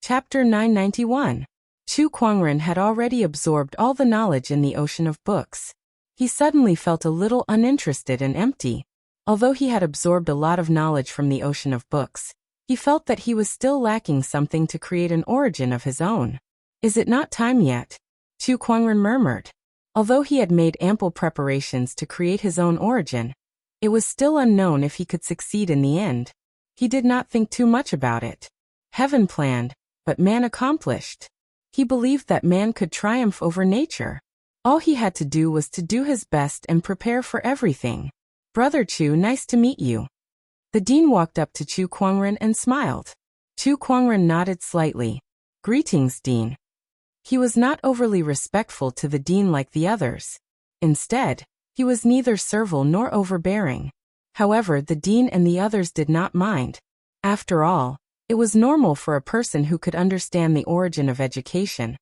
Chapter 991. Chu Kuangren had already absorbed all the knowledge in the ocean of books. He suddenly felt a little uninterested and empty. Although he had absorbed a lot of knowledge from the ocean of books, he felt that he was still lacking something to create an origin of his own. Is it not time yet? Chu Kuangren murmured. Although he had made ample preparations to create his own origin, it was still unknown if he could succeed in the end. He did not think too much about it. Heaven planned, but man accomplished. He believed that man could triumph over nature. All he had to do was to do his best and prepare for everything. Brother Chu, nice to meet you. The dean walked up to Chu Kuangren and smiled. Chu Kuangren nodded slightly. Greetings, dean. He was not overly respectful to the dean like the others. Instead, he was neither servile nor overbearing. However, the dean and the others did not mind. After all, it was normal for a person who could understand the origin of education,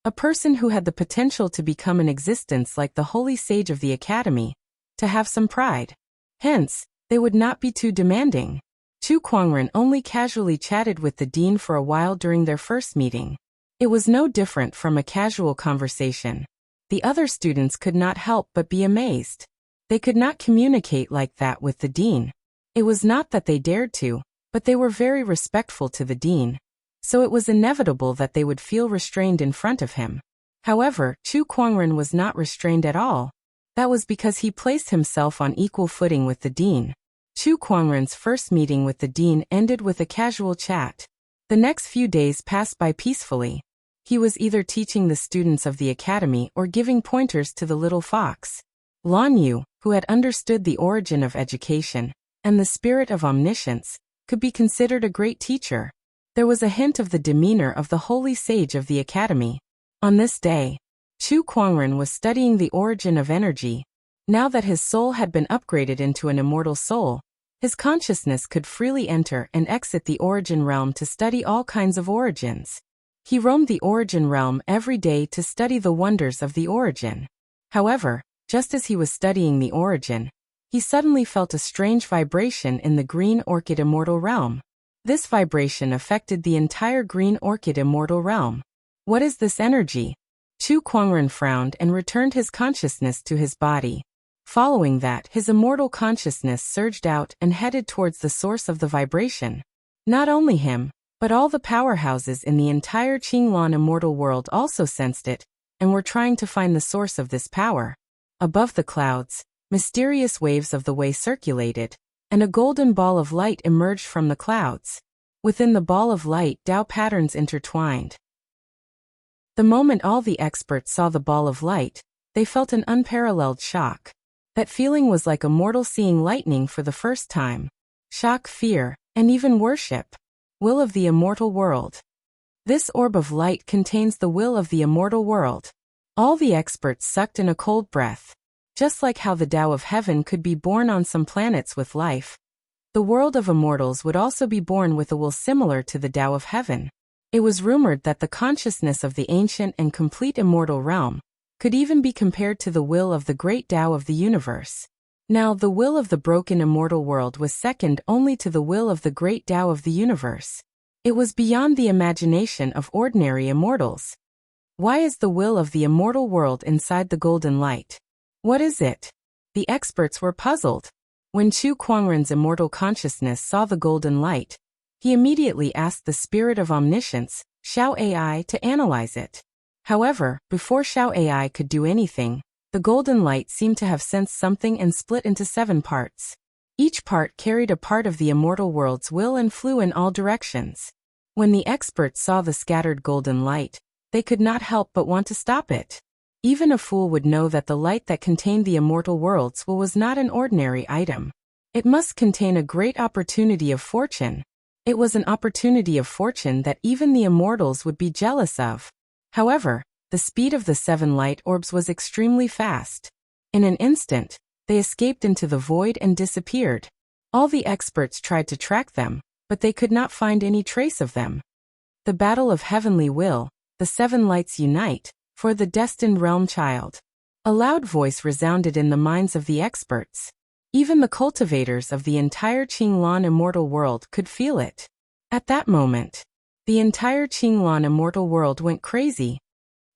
a person who had the potential to become an existence like the holy sage of the academy, to have some pride. Hence, they would not be too demanding. Chu Kuangren only casually chatted with the dean for a while during their first meeting. It was no different from a casual conversation. The other students could not help but be amazed. They could not communicate like that with the dean. It was not that they dared to, but they were very respectful to the dean. So it was inevitable that they would feel restrained in front of him. However, Chu Kuangren was not restrained at all. That was because he placed himself on equal footing with the dean. Chu Kuangren's first meeting with the dean ended with a casual chat. The next few days passed by peacefully. He was either teaching the students of the academy or giving pointers to the little fox. Lan Yu, who had understood the origin of education and the spirit of omniscience, could be considered a great teacher. There was a hint of the demeanor of the holy sage of the academy. On this day, Chu Kuangren was studying the origin of energy. Now that his soul had been upgraded into an immortal soul, his consciousness could freely enter and exit the origin realm to study all kinds of origins. He roamed the origin realm every day to study the wonders of the origin. However, just as he was studying the origin, he suddenly felt a strange vibration in the green orchid immortal realm. This vibration affected the entire green orchid immortal realm. What is this energy? Chu Kuangren frowned and returned his consciousness to his body. Following that, his immortal consciousness surged out and headed towards the source of the vibration. Not only him, but all the powerhouses in the entire Qinglan immortal world also sensed it, and were trying to find the source of this power. Above the clouds, mysterious waves of the way circulated, and a golden ball of light emerged from the clouds. Within the ball of light, Tao patterns intertwined. The moment all the experts saw the ball of light, they felt an unparalleled shock. That feeling was like a mortal seeing lightning for the first time. Shock, fear, and even worship. Will of the immortal world. This orb of light contains the will of the immortal world. All the experts sucked in a cold breath. Just like how the Tao of heaven could be born on some planets with life, the world of immortals would also be born with a will similar to the Tao of heaven. It was rumored that the consciousness of the ancient and complete immortal realm could even be compared to the will of the great Tao of the universe. Now, the will of the broken immortal world was second only to the will of the great Tao of the universe. It was beyond the imagination of ordinary immortals. Why is the will of the immortal world inside the golden light? What is it? The experts were puzzled. When Chu Kuangren's immortal consciousness saw the golden light, he immediately asked the spirit of omniscience, Xiao AI, to analyze it. However, before Xiao AI could do anything, the golden light seemed to have sensed something and split into 7 parts. Each part carried a part of the immortal world's will and flew in all directions. When the experts saw the scattered golden light, they could not help but want to stop it. Even a fool would know that the light that contained the immortal world's will was not an ordinary item. It must contain a great opportunity of fortune. It was an opportunity of fortune that even the immortals would be jealous of. However, the speed of the 7 light orbs was extremely fast. In an instant, they escaped into the void and disappeared. All the experts tried to track them, but they could not find any trace of them. The battle of heavenly will, the 7 lights unite, for the destined realm child. A loud voice resounded in the minds of the experts. Even the cultivators of the entire Qinglan immortal world could feel it. At that moment, The entire Qinglan immortal world went crazy.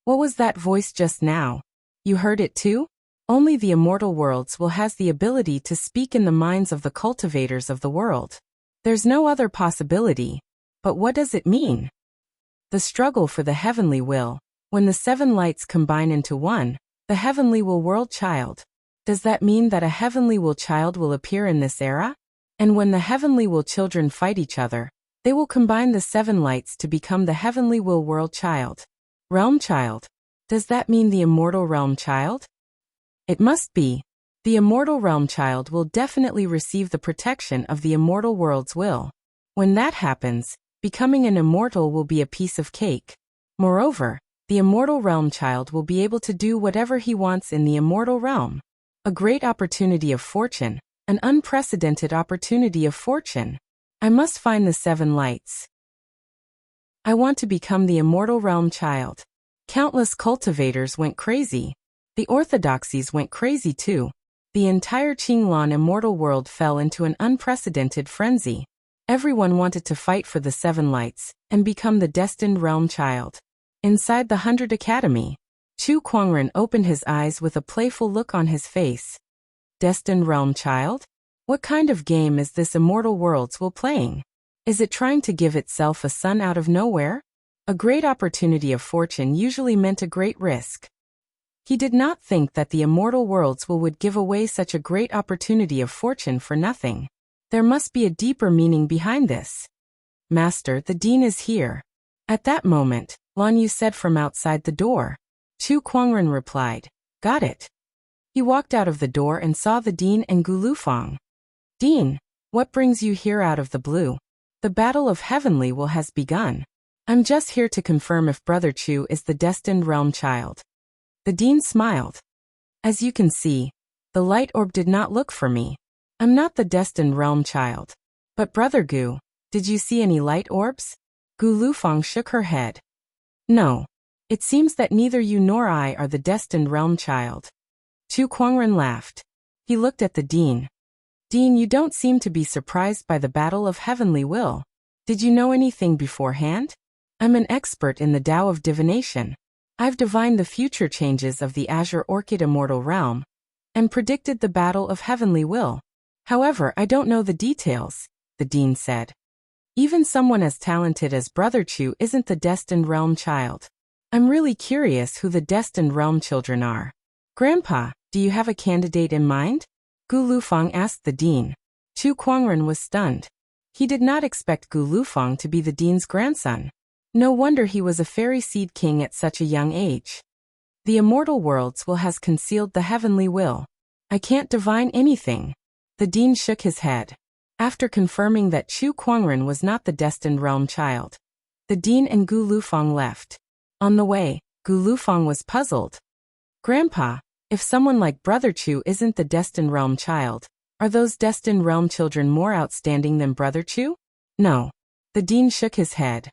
What was that voice just now? You heard it too? Only the immortal worlds will has the ability to speak in the minds of the cultivators of the world. There's no other possibility. But what does it mean? The struggle for the heavenly will. When the 7 lights combine into one, the heavenly will world child. Does that mean that a heavenly will child will appear in this era? And when the heavenly will children fight each other, they will combine the 7 lights to become the heavenly will world child. Realm child. Does that mean the immortal realm child? It must be. The immortal realm child will definitely receive the protection of the immortal world's will. When that happens, becoming an immortal will be a piece of cake. Moreover, the immortal realm child will be able to do whatever he wants in the immortal realm. A great opportunity of fortune, an unprecedented opportunity of fortune. I must find the 7 lights. I want to become the immortal realm child. Countless cultivators went crazy. The orthodoxies went crazy too. The entire Qinglan immortal world fell into an unprecedented frenzy. Everyone wanted to fight for the 7 lights and become the destined realm child. Inside the 100 Academy, Chu Kuangren opened his eyes with a playful look on his face. Destined realm child? What kind of game is this immortal worlds will playing? Is it trying to give itself a son out of nowhere? A great opportunity of fortune usually meant a great risk. He did not think that the immortal worlds would give away such a great opportunity of fortune for nothing. There must be a deeper meaning behind this. Master, the dean is here. At that moment, Lan Yu said from outside the door. Chu Kuangren replied, got it. He walked out of the door and saw the dean and Gu Lufang. Dean, what brings you here out of the blue? The battle of heavenly will has begun. I'm just here to confirm if Brother Chu is the destined realm child. The dean smiled. As you can see, the light orb did not look for me. I'm not the destined realm child. But Brother Gu, did you see any light orbs? Gu Lufang shook her head. No. It seems that neither you nor I are the destined realm child. Chu Kuangren laughed. He looked at the dean. Dean, you don't seem to be surprised by the battle of heavenly will. Did you know anything beforehand? I'm an expert in the Tao of divination. I've divined the future changes of the Azure Orchid Immortal Realm and predicted the battle of heavenly will. However, I don't know the details, the dean said. Even someone as talented as Brother Chu isn't the destined realm child. I'm really curious who the destined realm children are. Grandpa, do you have a candidate in mind? Gu Lufang asked the dean. Chu Kuangren was stunned. He did not expect Gu Lufang to be the dean's grandson. No wonder he was a fairy seed king at such a young age. The immortal worlds will has concealed the heavenly will. I can't divine anything. The dean shook his head. After confirming that Chu Kuangren was not the destined realm child, the dean and Gu Lufang left. On the way, Gu Lufang was puzzled. Grandpa, if someone like Brother Chu isn't the destined realm child, are those destined realm children more outstanding than Brother Chu? No. The dean shook his head.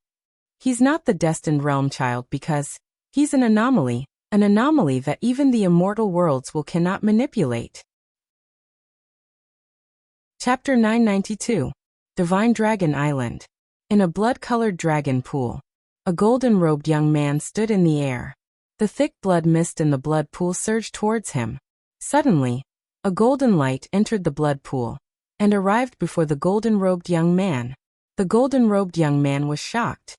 He's not the destined realm child because he's an anomaly that even the immortal worlds will cannot manipulate. Chapter 992. Divine Dragon Island. In a blood-colored dragon pool, a golden-robed young man stood in the air. The thick blood mist in the blood pool surged towards him. Suddenly, a golden light entered the blood pool and arrived before the golden-robed young man. The golden-robed young man was shocked.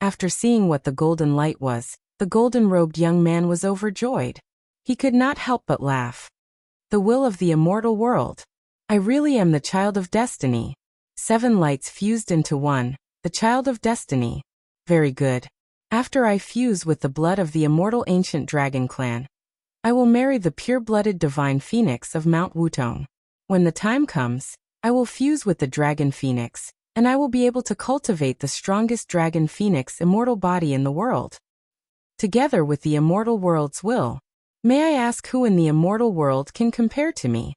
After seeing what the golden light was, the golden-robed young man was overjoyed. He could not help but laugh. The will of the immortal world. I really am the child of destiny. 7 lights fused into one, the child of destiny. Very good. After I fuse with the blood of the immortal ancient dragon clan, I will marry the pure-blooded divine phoenix of Mount Wutong. When the time comes, I will fuse with the dragon phoenix, and I will be able to cultivate the strongest dragon phoenix immortal body in the world. Together with the immortal world's will, may I ask who in the immortal world can compare to me?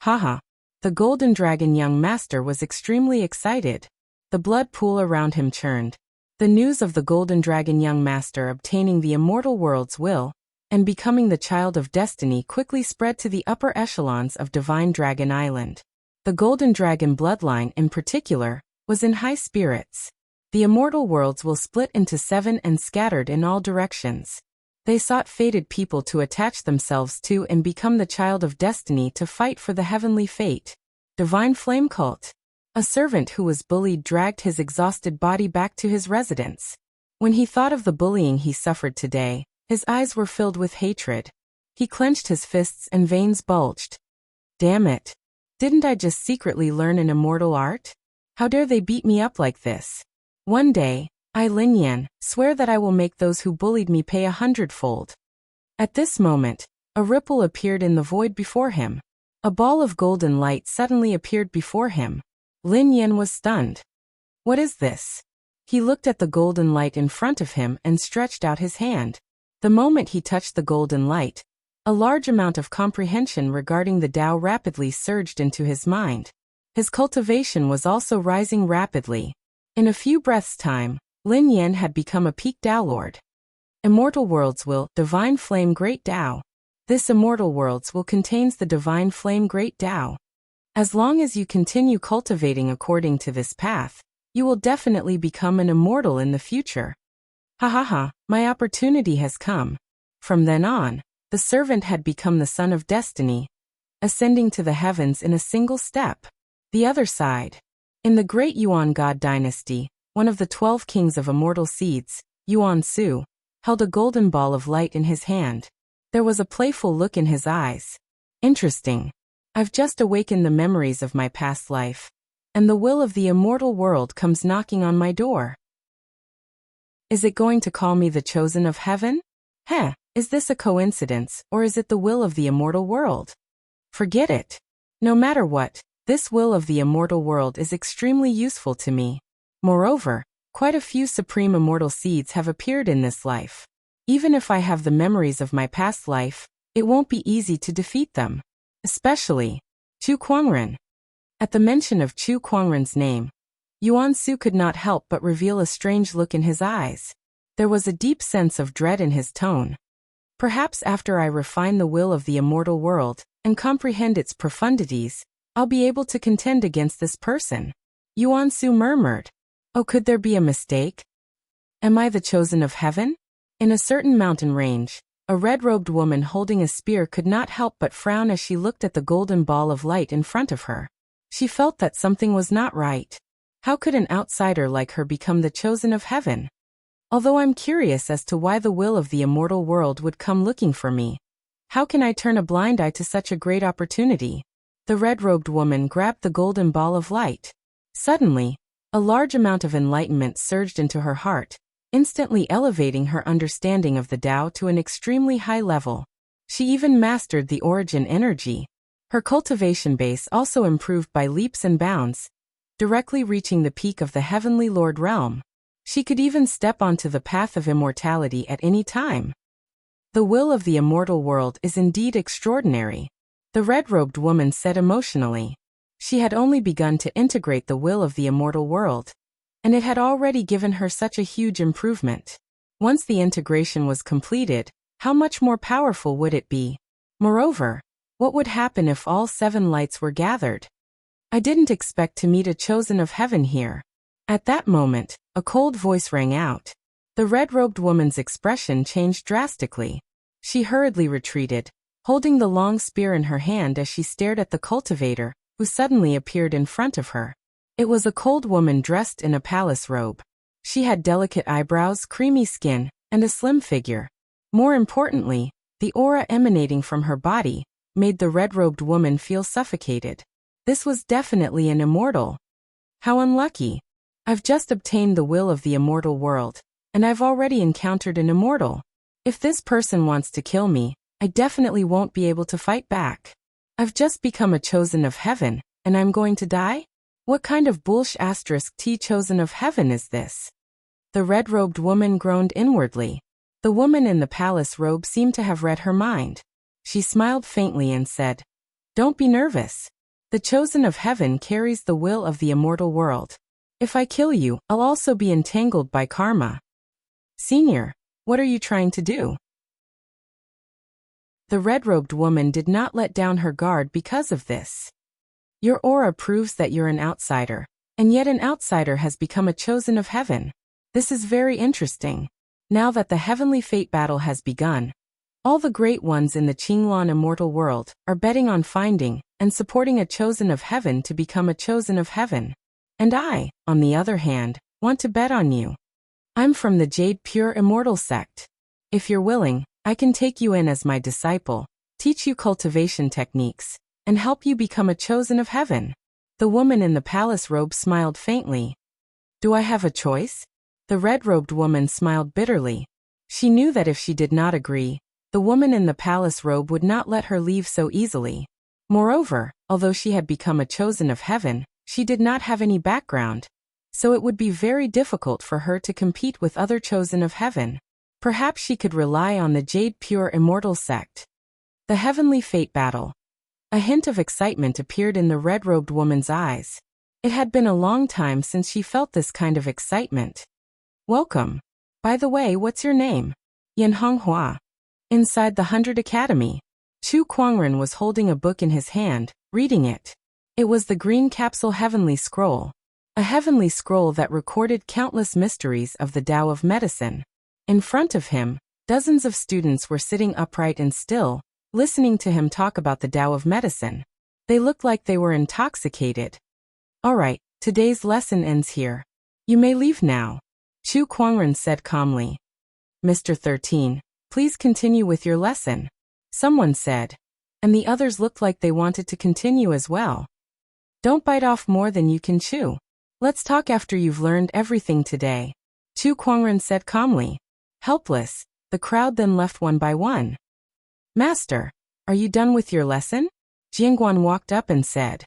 Haha. The golden dragon young master was extremely excited. The blood pool around him churned. The news of the golden dragon young master obtaining the immortal world's will and becoming the child of destiny quickly spread to the upper echelons of Divine Dragon Island. The golden dragon bloodline in particular was in high spirits. The immortal worlds will split into 7 and scattered in all directions. They sought fated people to attach themselves to and become the child of destiny to fight for the heavenly fate. Divine Flame Cult. A servant who was bullied dragged his exhausted body back to his residence. When he thought of the bullying he suffered today, his eyes were filled with hatred. He clenched his fists and veins bulged. Damn it. Didn't I just secretly learn an immortal art? How dare they beat me up like this? One day, I, Lin Yan, swear that I will make those who bullied me pay 100-fold. At this moment, a ripple appeared in the void before him. A ball of golden light suddenly appeared before him. Lin Yan was stunned. What is this? He looked at the golden light in front of him and stretched out his hand. The moment he touched the golden light, a large amount of comprehension regarding the Tao rapidly surged into his mind. His cultivation was also rising rapidly. In a few breaths' time, Lin Yan had become a peak Tao Lord. Immortal Worlds will, Divine Flame Great Tao. This Immortal Worlds will contains the Divine Flame Great Tao. As long as you continue cultivating according to this path, you will definitely become an immortal in the future. Ha ha ha, my opportunity has come. From then on, the servant had become the son of destiny, ascending to the heavens in a single step. The other side. In the great Yuan God dynasty, one of the 12 kings of immortal seeds, Yuan Su, held a golden ball of light in his hand. There was a playful look in his eyes. Interesting. I've just awakened the memories of my past life, and the will of the immortal world comes knocking on my door. Is it going to call me the chosen of heaven? Heh, is this a coincidence, or is it the will of the immortal world? Forget it. No matter what, this will of the immortal world is extremely useful to me. Moreover, quite a few supreme immortal seeds have appeared in this life. Even if I have the memories of my past life, it won't be easy to defeat them. Especially Chu Kuangren. At the mention of Chu Kuangren's name, Yuan Su could not help but reveal a strange look in his eyes. There was a deep sense of dread in his tone. Perhaps after I refine the will of the immortal world and comprehend its profundities, I'll be able to contend against this person. Yuan Su murmured. Oh, could there be a mistake? Am I the chosen of heaven? In a certain mountain range, a red-robed woman holding a spear could not help but frown as she looked at the golden ball of light in front of her. She felt that something was not right. How could an outsider like her become the chosen of heaven? Although I'm curious as to why the will of the immortal world would come looking for me, how can I turn a blind eye to such a great opportunity? The red-robed woman grabbed the golden ball of light. Suddenly, a large amount of enlightenment surged into her heart, instantly elevating her understanding of the Tao to an extremely high level. She even mastered the origin energy. Her cultivation base also improved by leaps and bounds, directly reaching the peak of the Heavenly Lord realm. She could even step onto the path of immortality at any time. The will of the immortal world is indeed extraordinary, the red-robed woman said emotionally. She had only begun to integrate the will of the immortal world, and it had already given her such a huge improvement. Once the integration was completed, how much more powerful would it be? Moreover, what would happen if all 7 lights were gathered? I didn't expect to meet a chosen of heaven here. At that moment, a cold voice rang out. The red-robed woman's expression changed drastically. She hurriedly retreated, holding the long spear in her hand as she stared at the cultivator, who suddenly appeared in front of her. It was a cold woman dressed in a palace robe. She had delicate eyebrows, creamy skin, and a slim figure. More importantly, the aura emanating from her body made the red-robed woman feel suffocated. This was definitely an immortal. How unlucky. I've just obtained the will of the immortal world, and I've already encountered an immortal. If this person wants to kill me, I definitely won't be able to fight back. I've just become a chosen of heaven, and I'm going to die? What kind of *T chosen of heaven is this? The red-robed woman groaned inwardly. The woman in the palace robe seemed to have read her mind. She smiled faintly and said, "Don't be nervous. The chosen of heaven carries the will of the immortal world. If I kill you, I'll also be entangled by karma." Senior, what are you trying to do? The red-robed woman did not let down her guard because of this. Your aura proves that you're an outsider. And yet an outsider has become a chosen of heaven. This is very interesting. Now that the heavenly fate battle has begun, all the great ones in the Qinglan immortal world are betting on finding and supporting a chosen of heaven to become a chosen of heaven. And I, on the other hand, want to bet on you. I'm from the Jade Pure Immortal sect. If you're willing, I can take you in as my disciple, teach you cultivation techniques, and help you become a chosen of heaven. The woman in the palace robe smiled faintly. Do I have a choice? The red-robed woman smiled bitterly. She knew that if she did not agree, the woman in the palace robe would not let her leave so easily. Moreover, although she had become a chosen of heaven, she did not have any background, so it would be very difficult for her to compete with other chosen of heaven. Perhaps she could rely on the Jade Pure Immortal sect. The heavenly fate battle. A hint of excitement appeared in the red-robed woman's eyes. It had been a long time since she felt this kind of excitement. Welcome. By the way, what's your name? Yan Honghua. Inside the 100 Academy, Chu Kuangren was holding a book in his hand, reading it. It was the Green Capsule Heavenly Scroll. A heavenly scroll that recorded countless mysteries of the Tao of medicine. In front of him, dozens of students were sitting upright and still, listening to him talk about the Tao of medicine. They looked like they were intoxicated. All right, today's lesson ends here. You may leave now, Chu Kuangren said calmly. Mr. 13, please continue with your lesson, someone said, and the others looked like they wanted to continue as well. Don't bite off more than you can chew. Let's talk after you've learned everything today, Chu Kuangren said calmly. Helpless, the crowd then left one by one. Master, are you done with your lesson? Jianguan walked up and said.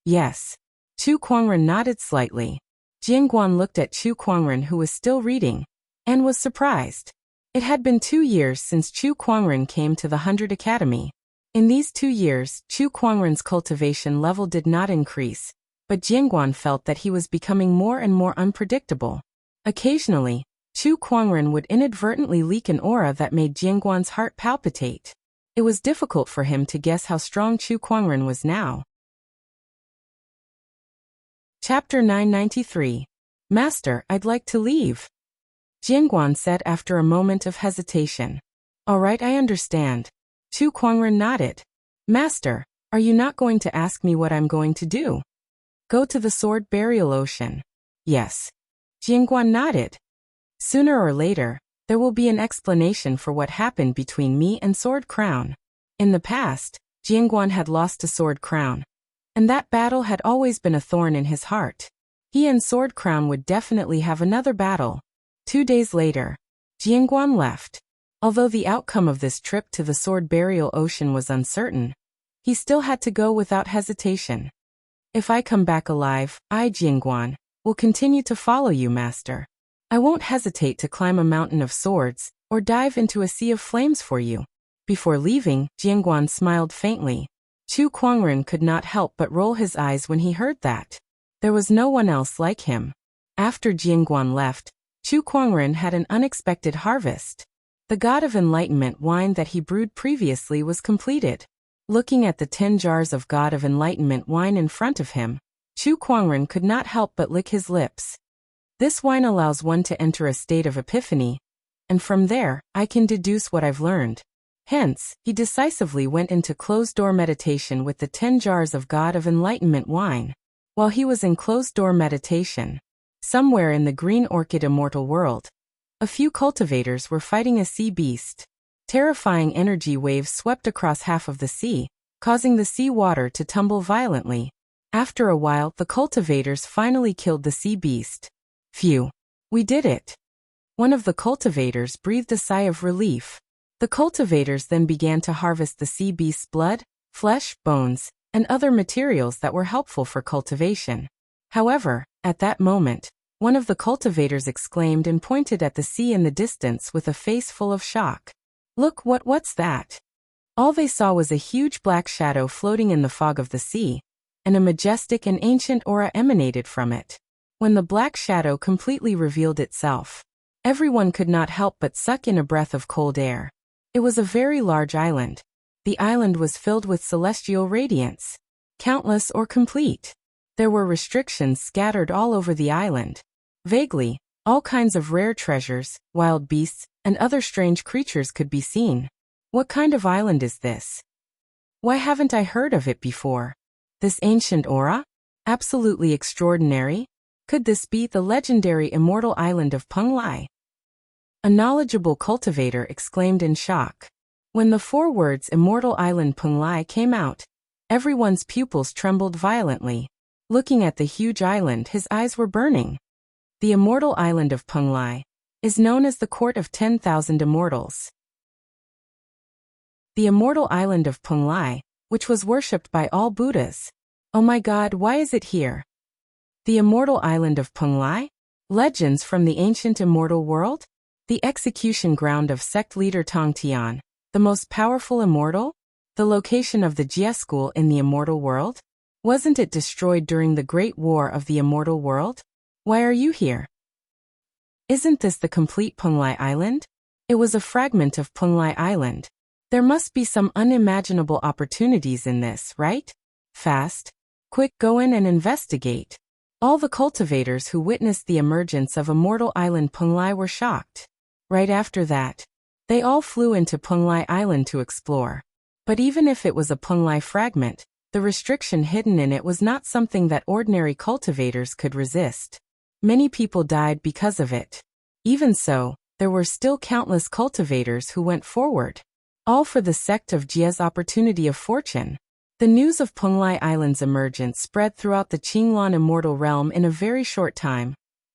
Yes. Chu Kuangren nodded slightly. Jianguan looked at Chu Kuangren, who was still reading, and was surprised. It had been 2 years since Chu Kuangren came to the 100 Academy. In these 2 years, Chu Kuangren's cultivation level did not increase, but Jianguan felt that he was becoming more and more unpredictable. Occasionally, Chu Kuangren would inadvertently leak an aura that made Jianguan's heart palpitate. It was difficult for him to guess how strong Chu Kuangren was now. Chapter 993. Master, I'd like to leave, Jianguan said after a moment of hesitation. All right, I understand. Chu Kuangren nodded. Master, are you not going to ask me what I'm going to do? Go to the sword burial ocean. Yes. Jianguan nodded. Sooner or later, there will be an explanation for what happened between me and Sword Crown. In the past, Jianguan had lost to Sword Crown, and that battle had always been a thorn in his heart. He and Sword Crown would definitely have another battle. 2 days later, Jianguan left. Although the outcome of this trip to the sword burial ocean was uncertain, he still had to go without hesitation. If I come back alive, I, Jianguan, will continue to follow you, Master. I won't hesitate to climb a mountain of swords, or dive into a sea of flames for you. Before leaving, Jianguan smiled faintly. Chu Kuangren could not help but roll his eyes when he heard that. There was no one else like him. After Jianguan left, Chu Kuangren had an unexpected harvest. The God of Enlightenment wine that he brewed previously was completed. Looking at the 10 jars of God of Enlightenment wine in front of him, Chu Kuangren could not help but lick his lips. This wine allows one to enter a state of epiphany, and from there, I can deduce what I've learned. Hence, he decisively went into closed-door meditation with the 10 jars of God of Enlightenment wine. While he was in closed-door meditation, somewhere in the Green Orchid Immortal world, a few cultivators were fighting a sea beast. Terrifying energy waves swept across half of the sea, causing the sea water to tumble violently. After a while, the cultivators finally killed the sea beast. Phew. We did it. One of the cultivators breathed a sigh of relief. The cultivators then began to harvest the sea beast's blood, flesh, bones, and other materials that were helpful for cultivation. However, at that moment, one of the cultivators exclaimed and pointed at the sea in the distance with a face full of shock. Look, what's that? All they saw was a huge black shadow floating in the fog of the sea, and a majestic and ancient aura emanated from it. When the black shadow completely revealed itself, everyone could not help but suck in a breath of cold air. It was a very large island. The island was filled with celestial radiance, countless or complete. There were restrictions scattered all over the island. Vaguely, all kinds of rare treasures, wild beasts, and other strange creatures could be seen. What kind of island is this? Why haven't I heard of it before? This ancient aura? Absolutely extraordinary. Could this be the legendary immortal island of Penglai? A knowledgeable cultivator exclaimed in shock. When the 4 words Immortal Island Penglai came out, everyone's pupils trembled violently. Looking at the huge island, his eyes were burning. The Immortal Island of Penglai is known as the Court of 10,000 Immortals. The Immortal Island of Penglai, which was worshipped by all Buddhas. Oh my God, why is it here? The Immortal Island of Penglai? Legends from the ancient immortal world? The execution ground of sect leader Tong Tian, the most powerful immortal? The location of the Jie school in the immortal world? Wasn't it destroyed during the Great War of the immortal world? Why are you here? Isn't this the complete Penglai Island? It was a fragment of Penglai Island. There must be some unimaginable opportunities in this, right? Fast. Quick, go in and investigate. All the cultivators who witnessed the emergence of Immortal Island Penglai were shocked. Right after that, they all flew into Penglai Island to explore. But even if it was a Penglai fragment, the restriction hidden in it was not something that ordinary cultivators could resist. Many people died because of it. Even so, there were still countless cultivators who went forward. All for the sect of Jie's opportunity of fortune. The news of Penglai Island's emergence spread throughout the Qinglan immortal realm in a very short time,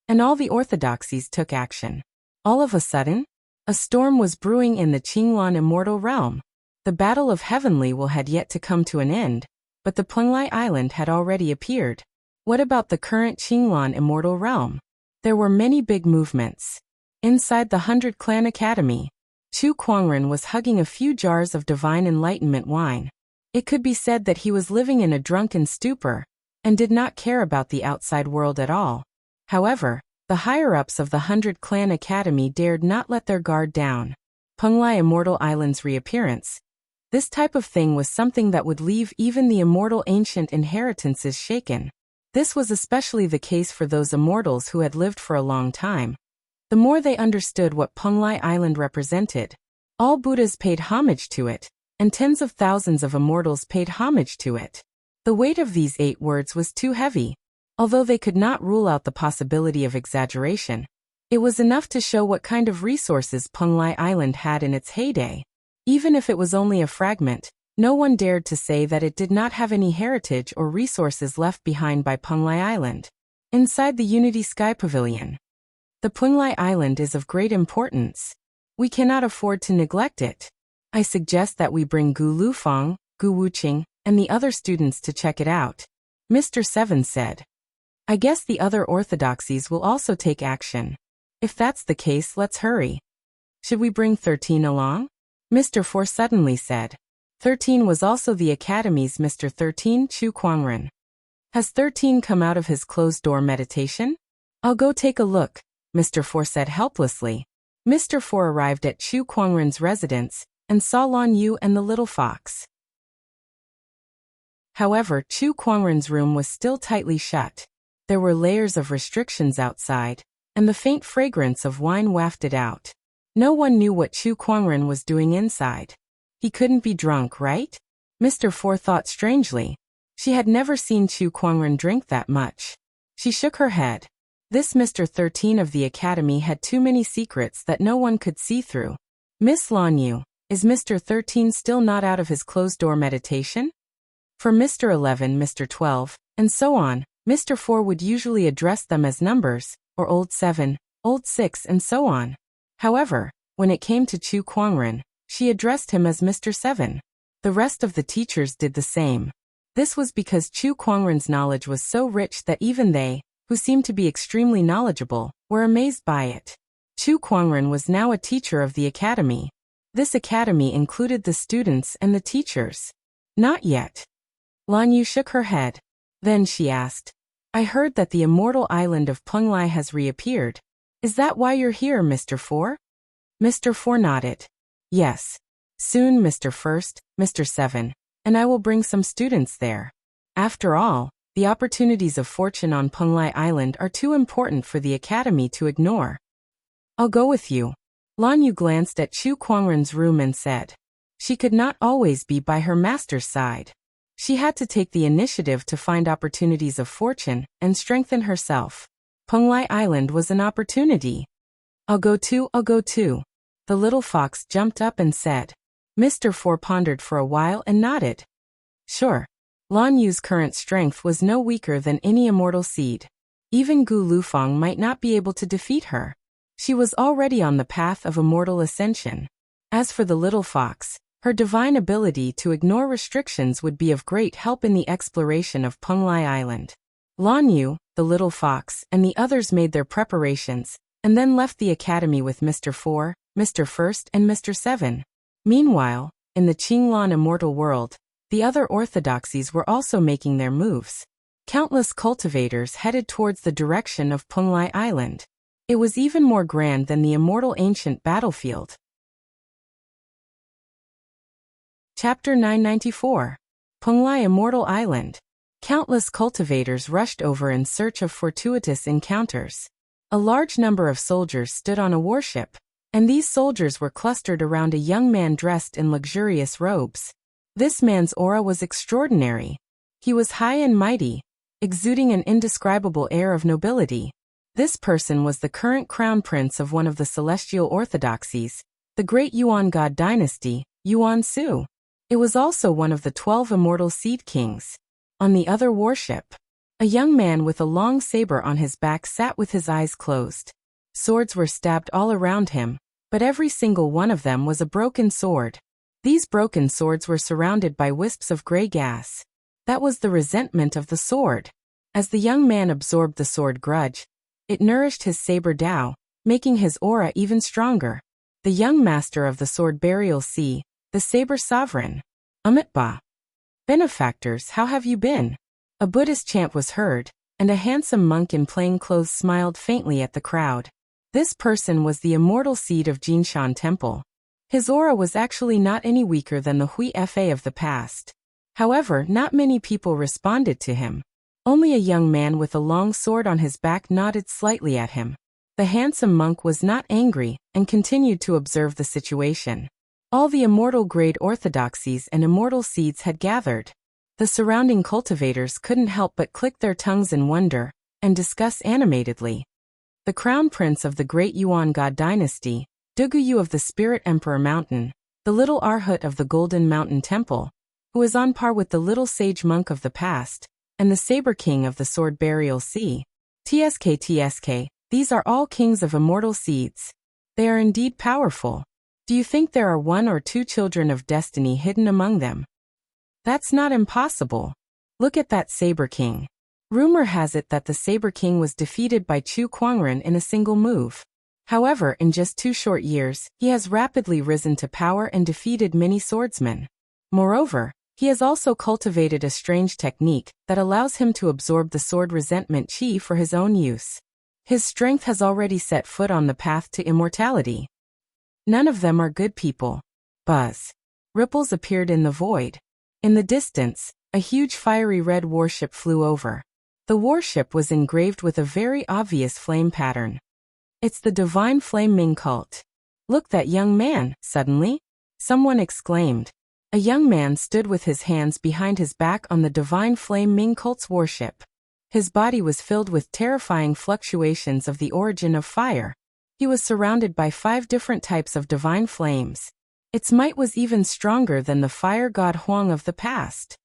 and all the orthodoxies took action. All of a sudden, a storm was brewing in the Qinglan immortal realm. The Battle of Heavenly Will had yet to come to an end, but the Penglai Island had already appeared. What about the current Qinglan immortal realm? There were many big movements. Inside the 100 Clan Academy, Chu Kuangren was hugging a few jars of divine enlightenment wine. It could be said that he was living in a drunken stupor, and did not care about the outside world at all. However, the higher-ups of the 100 Clan Academy dared not let their guard down. Penglai Immortal Island's reappearance. This type of thing was something that would leave even the immortal ancient inheritances shaken. This was especially the case for those immortals who had lived for a long time. The more they understood what Penglai Island represented, all Buddhas paid homage to it, and tens of thousands of immortals paid homage to it. The weight of these 8 words was too heavy. Although they could not rule out the possibility of exaggeration, it was enough to show what kind of resources Penglai Island had in its heyday. Even if it was only a fragment, no one dared to say that it did not have any heritage or resources left behind by Penglai Island. Inside the Unity Sky Pavilion, the Penglai Island is of great importance. We cannot afford to neglect it. I suggest that we bring Gu Lufeng, Gu Wuqing, and the other students to check it out. Mr. 7 said. I guess the other orthodoxies will also take action. If that's the case, let's hurry. Should we bring 13 along? Mr. 4 suddenly said. 13 was also the Academy's Mr. 13 Chu Kuangren. Has 13 come out of his closed-door meditation? I'll go take a look, Mr. 4 said helplessly. Mr. 4 arrived at Chu Kuangren's residence, and saw Lan Yu and the little fox. However, Chu Kuangren's room was still tightly shut. There were layers of restrictions outside, and the faint fragrance of wine wafted out. No one knew what Chu Kuangren was doing inside. He couldn't be drunk, right? Mr. 4 thought strangely. She had never seen Chu Kuangren drink that much. She shook her head. This Mr. 13 of the Academy had too many secrets that no one could see through. Miss Lan Yu, is Mr. 13 still not out of his closed-door meditation? For Mr. 11, Mr. 12, and so on, Mr. 4 would usually address them as numbers, or old 7, old 6 and so on. However, when it came to Chu Kuangren, she addressed him as Mr. 7. The rest of the teachers did the same. This was because Chu Kuangren's knowledge was so rich that even they, who seemed to be extremely knowledgeable, were amazed by it. Chu Kuangren was now a teacher of the academy. This academy included the students and the teachers. Not yet. Lan Yu shook her head. Then she asked, I heard that the immortal island of Penglai has reappeared. Is that why you're here, Mr. 4? Mr. 4 nodded. Yes. Soon, Mr. 1st, Mr. 7, and I will bring some students there. After all, The opportunities of fortune on Penglai Island are too important for the Academy to ignore. I'll go with you. Lan Yu glanced at Chu Kuangren's room and said. She could not always be by her master's side. She had to take the initiative to find opportunities of fortune and strengthen herself. Penglai Island was an opportunity. I'll go too. The little fox jumped up and said. Mr. Four pondered for a while and nodded. Sure. Lan Yu's current strength was no weaker than any immortal seed. Even Gu Lufang might not be able to defeat her. She was already on the path of immortal ascension. As for the little fox, her divine ability to ignore restrictions would be of great help in the exploration of Penglai Island. Lan Yu, the little fox, and the others made their preparations, and then left the academy with Mr. 4, Mr. First, and Mr. 7. Meanwhile, in the Qinglan immortal world, the other orthodoxies were also making their moves. Countless cultivators headed towards the direction of Penglai Island. It was even more grand than the immortal ancient battlefield. Chapter 994. Penglai Immortal Island. Countless cultivators rushed over in search of fortuitous encounters. A large number of soldiers stood on a warship, and these soldiers were clustered around a young man dressed in luxurious robes. This man's aura was extraordinary. He was high and mighty, exuding an indescribable air of nobility. This person was the current crown prince of one of the celestial orthodoxies, the great Yuan God dynasty, Yuan Su. It was also one of the 12 immortal seed kings. On the other warship, a young man with a long saber on his back sat with his eyes closed. Swords were stabbed all around him, but every single one of them was a broken sword. These broken swords were surrounded by wisps of gray gas. That was the resentment of the sword. As the young man absorbed the sword grudge, it nourished his saber Dao, making his aura even stronger. The young master of the sword burial sea, the saber sovereign. Amitba. Benefactors, how have you been? A Buddhist chant was heard, and a handsome monk in plain clothes smiled faintly at the crowd. This person was the immortal seed of Jinshan Temple. His aura was actually not any weaker than the Hui Fa of the past. However, not many people responded to him. Only a young man with a long sword on his back nodded slightly at him. The handsome monk was not angry and continued to observe the situation. All the immortal-grade orthodoxies and immortal seeds had gathered. The surrounding cultivators couldn't help but click their tongues in wonder and discuss animatedly. The crown prince of the great Yuan God dynasty, Duguyu of the Spirit Emperor Mountain, the little Arhut of the Golden Mountain Temple, who is on par with the little sage monk of the past, and the Saber King of the Sword Burial Sea. TSK, these are all kings of immortal seeds. They are indeed powerful. Do you think there are one or two children of destiny hidden among them? That's not impossible. Look at that Saber King. Rumor has it that the Saber King was defeated by Chu Kuangren in a single move. However, in just 2 short years, he has rapidly risen to power and defeated many swordsmen. Moreover, he has also cultivated a strange technique that allows him to absorb the sword resentment chi for his own use. His strength has already set foot on the path to immortality. None of them are good people. Buzz. Ripples appeared in the void. In the distance, a huge fiery red warship flew over. The warship was engraved with a very obvious flame pattern. It's the Divine Flame Ming cult. Look, that young man, suddenly? Someone exclaimed. A young man stood with his hands behind his back on the Divine Flame Ming cult's warship. His body was filled with terrifying fluctuations of the origin of fire. He was surrounded by 5 different types of divine flames. Its might was even stronger than the fire god Huang of the past.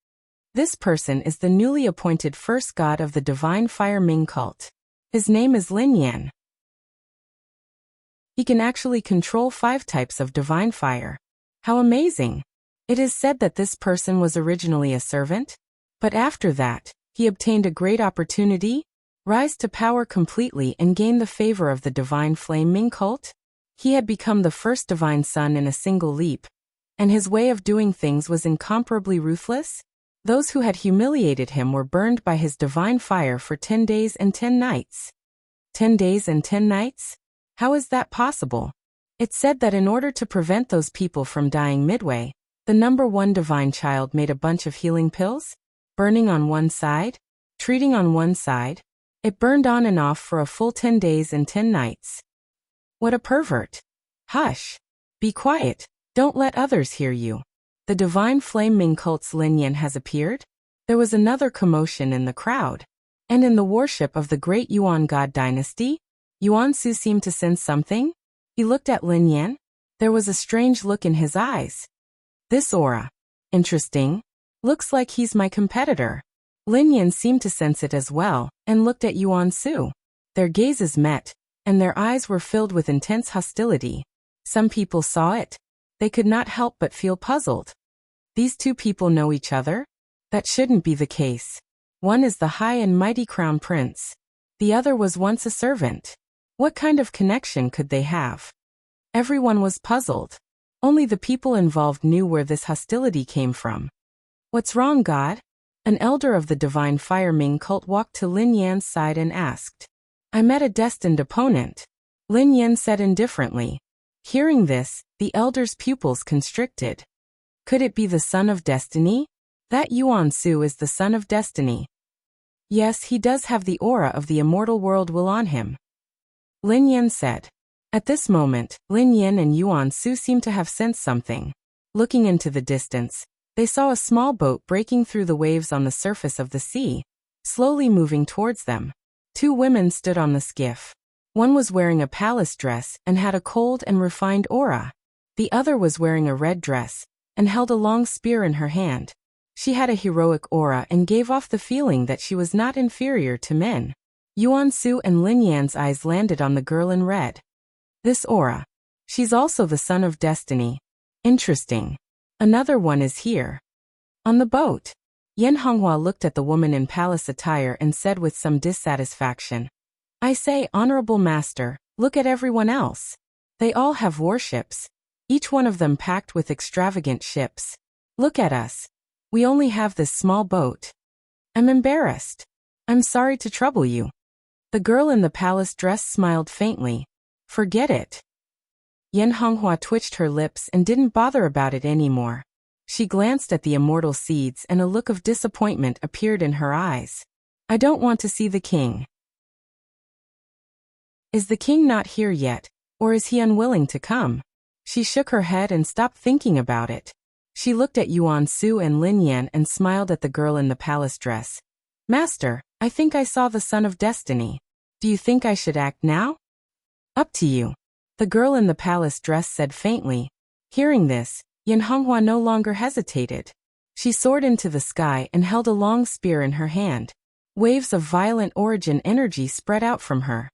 This person is the newly appointed first god of the Divine Fire Ming cult. His name is Lin Yan. He can actually control 5 types of divine fire. How amazing! It is said that this person was originally a servant, but after that, he obtained a great opportunity, rise to power completely and gain the favor of the Divine Flame Ming cult. He had become the first divine son in a single leap, and his way of doing things was incomparably ruthless. Those who had humiliated him were burned by his divine fire for 10 days and 10 nights. 10 days and 10 nights? How is that possible? It's said that in order to prevent those people from dying midway, the number 1 divine child made a bunch of healing pills, burning on one side. treating on one side. It burned on and off for a full 10 days and 10 nights. What a pervert. Hush. Be quiet. Don't let others hear you. The divine flame Ming cult's Lin Yan has appeared? There was another commotion in the crowd. And in the worship of the great Yuan God dynasty? Yuan Su seemed to sense something. He looked at Lin Yan. There was a strange look in his eyes. This aura. Interesting. Looks like he's my competitor. Lin Yan seemed to sense it as well, and looked at Yuan Su. Their gazes met, and their eyes were filled with intense hostility. Some people saw it. They could not help but feel puzzled. These two people know each other? That shouldn't be the case. One is the high and mighty crown prince. The other was once a servant. What kind of connection could they have? Everyone was puzzled. Only the people involved knew where this hostility came from. What's wrong, God? An elder of the divine fire Ming cult walked to Lin Yan's side and asked. I met a destined opponent. Lin Yan said indifferently. Hearing this, the elder's pupils constricted. Could it be the son of destiny? That Yuan Su is the son of destiny. Yes, he does have the aura of the immortal world will on him. Lin Yan said. At this moment, Lin Yan and Yuan Su seemed to have sensed something. Looking into the distance, they saw a small boat breaking through the waves on the surface of the sea, slowly moving towards them. Two women stood on the skiff. One was wearing a palace dress and had a cold and refined aura. The other was wearing a red dress and held a long spear in her hand. She had a heroic aura and gave off the feeling that she was not inferior to men. Yuan Su and Lin Yan's eyes landed on the girl in red. This aura. She's also the son of destiny. Interesting. Another one is here. On the boat. Yan Honghua looked at the woman in palace attire and said with some dissatisfaction. I say, honorable master, look at everyone else. They all have warships. Each one of them packed with extravagant ships. Look at us. We only have this small boat. I'm embarrassed. I'm sorry to trouble you. The girl in the palace dress smiled faintly. Forget it. Yan Honghua twitched her lips and didn't bother about it anymore. She glanced at the immortal seeds and a look of disappointment appeared in her eyes. I don't want to see the king. Is the king not here yet, or is he unwilling to come? She shook her head and stopped thinking about it. She looked at Yuan Su and Lin Yan and smiled at the girl in the palace dress. Master, I think I saw the son of destiny. Do you think I should act now? Up to you. The girl in the palace dress said faintly. Hearing this, Yan Honghua no longer hesitated. She soared into the sky and held a long spear in her hand. Waves of violent origin energy spread out from her.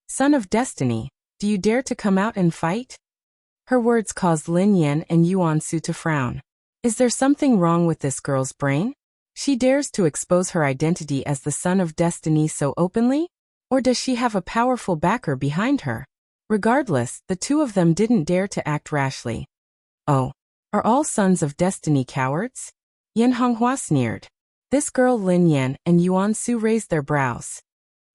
Son of destiny, do you dare to come out and fight? Her words caused Lin Yan and Yuan Su to frown. Is there something wrong with this girl's brain? She dares to expose her identity as the son of destiny so openly? Or does she have a powerful backer behind her? Regardless, the two of them didn't dare to act rashly. Oh, are all sons of destiny cowards? Yan Honghua sneered. This girl Lin Yan and Yuan Su raised their brows.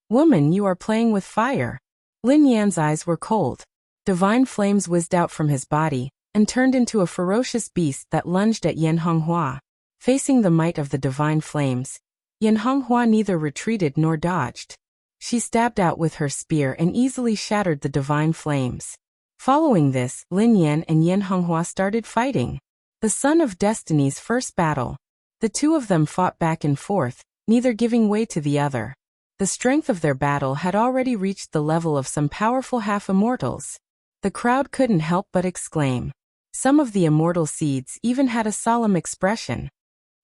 Woman, you are playing with fire. Lin Yan's eyes were cold. Divine flames whizzed out from his body and turned into a ferocious beast that lunged at Yan Honghua. Facing the might of the divine flames, Yan Honghua neither retreated nor dodged. She stabbed out with her spear and easily shattered the divine flames. Following this, Lin Yan and Yan Honghua started fighting. The son of destiny's first battle. The two of them fought back and forth, neither giving way to the other. The strength of their battle had already reached the level of some powerful half-immortals. The crowd couldn't help but exclaim. Some of the immortal seeds even had a solemn expression.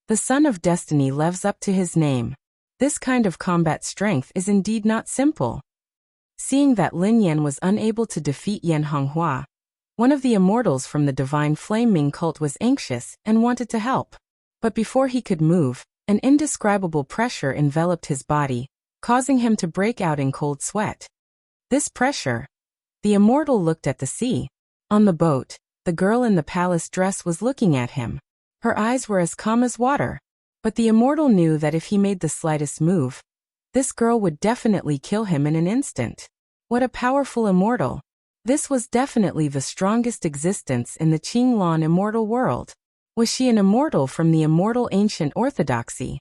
The son of destiny lives up to his name. This kind of combat strength is indeed not simple. Seeing that Lin Yan was unable to defeat Yan Honghua, one of the immortals from the divine flame Ming cult was anxious and wanted to help. But before he could move, an indescribable pressure enveloped his body, causing him to break out in cold sweat. This pressure. The immortal looked at the sea. On the boat, the girl in the palace dress was looking at him. Her eyes were as calm as water. But the immortal knew that if he made the slightest move, this girl would definitely kill him in an instant. What a powerful immortal. This was definitely the strongest existence in the Qinglan immortal world. Was she an immortal from the immortal ancient orthodoxy?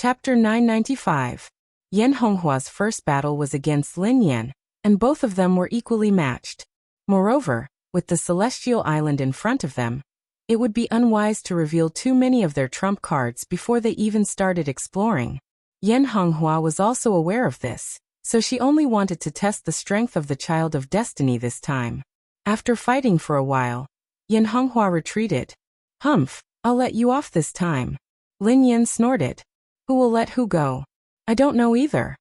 Chapter 995. Yan Honghua's first battle was against Lin Yan, and both of them were equally matched. Moreover, with the celestial island in front of them, it would be unwise to reveal too many of their trump cards before they even started exploring. Yan Honghua was also aware of this, so she only wanted to test the strength of the Child of Destiny this time. After fighting for a while, Yan Honghua retreated. Humph, I'll let you off this time. Lin Yan snorted. Who will let who go? I don't know either.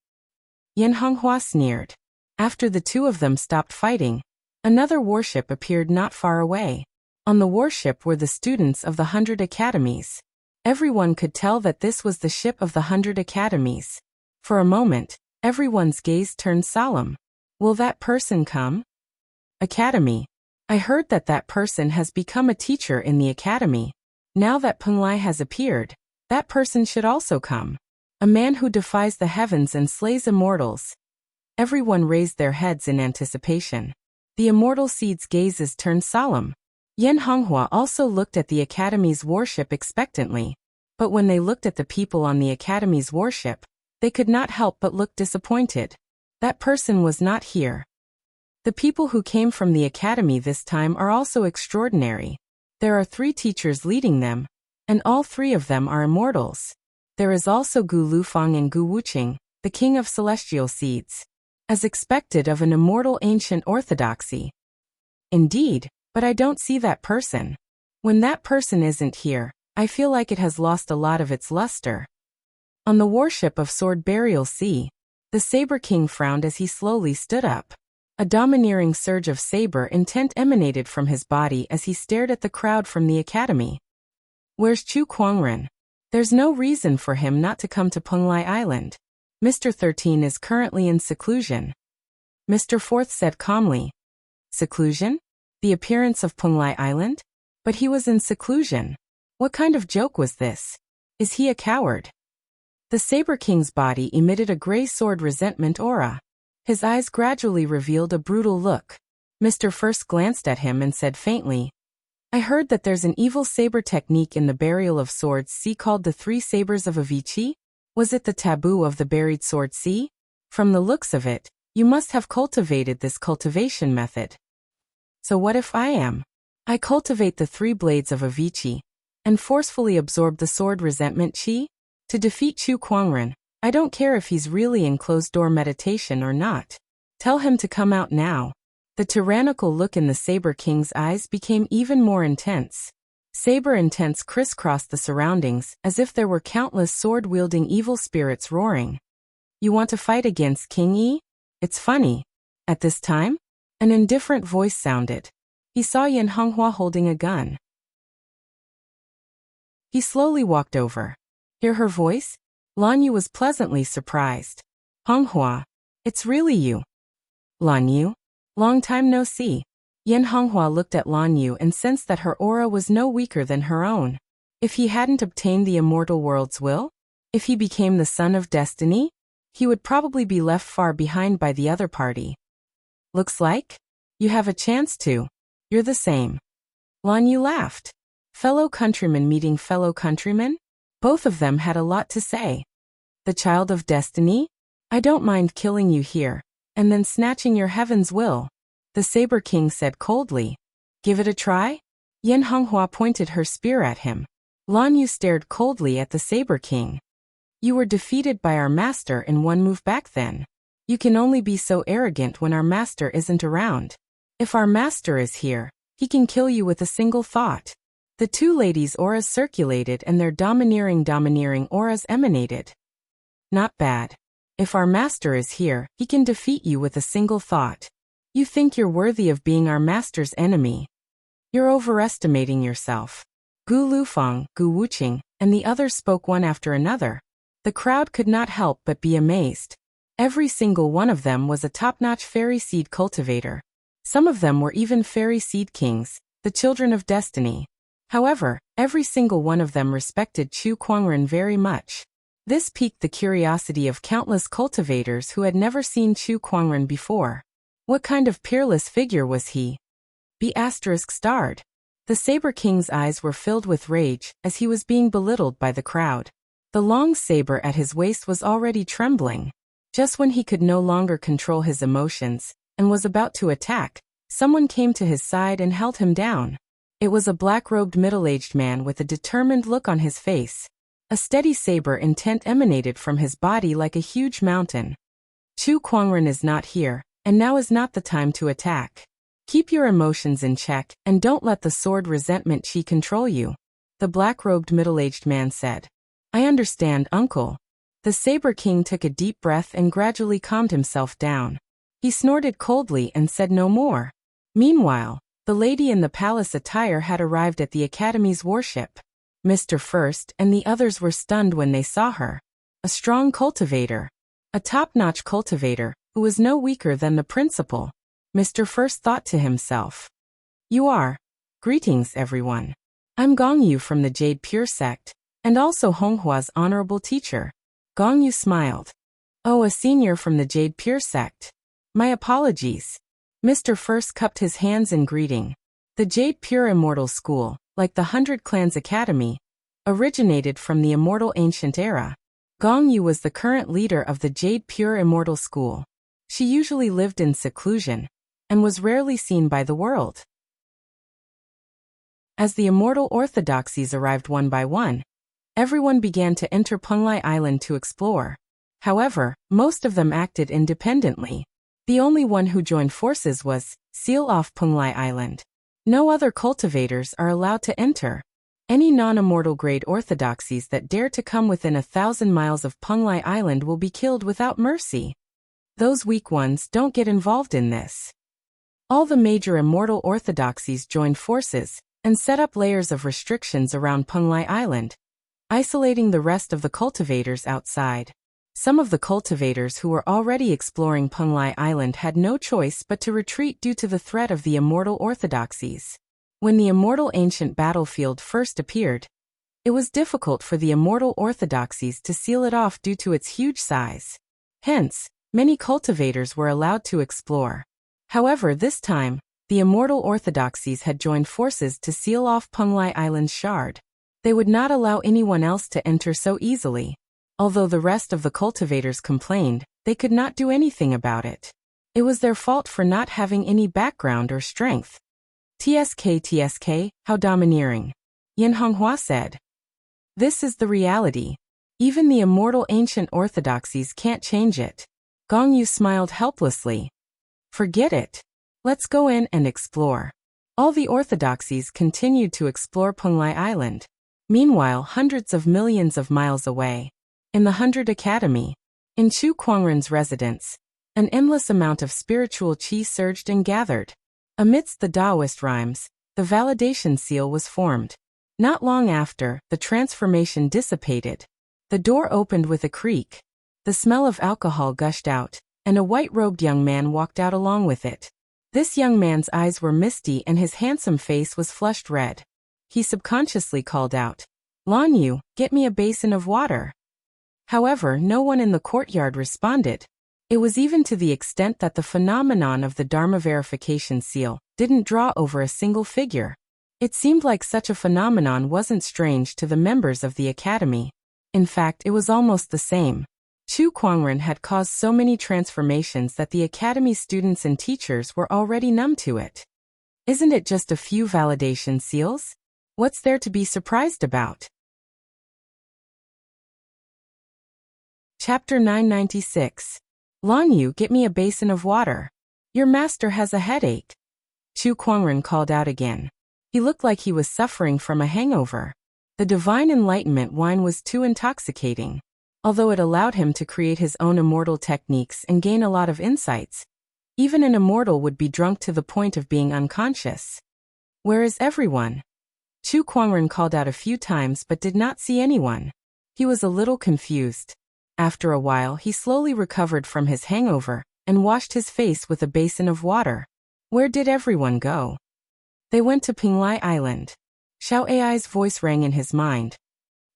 Yan Honghua sneered. After the two of them stopped fighting, another warship appeared not far away. On the warship were the students of the 100 Academies. Everyone could tell that this was the ship of the 100 Academies. For a moment, everyone's gaze turned solemn. Will that person come? Academy. I heard that that person has become a teacher in the academy. Now that Peng Lai has appeared, that person should also come. A man who defies the heavens and slays immortals. Everyone raised their heads in anticipation. The immortal seed's gazes turned solemn. Yan Honghua also looked at the academy's warship expectantly, but when they looked at the people on the academy's warship, they could not help but look disappointed. That person was not here. The people who came from the academy this time are also extraordinary. There are 3 teachers leading them, and all 3 of them are immortals. There is also Gu Lufang and Gu Wuqing, the king of celestial seeds. As expected of an immortal ancient orthodoxy. Indeed, but I don't see that person. When that person isn't here, I feel like it has lost a lot of its luster. On the warship of Sword Burial Sea, the Saber King frowned as he slowly stood up. A domineering surge of saber intent emanated from his body as he stared at the crowd from the academy. Where's Chu Kuangren? There's no reason for him not to come to Peng Lai Island. Mr. 13 is currently in seclusion. Mr. 4th said calmly. Seclusion? The appearance of Peng Lai Island? But he was in seclusion. What kind of joke was this? Is he a coward? The Saber King's body emitted a gray sword resentment aura. His eyes gradually revealed a brutal look. Mr. First glanced at him and said faintly, I heard that there's an evil saber technique in the burial of swords sea called the 3 sabers of Avicii? Was it the taboo of the buried sword sea? From the looks of it, you must have cultivated this cultivation method. So what if I am? I cultivate the 3 blades of Avicii, and forcefully absorb the sword resentment chi? To defeat Chu Kuangren, I don't care if he's really in closed-door meditation or not. Tell him to come out now. The tyrannical look in the Saber King's eyes became even more intense. Saber intents crisscrossed the surroundings as if there were countless sword-wielding evil spirits roaring. You want to fight against King Yi? It's funny. At this time, an indifferent voice sounded. He saw Yan Honghua holding a gun. He slowly walked over. Hear her voice? Lan Yu was pleasantly surprised. Honghua, it's really you. Lan Yu? Long time no see. Yan Honghua looked at Lan Yu and sensed that her aura was no weaker than her own. If he hadn't obtained the immortal world's will? If he became the son of destiny? He would probably be left far behind by the other party. Looks like you have a chance to. You're the same. Lan Yu laughed. Fellow countrymen meeting fellow countrymen? Both of them had a lot to say. The child of destiny? I don't mind killing you here, and then snatching your heaven's will. The Saber King said coldly. Give it a try? Yan Honghua pointed her spear at him. Lan Yu stared coldly at the Saber King. You were defeated by our master in one move back then. You can only be so arrogant when our master isn't around. If our master is here, he can kill you with a single thought. The 2 ladies' auras circulated and their domineering auras emanated. Not bad. If our master is here, he can defeat you with a single thought. You think you're worthy of being our master's enemy. You're overestimating yourself. Gu Lufang, Gu Wuqing, and the others spoke one after another. The crowd could not help but be amazed. Every single one of them was a top-notch fairy seed cultivator. Some of them were even fairy seed kings, the children of destiny. However, every single one of them respected Chu Kuangren very much. This piqued the curiosity of countless cultivators who had never seen Chu Kuangren before. What kind of peerless figure was he? B***** starred. The Saber King's eyes were filled with rage as he was being belittled by the crowd. The long saber at his waist was already trembling. Just when he could no longer control his emotions and was about to attack, someone came to his side and held him down. It was a black-robed middle-aged man with a determined look on his face. A steady saber intent emanated from his body like a huge mountain. Chu Kuangren is not here, and now is not the time to attack. Keep your emotions in check, and don't let the sword resentment chi control you, the black-robed middle-aged man said. I understand, uncle. The Saber King took a deep breath and gradually calmed himself down. He snorted coldly and said no more. Meanwhile, the lady in the palace attire had arrived at the Academy's warship. Mr. First and the others were stunned when they saw her. A strong cultivator. A top-notch cultivator, who was no weaker than the principal. Mr. First thought to himself. You are. Greetings, everyone. I'm Gong Yu from the Jade Pure sect, and also Honghua's honorable teacher. Gong Yu smiled. Oh, a senior from the Jade Pure sect. My apologies. Mr. First cupped his hands in greeting. The Jade Pure Immortal School, like the 100 Clans Academy, originated from the Immortal Ancient Era. Gong Yu was the current leader of the Jade Pure Immortal School. She usually lived in seclusion, and was rarely seen by the world. As the Immortal Orthodoxies arrived one by one, everyone began to enter Penglai Island to explore. However, most of them acted independently. The only one who joined forces was Seal off Penglai Island. No other cultivators are allowed to enter. Any non-immortal grade orthodoxies that dare to come within 1,000 miles of Penglai Island will be killed without mercy. Those weak ones don't get involved in this. All the major immortal orthodoxies joined forces and set up layers of restrictions around Penglai Island, isolating the rest of the cultivators outside. Some of the cultivators who were already exploring Penglai Island had no choice but to retreat due to the threat of the immortal orthodoxies. When the immortal ancient battlefield first appeared, it was difficult for the immortal orthodoxies to seal it off due to its huge size. Hence, many cultivators were allowed to explore. However, this time, the immortal orthodoxies had joined forces to seal off Penglai Island's shard. They would not allow anyone else to enter so easily. Although the rest of the cultivators complained, they could not do anything about it. It was their fault for not having any background or strength. TSK, how domineering. Yin Honghua said. This is the reality. Even the immortal ancient orthodoxies can't change it. Gong Yu smiled helplessly. Forget it. Let's go in and explore. All the orthodoxies continued to explore Penglai Island. Meanwhile, hundreds of millions of miles away, in the 100 Academy, in Chu Kuangren's residence, an endless amount of spiritual qi surged and gathered. Amidst the Taoist rhymes, the validation seal was formed. Not long after, the transformation dissipated. The door opened with a creak. The smell of alcohol gushed out, and a white-robed young man walked out along with it. This young man's eyes were misty and his handsome face was flushed red. He subconsciously called out, "Lan Yu, get me a basin of water." However, no one in the courtyard responded. It was even to the extent that the phenomenon of the Dharma verification seal didn't draw over a single figure. It seemed like such a phenomenon wasn't strange to the members of the academy. In fact, it was almost the same. Chu Kuangren had caused so many transformations that the academy students and teachers were already numb to it. Isn't it just a few validation seals? What's there to be surprised about? Chapter 996. Lan Yu, get me a basin of water. Your master has a headache. Chu Kuangren called out again. He looked like he was suffering from a hangover. The divine enlightenment wine was too intoxicating. Although it allowed him to create his own immortal techniques and gain a lot of insights, even an immortal would be drunk to the point of being unconscious. Where is everyone? Chu Kuangren called out a few times but did not see anyone. He was a little confused. After a while, he slowly recovered from his hangover and washed his face with a basin of water. Where did everyone go? They went to Penglai Island. Xiao Ai's voice rang in his mind.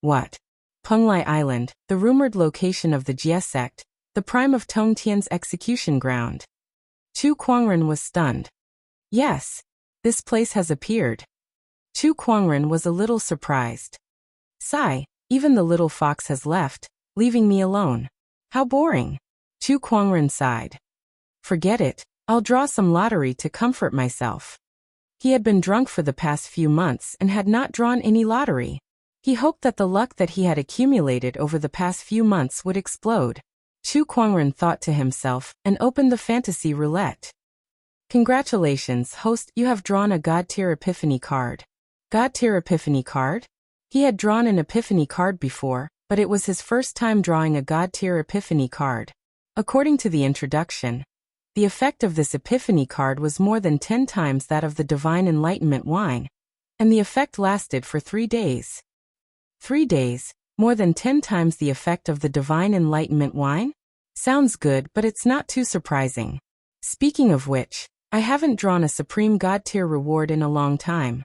What? Penglai Island, the rumored location of the Jie sect, the prime of Tong Tian's execution ground. Chu Kuangren was stunned. Yes, this place has appeared. Chu Kuangren was a little surprised. Sigh, Even the little fox has left, leaving me alone. How boring. Chu Kuangren sighed. Forget it, I'll draw some lottery to comfort myself. He had been drunk for the past few months and had not drawn any lottery. He hoped that the luck that he had accumulated over the past few months would explode. Chu Kuangren thought to himself and opened the fantasy roulette. Congratulations, host, you have drawn a God-tier Epiphany card. God-tier Epiphany card? He had drawn an Epiphany card before, but it was his first time drawing a God-tier Epiphany card. According to the introduction, the effect of this Epiphany card was more than 10 times that of the Divine Enlightenment wine, and the effect lasted for 3 days. 3 days, more than 10 times the effect of the Divine Enlightenment wine? Sounds good, but it's not too surprising. Speaking of which, I haven't drawn a Supreme God-tier reward in a long time.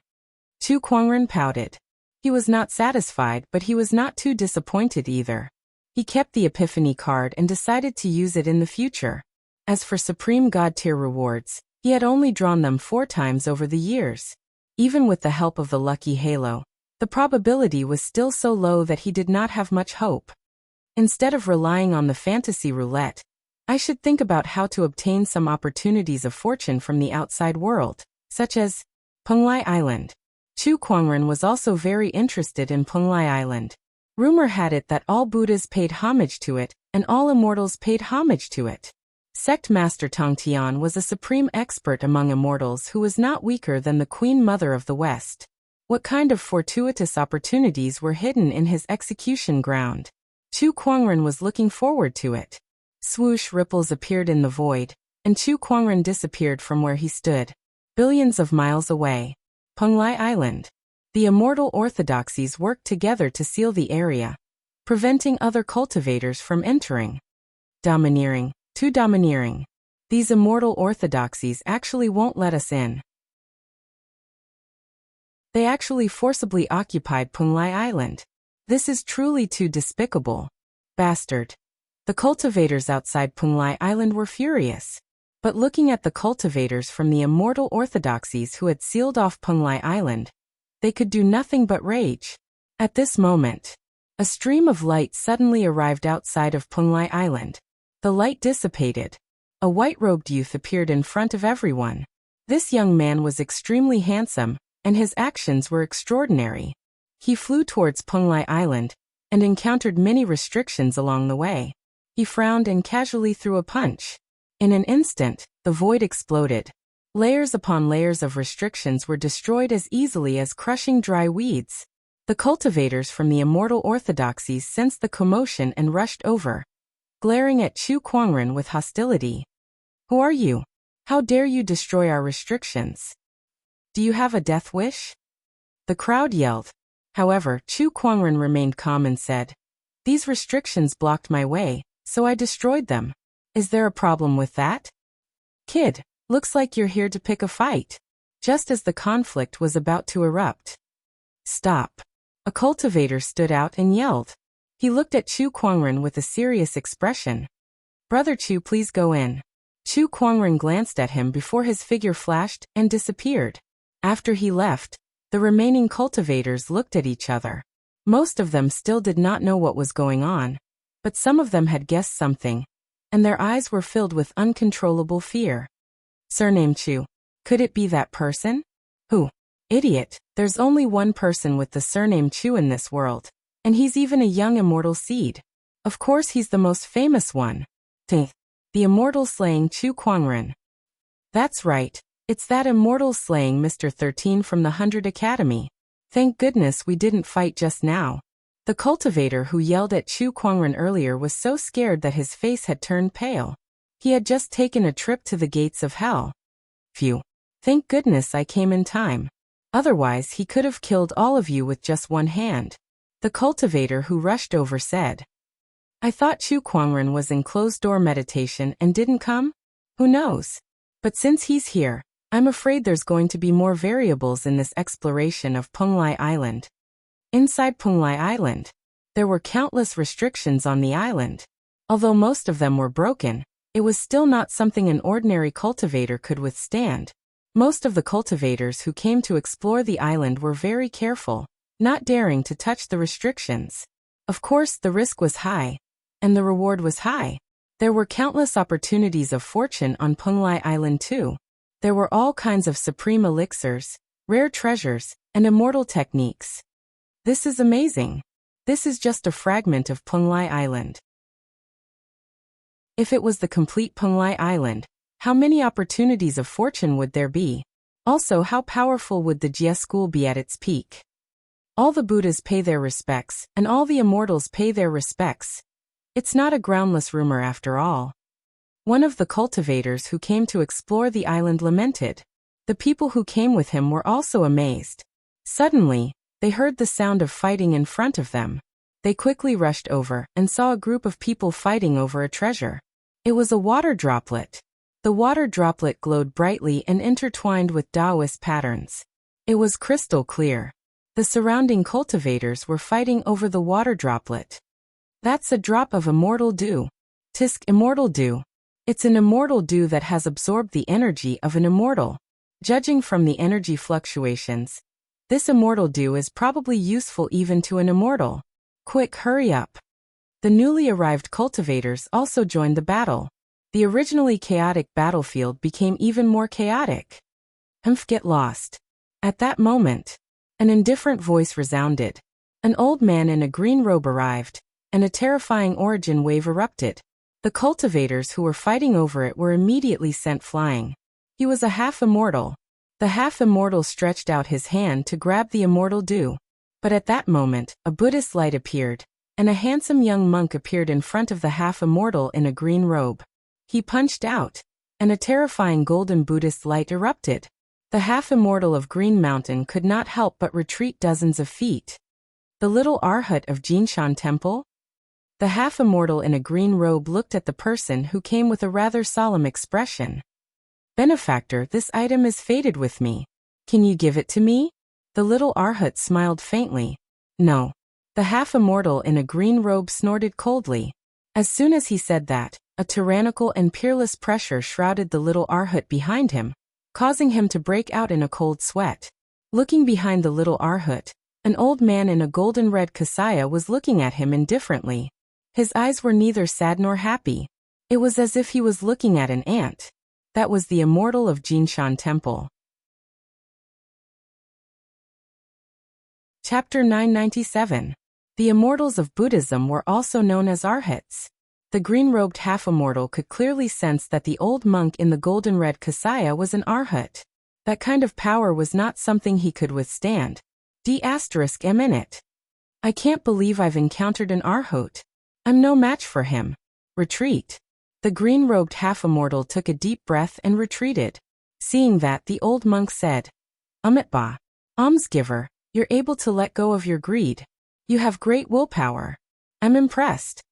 Chu Kuangren pouted. He was not satisfied, but he was not too disappointed either. He kept the Epiphany card and decided to use it in the future. As for Supreme God-tier rewards, he had only drawn them 4 times over the years. Even with the help of the lucky halo, the probability was still so low that he did not have much hope. Instead of relying on the fantasy roulette, I should think about how to obtain some opportunities of fortune from the outside world, such as Penglai Island. Chu Kuangren was also very interested in Penglai Island. Rumor had it that all Buddhas paid homage to it, and all immortals paid homage to it. Sect Master Tong Tian was a supreme expert among immortals who was not weaker than the Queen Mother of the West. What kind of fortuitous opportunities were hidden in his execution ground? Chu Kuangren was looking forward to it. Swoosh, ripples appeared in the void, and Chu Kuangren disappeared from where he stood. Billions of miles away. Penglai Island. The immortal orthodoxies worked together to seal the area, preventing other cultivators from entering. Domineering. Too domineering. These immortal orthodoxies actually won't let us in. They actually forcibly occupied Penglai Island. This is truly too despicable. Bastard. The cultivators outside Penglai Island were furious. But looking at the cultivators from the immortal orthodoxies who had sealed off Penglai Island, they could do nothing but rage. At this moment, a stream of light suddenly arrived outside of Penglai Island. The light dissipated. A white-robed youth appeared in front of everyone. This young man was extremely handsome, and his actions were extraordinary. He flew towards Penglai Island, and encountered many restrictions along the way. He frowned and casually threw a punch. In an instant, the void exploded. Layers upon layers of restrictions were destroyed as easily as crushing dry weeds. The cultivators from the immortal orthodoxies sensed the commotion and rushed over, glaring at Chu Kuangren with hostility. Who are you? How dare you destroy our restrictions? Do you have a death wish? The crowd yelled. However, Chu Kuangren remained calm and said, These restrictions blocked my way, so I destroyed them. Is there a problem with that? Kid, looks like you're here to pick a fight. Just as the conflict was about to erupt. Stop. A cultivator stood out and yelled. He looked at Chu Kuangren with a serious expression. Brother Chu, please go in. Chu Kuangren glanced at him before his figure flashed and disappeared. After he left, the remaining cultivators looked at each other. Most of them still did not know what was going on, but some of them had guessed something, and their eyes were filled with uncontrollable fear. Surname Chu. Could it be that person? Who? Idiot, there's only one person with the surname Chu in this world. And he's even a young immortal seed. Of course he's the most famous one. The immortal slaying Chu Kuangren. That's right, it's that immortal slaying Mr. 13 from the 100 Academy. Thank goodness we didn't fight just now. The cultivator who yelled at Chu Kuangren earlier was so scared that his face had turned pale. He had just taken a trip to the gates of hell. Phew. Thank goodness I came in time. Otherwise he could have killed all of you with just one hand. The cultivator who rushed over said. I thought Chu Kuangren was in closed-door meditation and didn't come? Who knows? But since he's here, I'm afraid there's going to be more variables in this exploration of Penglai Island. Inside Penglai Island, there were countless restrictions on the island. Although most of them were broken, it was still not something an ordinary cultivator could withstand. Most of the cultivators who came to explore the island were very careful, not daring to touch the restrictions. Of course, the risk was high, and the reward was high. There were countless opportunities of fortune on Penglai Island too. There were all kinds of supreme elixirs, rare treasures, and immortal techniques. This is amazing. This is just a fragment of Penglai Island. If it was the complete Penglai Island, how many opportunities of fortune would there be? Also, how powerful would the Jia school be at its peak? All the Buddhas pay their respects, and all the immortals pay their respects. It's not a groundless rumor after all. One of the cultivators who came to explore the island lamented. The people who came with him were also amazed. Suddenly, they heard the sound of fighting in front of them. They quickly rushed over and saw a group of people fighting over a treasure. It was a water droplet. The water droplet glowed brightly and intertwined with Taoist patterns. It was crystal clear. The surrounding cultivators were fighting over the water droplet. That's a drop of immortal dew. Tisk immortal dew. It's an immortal dew that has absorbed the energy of an immortal. Judging from the energy fluctuations, this immortal dew is probably useful even to an immortal. Quick, hurry up. The newly arrived cultivators also joined the battle. The originally chaotic battlefield became even more chaotic. Get lost. At that moment, an indifferent voice resounded. An old man in a green robe arrived, and a terrifying origin wave erupted. The cultivators who were fighting over it were immediately sent flying. He was a half-immortal. The half-immortal stretched out his hand to grab the immortal dew. But at that moment, a Buddhist light appeared, and a handsome young monk appeared in front of the half-immortal in a green robe. He punched out, and a terrifying golden Buddhist light erupted. The half-immortal of Green Mountain could not help but retreat dozens of feet. The little Arhat of Jinshan Temple? The half-immortal in a green robe looked at the person who came with a rather solemn expression. Benefactor, this item is fated with me. Can you give it to me? The little Arhat smiled faintly. No. The half-immortal in a green robe snorted coldly. As soon as he said that, a tyrannical and peerless pressure shrouded the little Arhat behind him, causing him to break out in a cold sweat. Looking behind the little Arhat, an old man in a golden-red kasaya was looking at him indifferently. His eyes were neither sad nor happy. It was as if he was looking at an ant. That was the immortal of Jinshan Temple. Chapter 997. The immortals of Buddhism were also known as Arhats. The green-robed half-immortal could clearly sense that the old monk in the golden-red kasaya was an Arhat. That kind of power was not something he could withstand. D***m in it. I can't believe I've encountered an Arhat. I'm no match for him. Retreat. The green-robed half-immortal took a deep breath and retreated. Seeing that, the old monk said, Amitba, almsgiver, you're able to let go of your greed. You have great willpower. I'm impressed.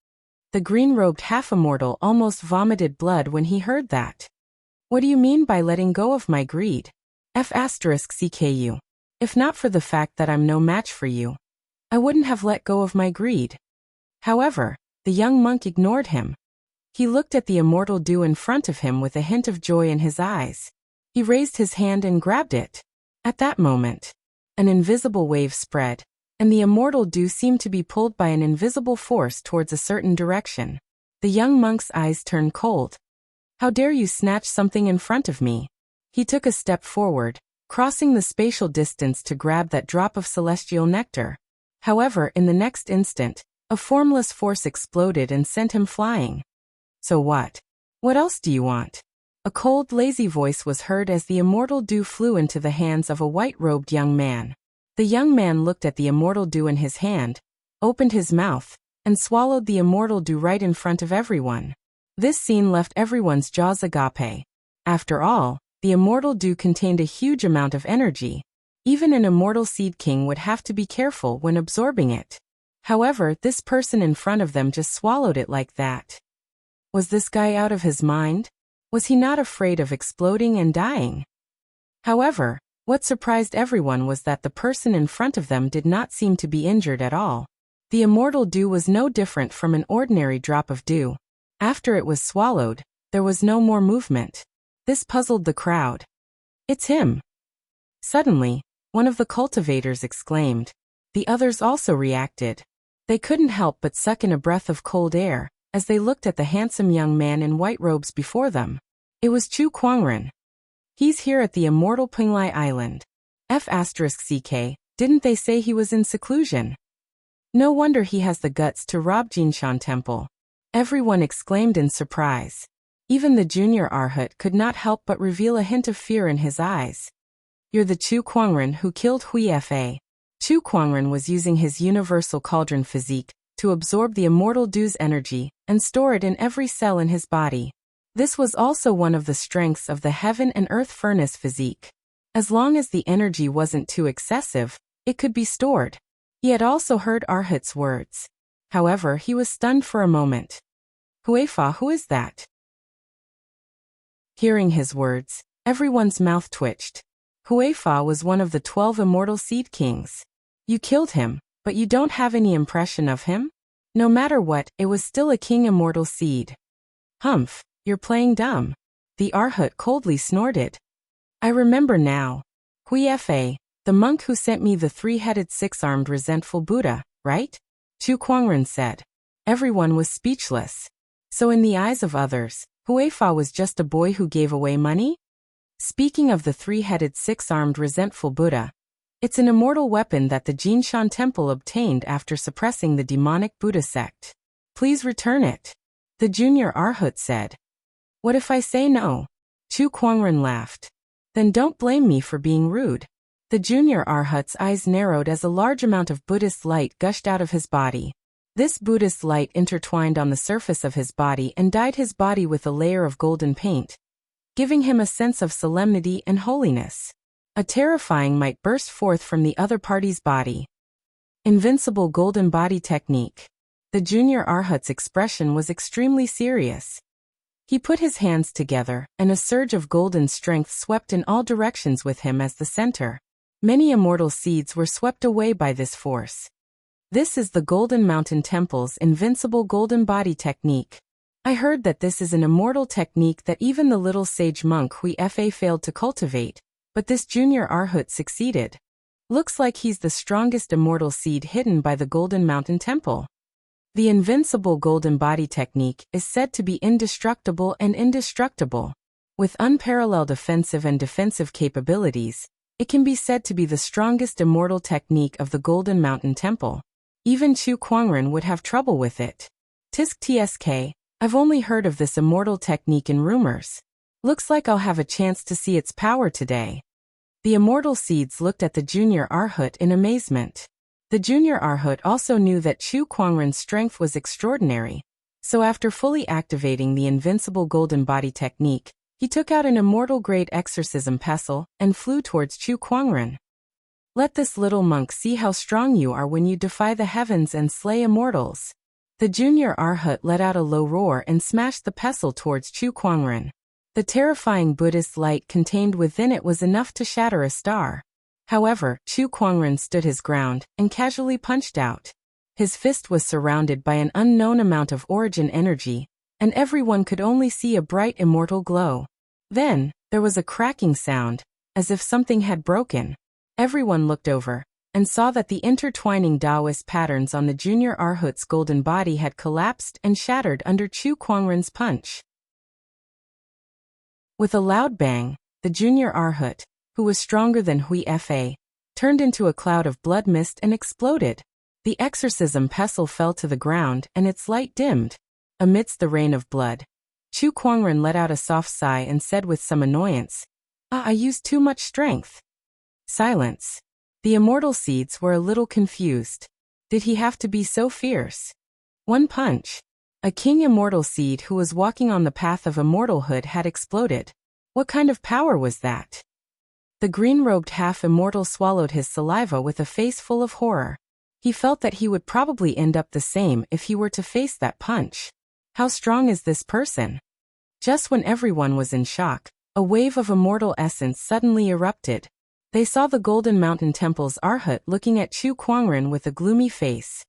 The green-robed half-immortal almost vomited blood when he heard that. What do you mean by letting go of my greed? F***CKU. If not for the fact that I'm no match for you, I wouldn't have let go of my greed. However, the young monk ignored him. He looked at the immortal dew in front of him with a hint of joy in his eyes. He raised his hand and grabbed it. At that moment, an invisible wave spread, and the immortal dew seemed to be pulled by an invisible force towards a certain direction. The young monk's eyes turned cold. How dare you snatch something in front of me? He took a step forward, crossing the spatial distance to grab that drop of celestial nectar. However, in the next instant, a formless force exploded and sent him flying. So what? What else do you want? A cold, lazy voice was heard as the immortal dew flew into the hands of a white-robed young man. The young man looked at the immortal dew in his hand, opened his mouth, and swallowed the immortal dew right in front of everyone. This scene left everyone's jaws agape. After all, the immortal dew contained a huge amount of energy. Even an immortal seed king would have to be careful when absorbing it. However, this person in front of them just swallowed it like that. Was this guy out of his mind? Was he not afraid of exploding and dying? However, what surprised everyone was that the person in front of them did not seem to be injured at all. The immortal dew was no different from an ordinary drop of dew. After it was swallowed, there was no more movement. This puzzled the crowd. It's him. Suddenly, one of the cultivators exclaimed. The others also reacted. They couldn't help but suck in a breath of cold air as they looked at the handsome young man in white robes before them. It was Chu Kuangren. He's here at the immortal Penglai Island. F***ck, didn't they say he was in seclusion? No wonder he has the guts to rob Jinshan Temple. Everyone exclaimed in surprise. Even the junior Arhat could not help but reveal a hint of fear in his eyes. You're the Chu Kuangren who killed Hui Fa. Chu Kuangren was using his universal cauldron physique to absorb the immortal Du's energy and store it in every cell in his body. This was also one of the strengths of the Heaven and Earth Furnace physique. As long as the energy wasn't too excessive, it could be stored. He had also heard Arhat's words. However, he was stunned for a moment. Huifa, who is that? Hearing his words, everyone's mouth twitched. Huifa was one of the 12 immortal seed kings. You killed him, but you don't have any impression of him? No matter what, it was still a king immortal seed. Humph, you're playing dumb. The Arhat coldly snorted. I remember now. Hui Fa, the monk who sent me the three-headed six-armed resentful Buddha, right? Chu Kuangren said. Everyone was speechless. So in the eyes of others, Huifa was just a boy who gave away money? Speaking of the three-headed six-armed resentful Buddha, it's an immortal weapon that the Jinshan Temple obtained after suppressing the demonic Buddha sect. Please return it. The junior Arhat said. What if I say no? Chu Kuangren laughed. Then don't blame me for being rude. The junior Arhat's eyes narrowed as a large amount of Buddhist light gushed out of his body. This Buddhist light intertwined on the surface of his body and dyed his body with a layer of golden paint, giving him a sense of solemnity and holiness. A terrifying might burst forth from the other party's body. Invincible golden body technique. The junior Arhat's expression was extremely serious. He put his hands together, and a surge of golden strength swept in all directions with him as the center. Many immortal seeds were swept away by this force. This is the Golden Mountain Temple's invincible golden body technique. I heard that this is an immortal technique that even the little sage monk Hui Fa failed to cultivate, but this junior Arhat succeeded. Looks like he's the strongest immortal seed hidden by the Golden Mountain Temple. The invincible golden body technique is said to be indestructible and indestructible. With unparalleled offensive and defensive capabilities, it can be said to be the strongest immortal technique of the Golden Mountain Temple. Even Chu Kuangren would have trouble with it. Tisk tsk, I've only heard of this immortal technique in rumors. Looks like I'll have a chance to see its power today. The immortal seeds looked at the junior Arhat in amazement. The junior Arhat also knew that Chu Kuangren's strength was extraordinary, so after fully activating the invincible golden body technique, he took out an immortal-grade exorcism pestle and flew towards Chu Kuangren. Let this little monk see how strong you are when you defy the heavens and slay immortals. The junior Arhat let out a low roar and smashed the pestle towards Chu Kuangren. The terrifying Buddhist light contained within it was enough to shatter a star. However, Chu Kuangren stood his ground and casually punched out. His fist was surrounded by an unknown amount of origin energy, and everyone could only see a bright immortal glow. Then, there was a cracking sound, as if something had broken. Everyone looked over, and saw that the intertwining Taoist patterns on the junior Arhat's golden body had collapsed and shattered under Chu Kuangren's punch. With a loud bang, the junior Arhat, who was stronger than Hui Fa, turned into a cloud of blood mist and exploded. The exorcism pestle fell to the ground and its light dimmed. Amidst the rain of blood, Chu Kuangren let out a soft sigh and said with some annoyance, I used too much strength. Silence. The immortal seeds were a little confused. Did he have to be so fierce? One punch. A king immortal seed who was walking on the path of immortalhood had exploded. What kind of power was that? The green-robed half-immortal swallowed his saliva with a face full of horror. He felt that he would probably end up the same if he were to face that punch. How strong is this person? Just when everyone was in shock, a wave of immortal essence suddenly erupted. They saw the Golden Mountain Temple's Arhat looking at Chu Kuangren with a gloomy face.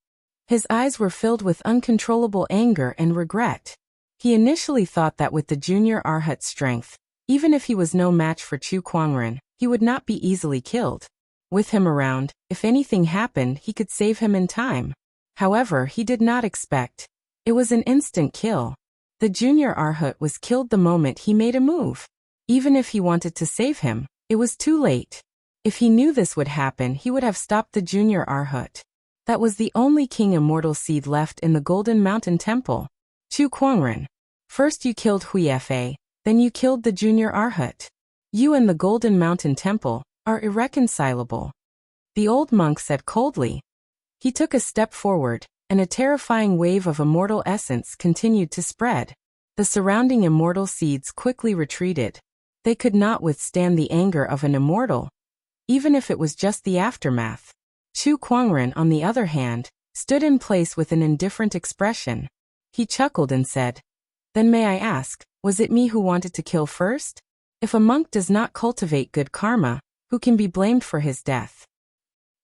His eyes were filled with uncontrollable anger and regret. He initially thought that with the junior Arhat's strength, even if he was no match for Chu Kuangren, he would not be easily killed. With him around, if anything happened, he could save him in time. However, he did not expect. It was an instant kill. The junior Arhat was killed the moment he made a move. Even if he wanted to save him, it was too late. If he knew this would happen, he would have stopped the junior Arhat. That was the only king immortal seed left in the Golden Mountain Temple. Chu Kuangren. First you killed Huifa, then you killed the junior Arhat. You and the Golden Mountain Temple are irreconcilable. The old monk said coldly. He took a step forward, and a terrifying wave of immortal essence continued to spread. The surrounding immortal seeds quickly retreated. They could not withstand the anger of an immortal, even if it was just the aftermath. Chu Kuangren, on the other hand, stood in place with an indifferent expression. He chuckled and said, "Then may I ask, was it me who wanted to kill first? If a monk does not cultivate good karma, who can be blamed for his death?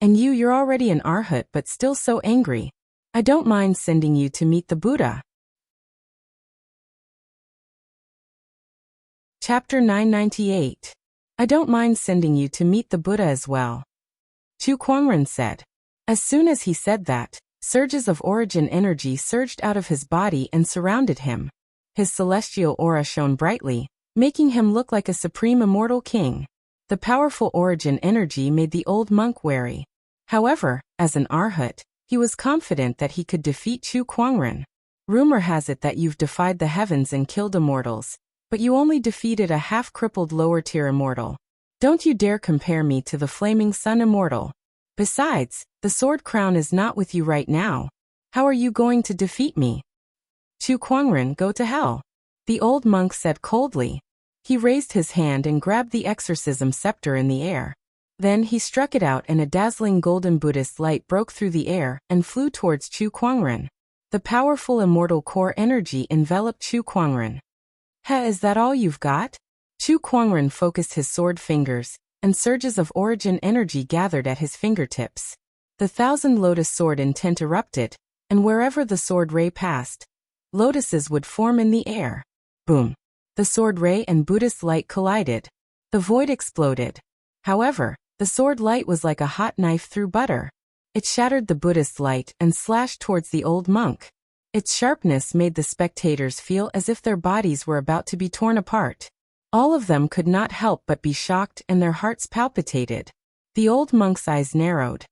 And you're already an Arhat but still so angry. I don't mind sending you to meet the Buddha." Chapter 998. I don't mind sending you to meet the Buddha as well. Chu Kuangren said. As soon as he said that, surges of origin energy surged out of his body and surrounded him. His celestial aura shone brightly, making him look like a supreme immortal king. The powerful origin energy made the old monk wary. However, as an Arhat, he was confident that he could defeat Chu Kuangren. Rumor has it that you've defied the heavens and killed immortals, but you only defeated a half-crippled lower-tier immortal. Don't you dare compare me to the Flaming Sun immortal. Besides, the sword crown is not with you right now. How are you going to defeat me? Chu Kuangren, go to hell. The old monk said coldly. He raised his hand and grabbed the exorcism scepter in the air. Then he struck it out and a dazzling golden Buddhist light broke through the air and flew towards Chu Kuangren. The powerful immortal core energy enveloped Chu Kuangren. Is that all you've got? Chu Kuangren focused his sword fingers, and surges of origin energy gathered at his fingertips. The thousand lotus sword intent erupted, and wherever the sword ray passed, lotuses would form in the air. Boom! The sword ray and Buddhist light collided. The void exploded. However, the sword light was like a hot knife through butter. It shattered the Buddhist light and slashed towards the old monk. Its sharpness made the spectators feel as if their bodies were about to be torn apart. All of them could not help but be shocked and their hearts palpitated. The old monk's eyes narrowed.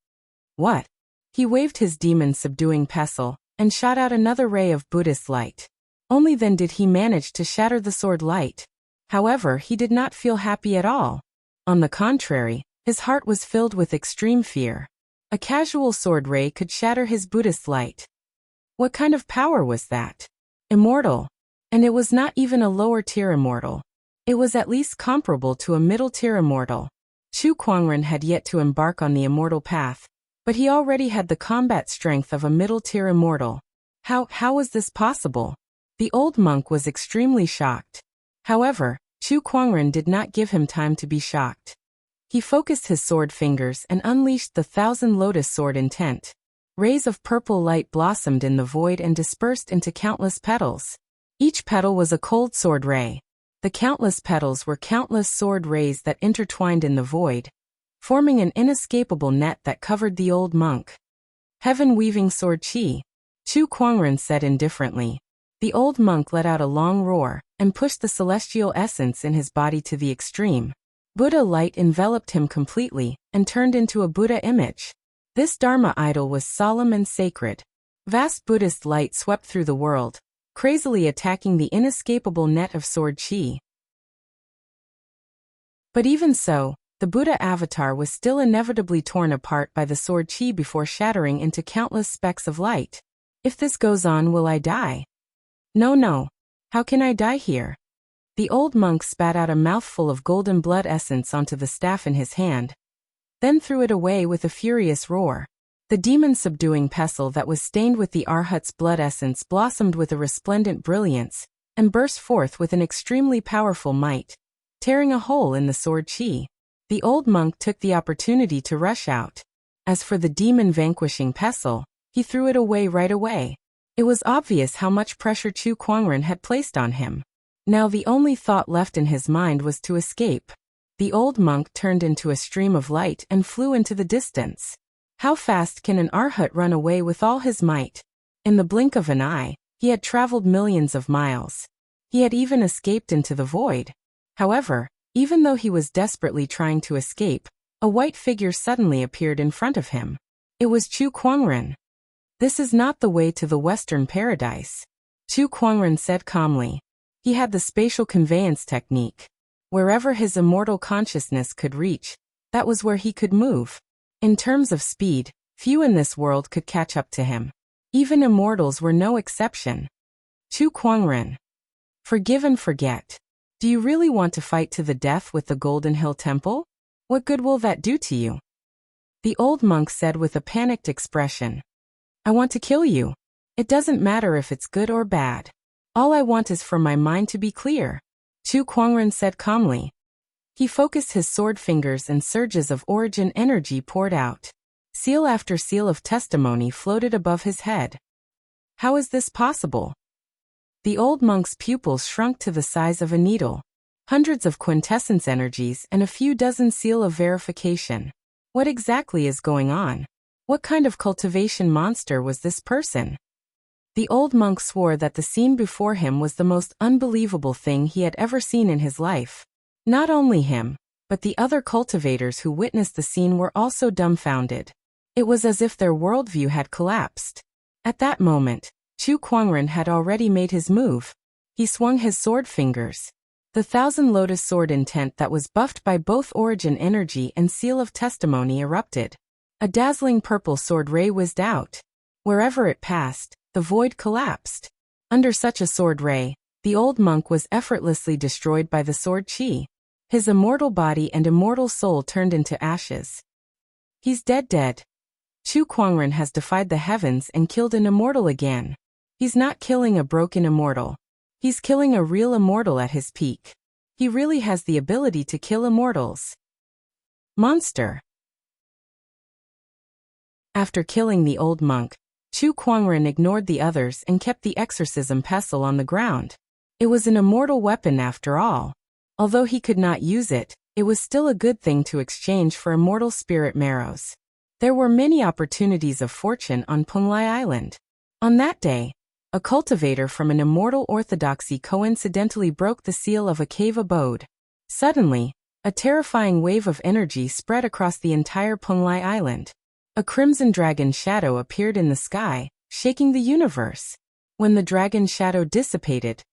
What? He waved his demon-subduing pestle and shot out another ray of Buddhist light. Only then did he manage to shatter the sword light. However, he did not feel happy at all. On the contrary, his heart was filled with extreme fear. A casual sword ray could shatter his Buddhist light. What kind of power was that? Immortal. And it was not even a lower-tier immortal. It was at least comparable to a middle-tier immortal. Chu Kuangren had yet to embark on the immortal path, but he already had the combat strength of a middle-tier immortal. How was this possible? The old monk was extremely shocked. However, Chu Kuangren did not give him time to be shocked. He focused his sword fingers and unleashed the thousand lotus sword intent. Rays of purple light blossomed in the void and dispersed into countless petals. Each petal was a cold sword ray. The countless petals were countless sword rays that intertwined in the void, forming an inescapable net that covered the old monk. Heaven-weaving sword chi, Chu Kuangren said indifferently. The old monk let out a long roar and pushed the celestial essence in his body to the extreme. Buddha light enveloped him completely and turned into a Buddha image. This Dharma idol was solemn and sacred. Vast Buddhist light swept through the world, crazily attacking the inescapable net of sword chi. But even so, the Buddha avatar was still inevitably torn apart by the sword chi before shattering into countless specks of light. If this goes on, will I die? No. How can I die here? The old monk spat out a mouthful of golden blood essence onto the staff in his hand, then threw it away with a furious roar. The demon-subduing pestle that was stained with the Arhat's blood essence blossomed with a resplendent brilliance, and burst forth with an extremely powerful might, tearing a hole in the sword chi. The old monk took the opportunity to rush out. As for the demon-vanquishing pestle, he threw it away right away. It was obvious how much pressure Chu Kuangren had placed on him. Now the only thought left in his mind was to escape. The old monk turned into a stream of light and flew into the distance. How fast can an Arhat run away with all his might? In the blink of an eye, he had traveled millions of miles. He had even escaped into the void. However, even though he was desperately trying to escape, a white figure suddenly appeared in front of him. It was Chu Kuangren. This is not the way to the Western paradise, Chu Kuangren said calmly. He had the spatial conveyance technique. Wherever his immortal consciousness could reach, that was where he could move. In terms of speed, few in this world could catch up to him. Even immortals were no exception. Chu Kuangren. Forgive and forget. Do you really want to fight to the death with the Golden Hill Temple? What good will that do to you? The old monk said with a panicked expression. I want to kill you. It doesn't matter if it's good or bad. All I want is for my mind to be clear. Chu Kuangren said calmly. He focused his sword fingers and surges of origin energy poured out. Seal after seal of testimony floated above his head. How is this possible? The old monk's pupils shrunk to the size of a needle. Hundreds of quintessence energies and a few dozen seal of verification. What exactly is going on? What kind of cultivation monster was this person? The old monk swore that the scene before him was the most unbelievable thing he had ever seen in his life. Not only him, but the other cultivators who witnessed the scene were also dumbfounded. It was as if their worldview had collapsed. At that moment, Chu Kuangren had already made his move. He swung his sword fingers. The Thousand Lotus Sword intent that was buffed by both origin energy and seal of testimony erupted. A dazzling purple sword ray whizzed out. Wherever it passed, the void collapsed. Under such a sword ray, the old monk was effortlessly destroyed by the sword chi. His immortal body and immortal soul turned into ashes. He's dead. Chu Kuangren has defied the heavens and killed an immortal again. He's not killing a broken immortal. He's killing a real immortal at his peak. He really has the ability to kill immortals. Monster. After killing the old monk, Chu Kuangren ignored the others and kept the exorcism pestle on the ground. It was an immortal weapon after all. Although he could not use it, it was still a good thing to exchange for immortal spirit marrows. There were many opportunities of fortune on Penglai Island. On that day, a cultivator from an immortal orthodoxy coincidentally broke the seal of a cave abode. Suddenly, a terrifying wave of energy spread across the entire Penglai Island. A crimson dragon shadow appeared in the sky, shaking the universe. When the dragon shadow dissipated,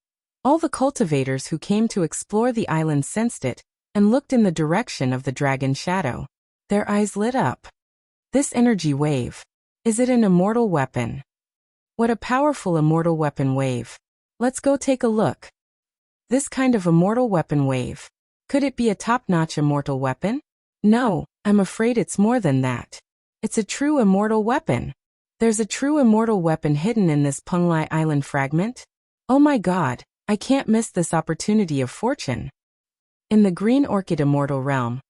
all the cultivators who came to explore the island sensed it and looked in the direction of the dragon shadow. Their eyes lit up. This energy wave. Is it an immortal weapon? What a powerful immortal weapon wave. Let's go take a look. This kind of immortal weapon wave. Could it be a top-notch immortal weapon? No, I'm afraid it's more than that. It's a true immortal weapon. There's a true immortal weapon hidden in this Penglai Island fragment. Oh my god, I can't miss this opportunity of fortune. In the Green Orchid Immortal Realm,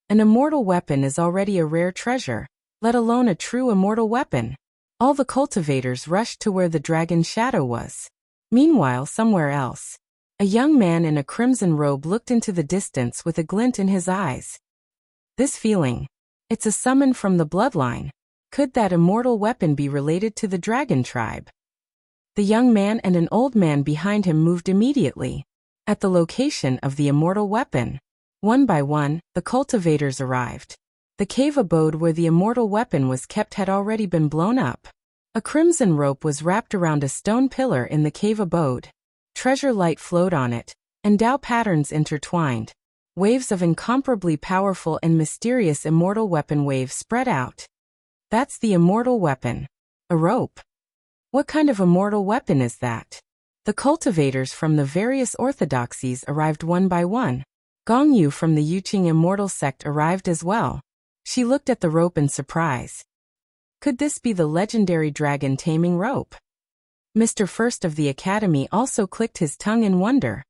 an immortal weapon is already a rare treasure, let alone a true immortal weapon. All the cultivators rushed to where the dragon shadow was. Meanwhile, somewhere else, a young man in a crimson robe looked into the distance with a glint in his eyes. This feeling. It's a summon from the bloodline. Could that immortal weapon be related to the dragon tribe? The young man and an old man behind him moved immediately. At the location of the immortal weapon, one by one, the cultivators arrived. The cave abode where the immortal weapon was kept had already been blown up. A crimson rope was wrapped around a stone pillar in the cave abode. Treasure light flowed on it, and Tao patterns intertwined. Waves of incomparably powerful and mysterious immortal weapon waves spread out. That's the immortal weapon. A rope. What kind of immortal weapon is that? The cultivators from the various orthodoxies arrived one by one. Gong Yu from the Yuqing immortal sect arrived as well. She looked at the rope in surprise. Could this be the legendary dragon taming rope? Mr. First of the Academy also clicked his tongue in wonder.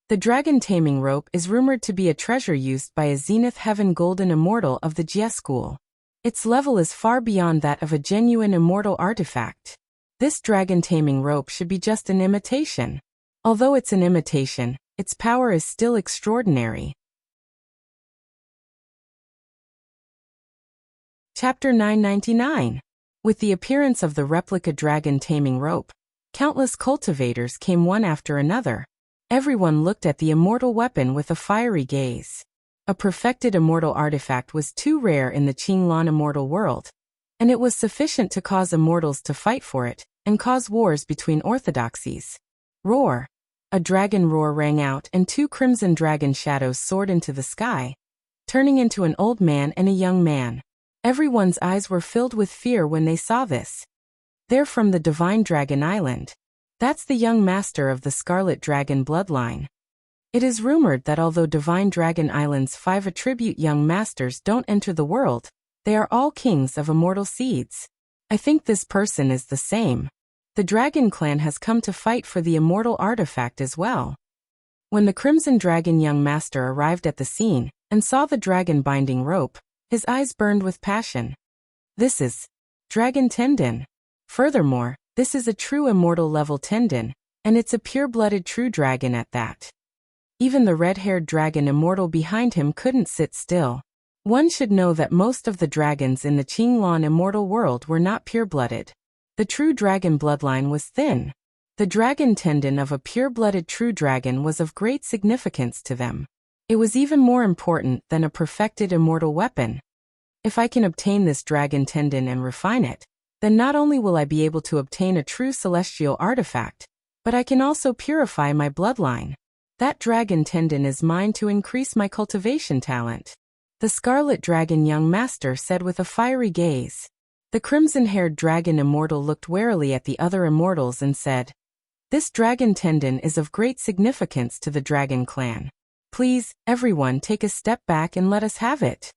The dragon taming rope is rumored to be a treasure used by a Zenith Heaven Golden Immortal of the Jie School. Its level is far beyond that of a genuine immortal artifact. This dragon taming rope should be just an imitation. Although it's an imitation, its power is still extraordinary. Chapter 999. With the appearance of the replica dragon taming rope, countless cultivators came one after another. Everyone looked at the immortal weapon with a fiery gaze. A perfected immortal artifact was too rare in the Qinglan immortal world, and it was sufficient to cause immortals to fight for it, and cause wars between orthodoxies. Roar! A dragon roar rang out, and two crimson dragon shadows soared into the sky, turning into an old man and a young man. Everyone's eyes were filled with fear when they saw this. They're from the Divine Dragon Island. That's the young master of the Scarlet Dragon bloodline. It is rumored that although Divine Dragon Island's 5 attribute young masters don't enter the world, they are all kings of immortal seeds. I think this person is the same. The Dragon Clan has come to fight for the immortal artifact as well. When the Crimson Dragon young master arrived at the scene and saw the dragon binding rope, his eyes burned with passion. This is Dragon Tendon. Furthermore, this is a true immortal level tendon, and it's a pure-blooded true dragon at that. Even the red-haired dragon immortal behind him couldn't sit still. One should know that most of the dragons in the Qinglan immortal world were not pure-blooded. The true dragon bloodline was thin. The dragon tendon of a pure-blooded true dragon was of great significance to them. It was even more important than a perfected immortal weapon. If I can obtain this dragon tendon and refine it, then not only will I be able to obtain a true celestial artifact, but I can also purify my bloodline. That dragon tendon is mine to increase my cultivation talent. The Scarlet Dragon young master said with a fiery gaze. The crimson-haired dragon immortal looked warily at the other immortals and said, "This dragon tendon is of great significance to the Dragon Clan. Please, everyone take a step back and let us have it."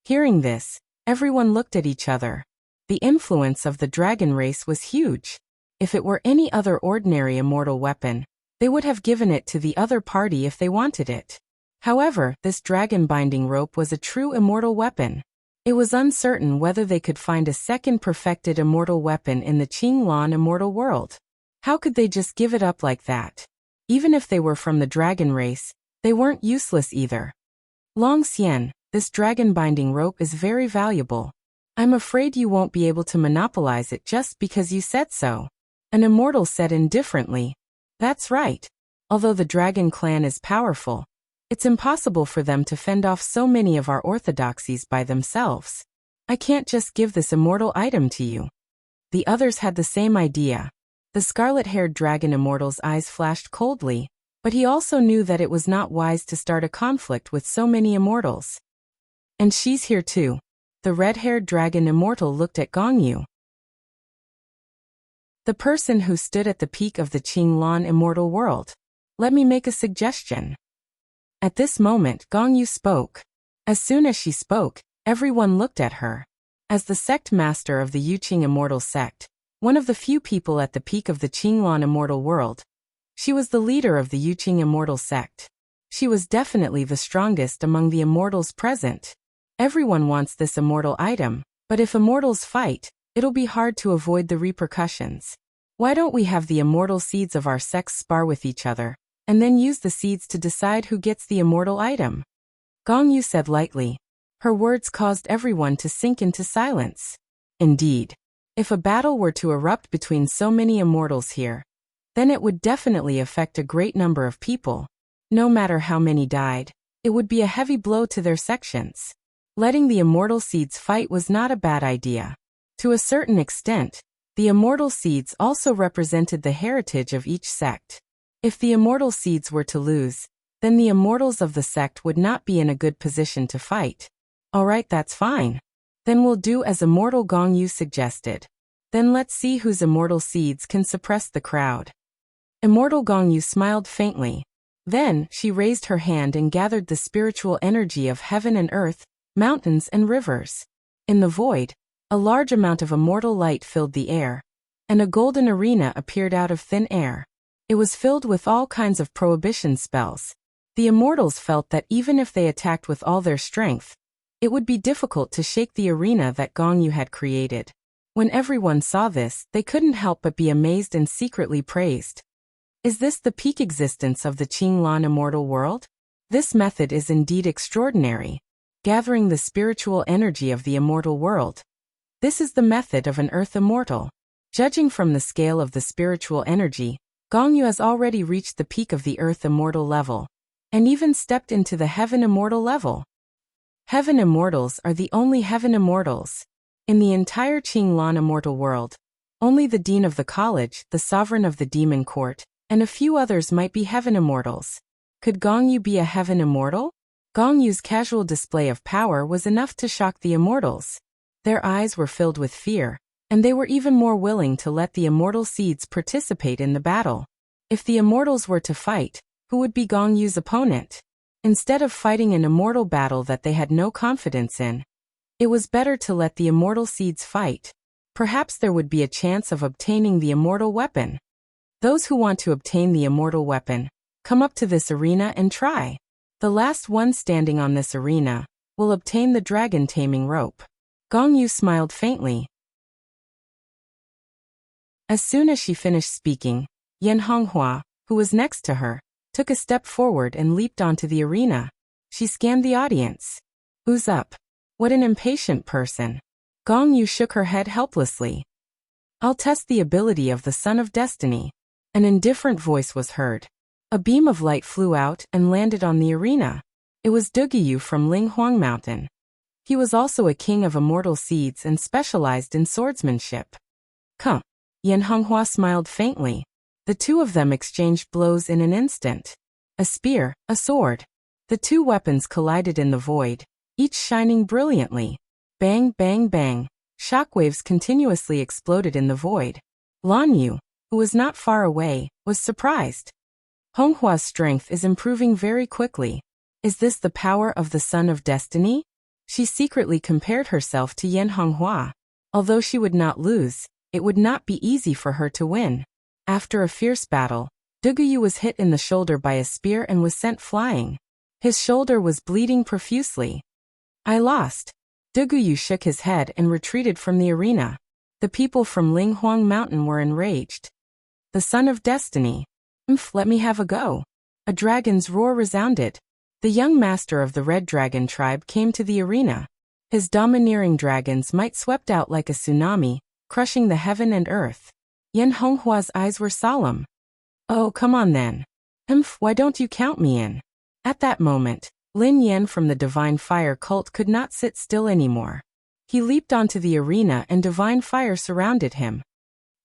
Hearing this, everyone looked at each other. The influence of the dragon race was huge. If it were any other ordinary immortal weapon, they would have given it to the other party if they wanted it. However, this dragon binding rope was a true immortal weapon. It was uncertain whether they could find a second perfected immortal weapon in the Qinglan immortal world. How could they just give it up like that? Even if they were from the dragon race, they weren't useless either. Long Xian, this dragon binding rope is very valuable. I'm afraid you won't be able to monopolize it just because you said so. An immortal said indifferently. That's right. Although the Dragon Clan is powerful, it's impossible for them to fend off so many of our orthodoxies by themselves. I can't just give this immortal item to you. The others had the same idea. The scarlet-haired dragon immortal's eyes flashed coldly, but he also knew that it was not wise to start a conflict with so many immortals. And she's here too. The red-haired dragon immortal looked at Gongyu. The person who stood at the peak of the Qinglan immortal world. Let me make a suggestion. At this moment, Gongyu spoke. As soon as she spoke, everyone looked at her. As the sect master of the Yuqing immortal sect, one of the few people at the peak of the Qinglan immortal world, she was the leader of the Yuqing immortal sect. She was definitely the strongest among the immortals present. Everyone wants this immortal item, but if immortals fight, it'll be hard to avoid the repercussions. Why don't we have the immortal seeds of our sects spar with each other, and then use the seeds to decide who gets the immortal item? Gongyu said lightly. Her words caused everyone to sink into silence. Indeed, if a battle were to erupt between so many immortals here, then it would definitely affect a great number of people. No matter how many died, it would be a heavy blow to their sections. Letting the immortal seeds fight was not a bad idea. To a certain extent, the immortal seeds also represented the heritage of each sect. If the immortal seeds were to lose, then the immortals of the sect would not be in a good position to fight. Alright, that's fine. Then we'll do as Immortal Gongyu suggested. Then let's see whose immortal seeds can suppress the crowd. Immortal Gongyu smiled faintly. Then, she raised her hand and gathered the spiritual energy of heaven and earth, mountains and rivers. In the void, a large amount of immortal light filled the air, and a golden arena appeared out of thin air. It was filled with all kinds of prohibition spells. The immortals felt that even if they attacked with all their strength, it would be difficult to shake the arena that Gongyu had created. When everyone saw this, they couldn't help but be amazed and secretly praised. Is this the peak existence of the Qinglan immortal world? This method is indeed extraordinary. gathering the spiritual energy of the immortal world. This is the method of an earth immortal. Judging from the scale of the spiritual energy, Gongyu has already reached the peak of the earth immortal level, and even stepped into the heaven immortal level. Heaven immortals are the only heaven immortals. In the entire Qinglan immortal world, only the dean of the college, the sovereign of the demon court, and a few others might be heaven immortals. Could Gongyu be a heaven immortal? Gongyu's casual display of power was enough to shock the immortals. Their eyes were filled with fear, and they were even more willing to let the immortal seeds participate in the battle. If the immortals were to fight, who would be Gongyu's opponent? Instead of fighting an immortal battle that they had no confidence in, it was better to let the immortal seeds fight. Perhaps there would be a chance of obtaining the immortal weapon. Those who want to obtain the immortal weapon, come up to this arena and try. The last one standing on this arena will obtain the dragon taming rope. Gongyu smiled faintly. As soon as she finished speaking, Yan Honghua, who was next to her, took a step forward and leaped onto the arena. She scanned the audience. Who's up? What an impatient person. Gongyu shook her head helplessly. I'll test the ability of the Son of Destiny. An indifferent voice was heard. A beam of light flew out and landed on the arena. It was Dugiyu from Linghuang Mountain. He was also a king of immortal seeds and specialized in swordsmanship. Come. Yan Honghua smiled faintly. The two of them exchanged blows in an instant. A spear, a sword. The two weapons collided in the void, each shining brilliantly. Bang, bang, bang. Shockwaves continuously exploded in the void. Lan Yu, who was not far away, was surprised. Honghua's strength is improving very quickly. Is this the power of the Son of Destiny? She secretly compared herself to Yan Honghua. Although she would not lose, it would not be easy for her to win. After a fierce battle, Duguyu was hit in the shoulder by a spear and was sent flying. His shoulder was bleeding profusely. I lost. Duguyu shook his head and retreated from the arena. The people from Linghuang Mountain were enraged. The Son of Destiny. Let me have a go. A dragon's roar resounded. The young master of the Red Dragon tribe came to the arena. His domineering dragon's might swept out like a tsunami, crushing the heaven and earth. Yan Honghua's eyes were solemn. Oh, come on then. Why don't you count me in? At that moment, Lin Yan from the Divine Fire cult could not sit still anymore. He leaped onto the arena and divine fire surrounded him.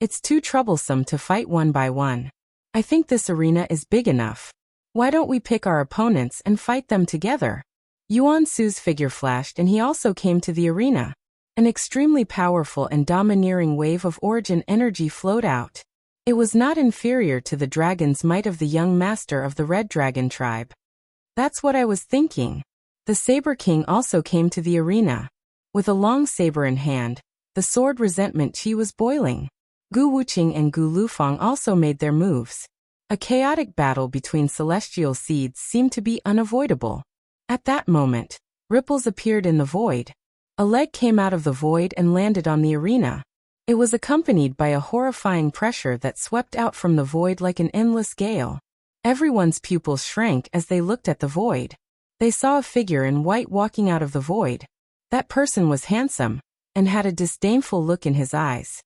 It's too troublesome to fight one by one. I think this arena is big enough. Why don't we pick our opponents and fight them together? Yuan Su's figure flashed and he also came to the arena. An extremely powerful and domineering wave of origin energy flowed out. It was not inferior to the dragon's might of the young master of the Red Dragon tribe. That's what I was thinking. The Saber King also came to the arena. With a long saber in hand, the sword resentment chi was boiling. Gu Wuqing and Gu Lufang also made their moves. A chaotic battle between celestial seeds seemed to be unavoidable. At that moment, ripples appeared in the void. A leg came out of the void and landed on the arena. It was accompanied by a horrifying pressure that swept out from the void like an endless gale. Everyone's pupils shrank as they looked at the void. They saw a figure in white walking out of the void. That person was handsome, and had a disdainful look in his eyes.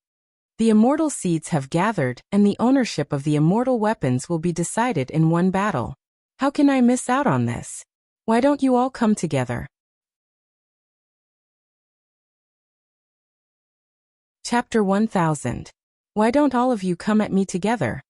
The immortal seeds have gathered, and the ownership of the immortal weapons will be decided in one battle. How can I miss out on this? Why don't you all come together? Chapter 1000. Why don't all of you come at me together?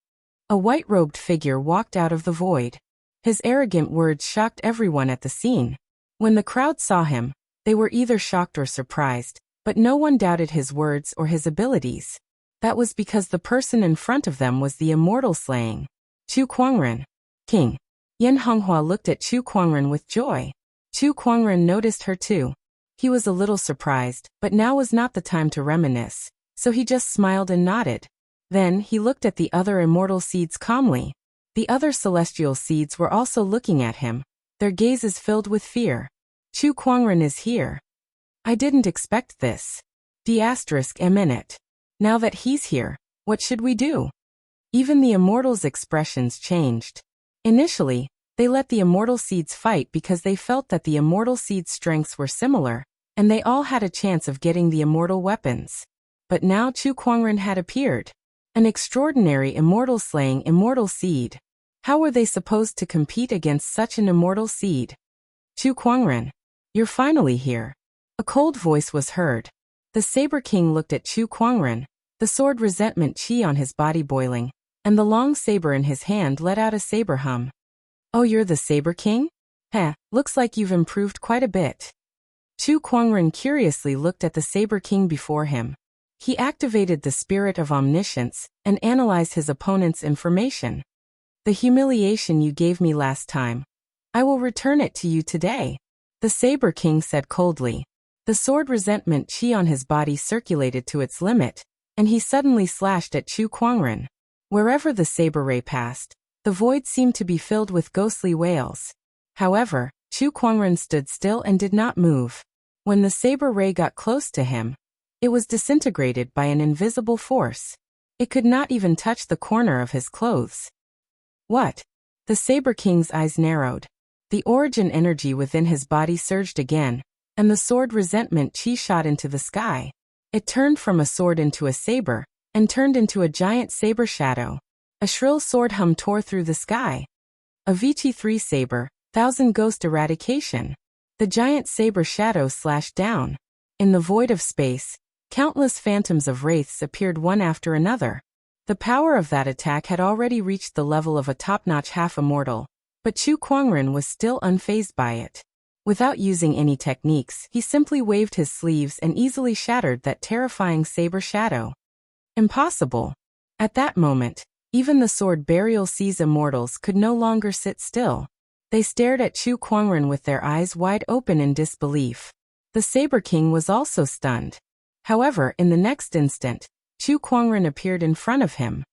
A white-robed figure walked out of the void. His arrogant words shocked everyone at the scene. When the crowd saw him, they were either shocked or surprised, but no one doubted his words or his abilities. That was because the person in front of them was the immortal slaying Chu Kuangren. King. Yan Honghua looked at Chu Kuangren with joy. Chu Kuangren noticed her too. He was a little surprised, but now was not the time to reminisce, so he just smiled and nodded. Then he looked at the other immortal seeds calmly. The other celestial seeds were also looking at him, their gazes filled with fear. Chu Kuangren is here. I didn't expect this. D***. Now that he's here, what should we do? Even the immortals' expressions changed. Initially, They let the immortal seeds fight because they felt that the immortal seeds' strengths were similar, and they all had a chance of getting the immortal weapons. But now Chu Kuangren had appeared. An extraordinary immortal-slaying immortal seed. How were they supposed to compete against such an immortal seed? Chu Kuangren, you're finally here. A cold voice was heard. The Saber King looked at Chu Kuangren, the sword resentment chi on his body boiling, and the long saber in his hand let out a saber hum. Oh, you're the Saber King? Heh, looks like you've improved quite a bit. Chu Kuangren curiously looked at the Saber King before him. He activated the spirit of omniscience and analyzed his opponent's information. The humiliation you gave me last time, I will return it to you today, the Saber King said coldly. The sword resentment chi on his body circulated to its limit, and he suddenly slashed at Chu Kuangren. Wherever the saber ray passed, the void seemed to be filled with ghostly wails. However, Chu Kuangren stood still and did not move. When the saber ray got close to him, it was disintegrated by an invisible force. It could not even touch the corner of his clothes. What? The Saber King's eyes narrowed. The origin energy within his body surged again, and the sword resentment chi shot into the sky. It turned from a sword into a saber, and turned into a giant saber shadow. A shrill sword hum tore through the sky. Avicii 3 Saber, 1000 Ghost Eradication. The giant saber shadow slashed down. In the void of space, countless phantoms of wraiths appeared one after another. The power of that attack had already reached the level of a top-notch half-immortal, but Chu Kuangren was still unfazed by it. Without using any techniques, he simply waved his sleeves and easily shattered that terrifying saber shadow. Impossible. At that moment, even the sword burial seas immortals could no longer sit still. They stared at Chu Kuangren with their eyes wide open in disbelief. The Saber King was also stunned. However, in the next instant, Chu Kuangren appeared in front of him.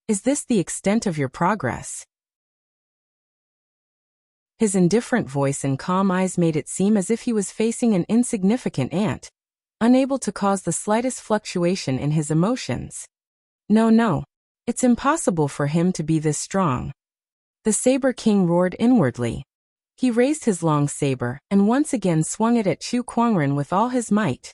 Is this the extent of your progress? His indifferent voice and calm eyes made it seem as if he was facing an insignificant ant, unable to cause the slightest fluctuation in his emotions. No. It's impossible for him to be this strong. The Saber King roared inwardly. He raised his long saber and once again swung it at Chu Kuangren with all his might.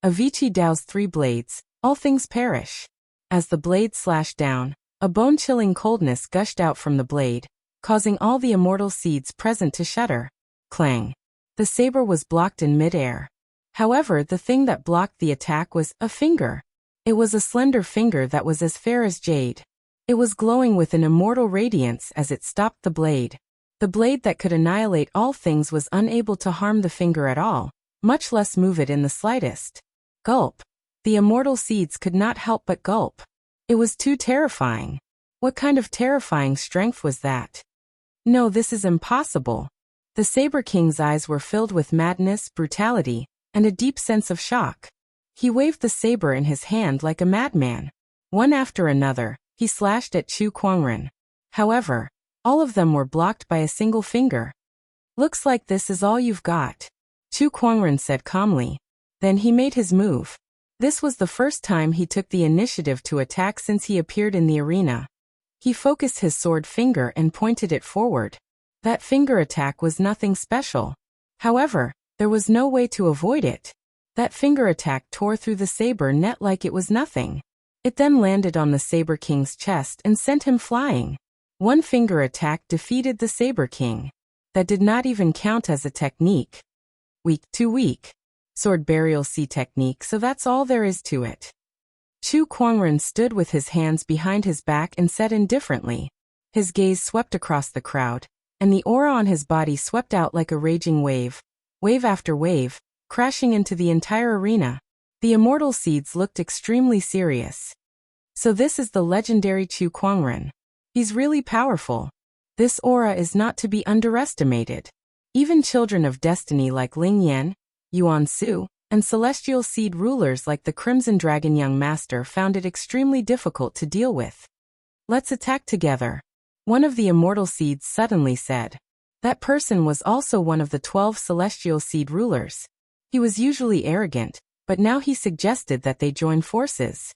Avicii Dao's 3 blades, all things perish. As the blade slashed down, a bone-chilling coldness gushed out from the blade, causing all the immortal seeds present to shudder. Clang. The saber was blocked in mid-air. However, the thing that blocked the attack was a finger. It was a slender finger that was as fair as jade. It was glowing with an immortal radiance as it stopped the blade. The blade that could annihilate all things was unable to harm the finger at all, much less move it in the slightest. Gulp. The immortal seeds could not help but gulp. It was too terrifying. What kind of terrifying strength was that? No, this is impossible. The Saber King's eyes were filled with madness, brutality, and a deep sense of shock. He waved the saber in his hand like a madman. One after another, he slashed at Chu Kuangren. However, all of them were blocked by a single finger. Looks like this is all you've got, Chu Kuangren said calmly. Then he made his move. This was the first time he took the initiative to attack since he appeared in the arena. He focused his sword finger and pointed it forward. That finger attack was nothing special. However, there was no way to avoid it. That finger attack tore through the saber net like it was nothing. It then landed on the Saber King's chest and sent him flying. One finger attack defeated the Saber King. That did not even count as a technique. Too weak. Sword burial sea technique, so that's all there is to it. Chu Kuangren stood with his hands behind his back and said indifferently. His gaze swept across the crowd, and the aura on his body swept out like a raging wave after wave, crashing into the entire arena. The immortal seeds looked extremely serious. So this is the legendary Chu Kuangren. He's really powerful. This aura is not to be underestimated. Even children of destiny like Ling Yan, Yuan Su, and celestial seed rulers like the Crimson Dragon Young Master found it extremely difficult to deal with. Let's attack together, one of the immortal seeds suddenly said. That person was also one of the 12 celestial seed rulers. He was usually arrogant, but now he suggested that they join forces.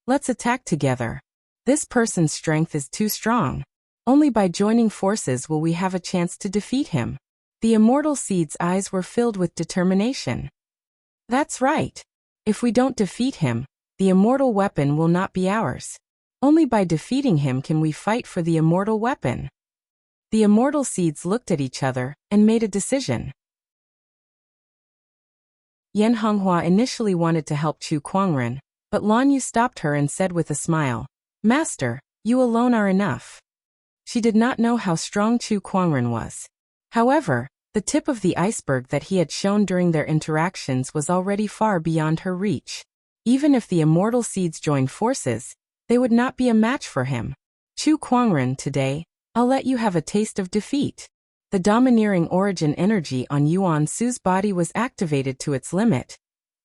Let's attack together. This person's strength is too strong. Only by joining forces will we have a chance to defeat him. The immortal seed's eyes were filled with determination. That's right. If we don't defeat him, the immortal weapon will not be ours. Only by defeating him can we fight for the immortal weapon. The immortal seeds looked at each other and made a decision. Yan Honghua initially wanted to help Chu Kuangren, but Lan Yu stopped her and said with a smile, "Master, you alone are enough." She did not know how strong Chu Kuangren was. However, the tip of the iceberg that he had shown during their interactions was already far beyond her reach. Even if the immortal seeds joined forces, they would not be a match for him. Chu Kuangren, today, I'll let you have a taste of defeat. The domineering origin energy on Yuan Su's body was activated to its limit,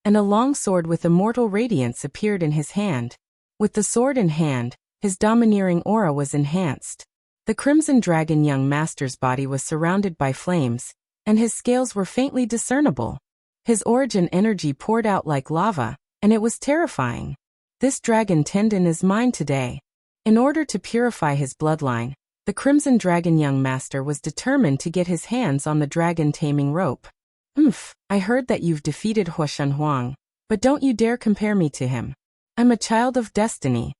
and a long sword with immortal radiance appeared in his hand. With the sword in hand, his domineering aura was enhanced. The Crimson Dragon young master's body was surrounded by flames, and his scales were faintly discernible. His origin energy poured out like lava, and it was terrifying. This dragon tendon is mine today. In order to purify his bloodline, the Crimson Dragon young master was determined to get his hands on the dragon taming rope. I heard that you've defeated Huashan Huang, but don't you dare compare me to him. I'm a child of destiny.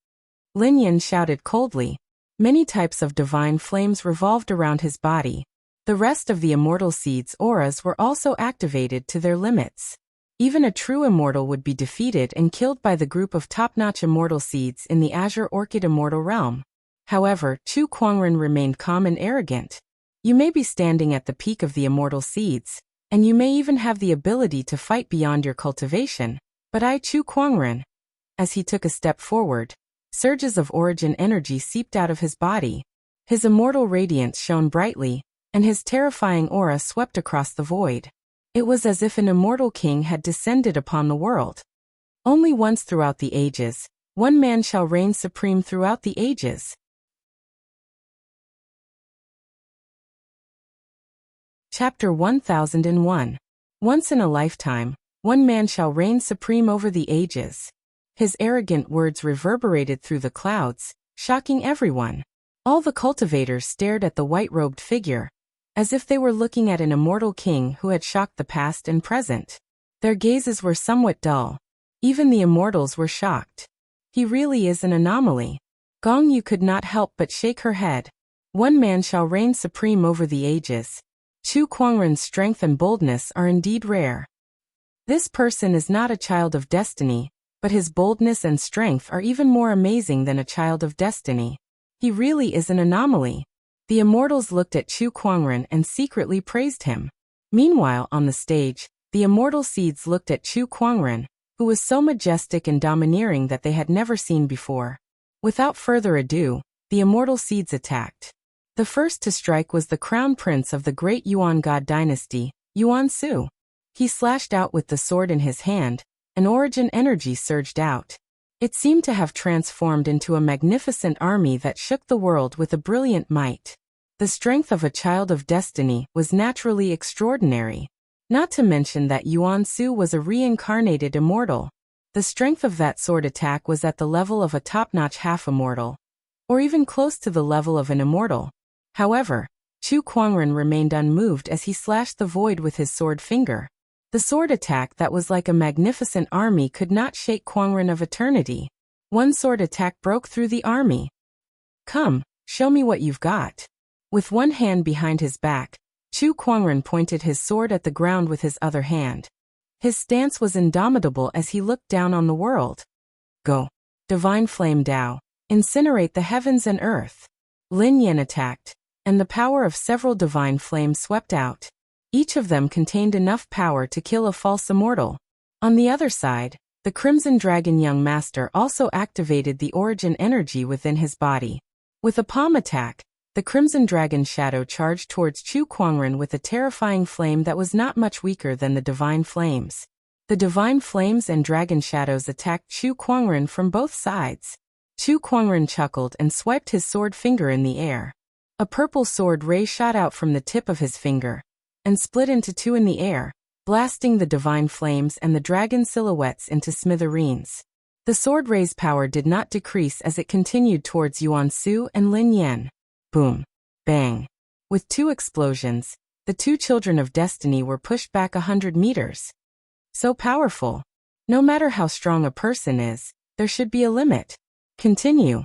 Lin Yan shouted coldly. Many types of divine flames revolved around his body. The rest of the immortal seeds' auras were also activated to their limits. Even a true immortal would be defeated and killed by the group of top-notch immortal seeds in the Azure Orchid Immortal Realm. However, Chu Kuangren remained calm and arrogant. You may be standing at the peak of the immortal seeds, and you may even have the ability to fight beyond your cultivation, but I, Chu Kuangren. As he took a step forward, surges of origin energy seeped out of his body. His immortal radiance shone brightly, and his terrifying aura swept across the void. It was as if an immortal king had descended upon the world. Only once throughout the ages, one man shall reign supreme throughout the ages. Chapter 1001. Once in a lifetime, one man shall reign supreme over the ages. His arrogant words reverberated through the clouds, shocking everyone. All the cultivators stared at the white-robed figure, as if they were looking at an immortal king who had shocked the past and present. Their gazes were somewhat dull. Even the immortals were shocked. He really is an anomaly. Gong Yu could not help but shake her head. One man shall reign supreme over the ages. Chu Kuangren's strength and boldness are indeed rare. This person is not a child of destiny, but his boldness and strength are even more amazing than a child of destiny. He really is an anomaly. The immortals looked at Chu Kuangren and secretly praised him. Meanwhile, on the stage, the immortal seeds looked at Chu Kuangren, who was so majestic and domineering that they had never seen before. Without further ado, the immortal seeds attacked. The first to strike was the crown prince of the great Yuan God dynasty, Yuan Su. He slashed out with the sword in his hand, and origin energy surged out. It seemed to have transformed into a magnificent army that shook the world with a brilliant might. The strength of a child of destiny was naturally extraordinary. Not to mention that Yuan Su was a reincarnated immortal. The strength of that sword attack was at the level of a top-notch half-immortal, or even close to the level of an immortal. However, Chu Kuangren remained unmoved as he slashed the void with his sword finger. The sword attack that was like a magnificent army could not shake Kuangren of eternity. One sword attack broke through the army. Come, show me what you've got. With one hand behind his back, Chu Kuangren pointed his sword at the ground with his other hand. His stance was indomitable as he looked down on the world. Go. Divine Flame Dao. Incinerate the heavens and earth. Lin Yan attacked, and the power of several divine flames swept out. Each of them contained enough power to kill a false immortal. On the other side, the Crimson Dragon young master also activated the origin energy within his body. With a palm attack, the Crimson Dragon shadow charged towards Chu Kuangren with a terrifying flame that was not much weaker than the divine flames. The divine flames and dragon shadows attacked Chu Kuangren from both sides. Chu Kuangren chuckled and swiped his sword finger in the air. A purple sword ray shot out from the tip of his finger, and split into two in the air, blasting the divine flames and the dragon silhouettes into smithereens. The sword ray's power did not decrease as it continued towards Yuan Su and Lin Yan. Boom. Bang. With 2 explosions, the 2 children of destiny were pushed back 100 meters. So powerful. No matter how strong a person is, there should be a limit. Continue.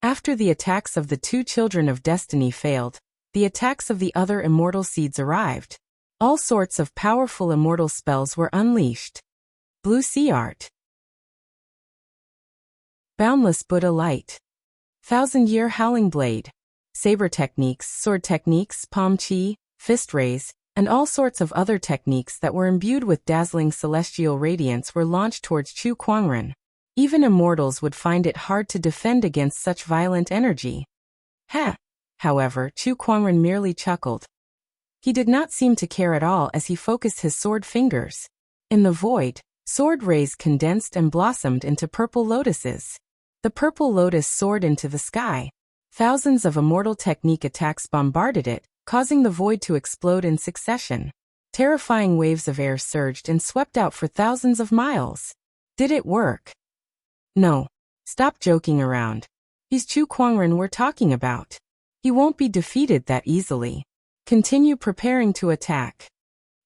After the attacks of the 2 children of destiny failed, the attacks of the other immortal seeds arrived. All sorts of powerful immortal spells were unleashed. Blue Sea Art. Boundless Buddha Light. 1000-Year Howling Blade. Saber techniques, sword techniques, palm chi, fist raise, and all sorts of other techniques that were imbued with dazzling celestial radiance were launched towards Chu Kuangren. Even immortals would find it hard to defend against such violent energy. However, Chu Kuangren merely chuckled. He did not seem to care at all as he focused his sword fingers. In the void, sword rays condensed and blossomed into purple lotuses. The purple lotus soared into the sky. Thousands of immortal technique attacks bombarded it, causing the void to explode in succession. Terrifying waves of air surged and swept out for thousands of miles. Did it work? No. Stop joking around. He's Chu Kuangren we're talking about. He won't be defeated that easily. Continue preparing to attack.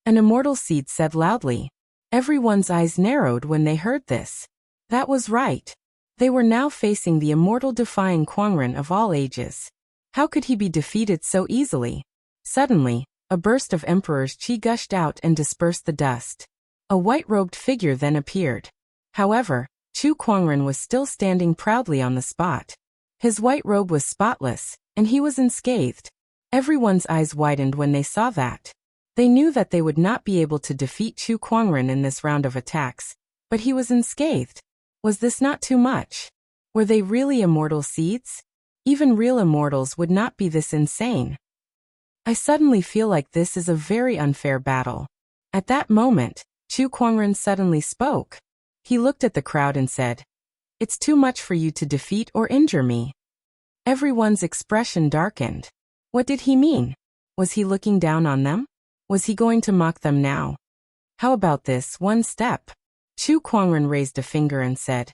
An immortal seed said loudly. Everyone's eyes narrowed when they heard this. That was right. They were now facing the immortal defying Kuangren of all ages. How could he be defeated so easily? Suddenly, a burst of Emperor's chi gushed out and dispersed the dust. A white-robed figure then appeared. However, Chu Kuangren was still standing proudly on the spot. His white robe was spotless, and he was unscathed. Everyone's eyes widened when they saw that. They knew that they would not be able to defeat Chu Kuangren in this round of attacks, but he was unscathed. Was this not too much? Were they really immortal seeds? Even real immortals would not be this insane. I suddenly feel like this is a very unfair battle. At that moment, Chu Kuangren suddenly spoke. He looked at the crowd and said, "It's too much for you to defeat or injure me." Everyone's expression darkened. What did he mean? Was he looking down on them? Was he going to mock them now? How about this one step? Chu Kuangren raised a finger and said,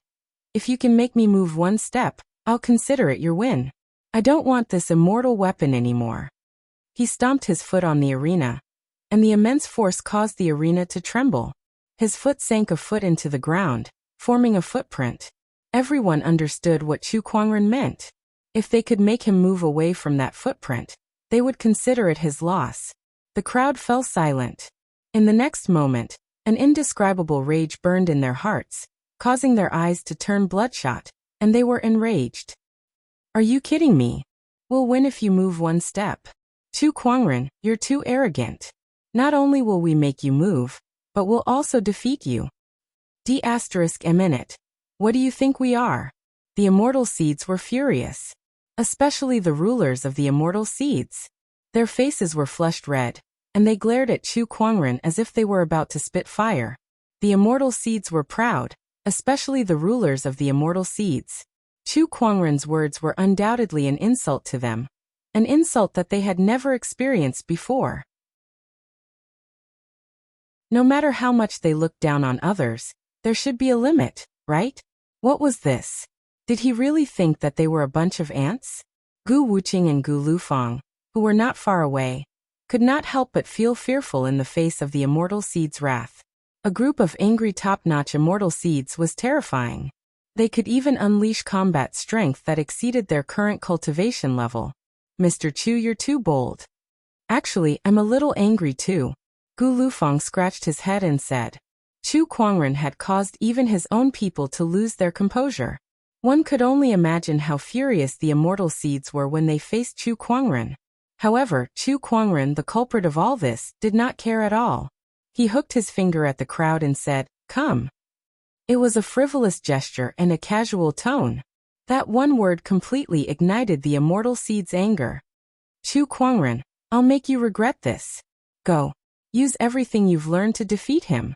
"If you can make me move one step, I'll consider it your win. I don't want this immortal weapon anymore." He stomped his foot on the arena, and the immense force caused the arena to tremble. His foot sank a foot into the ground, forming a footprint. Everyone understood what Chu Kuangren meant. If they could make him move away from that footprint, they would consider it his loss. The crowd fell silent. In the next moment, an indescribable rage burned in their hearts, causing their eyes to turn bloodshot, and they were enraged. "Are you kidding me? We'll win if you move one step. Chu Kuangren, you're too arrogant. Not only will we make you move, but we'll also defeat you. D***. What do you think we are?" The immortal seeds were furious. Especially the rulers of the immortal seeds. Their faces were flushed red, and they glared at Chu Kuangren as if they were about to spit fire. The immortal seeds were proud, especially the rulers of the immortal seeds. Chu Kuangren's words were undoubtedly an insult to them. An insult that they had never experienced before. No matter how much they looked down on others, there should be a limit, right? What was this? Did he really think that they were a bunch of ants? Gu Wuqing and Gu Lufang, who were not far away, could not help but feel fearful in the face of the immortal seeds' wrath. A group of angry top-notch immortal seeds was terrifying. They could even unleash combat strength that exceeded their current cultivation level. "Mr. Chu, you're too bold." "Actually, I'm a little angry too." Gu Lufang scratched his head and said. Chu Kuangren had caused even his own people to lose their composure. One could only imagine how furious the immortal seeds were when they faced Chu Kuangren. However, Chu Kuangren, the culprit of all this, did not care at all. He hooked his finger at the crowd and said, "Come." It was a frivolous gesture and a casual tone. That one word completely ignited the immortal seed's anger. "Chu Kuangren, I'll make you regret this. Go. Use everything you've learned to defeat him."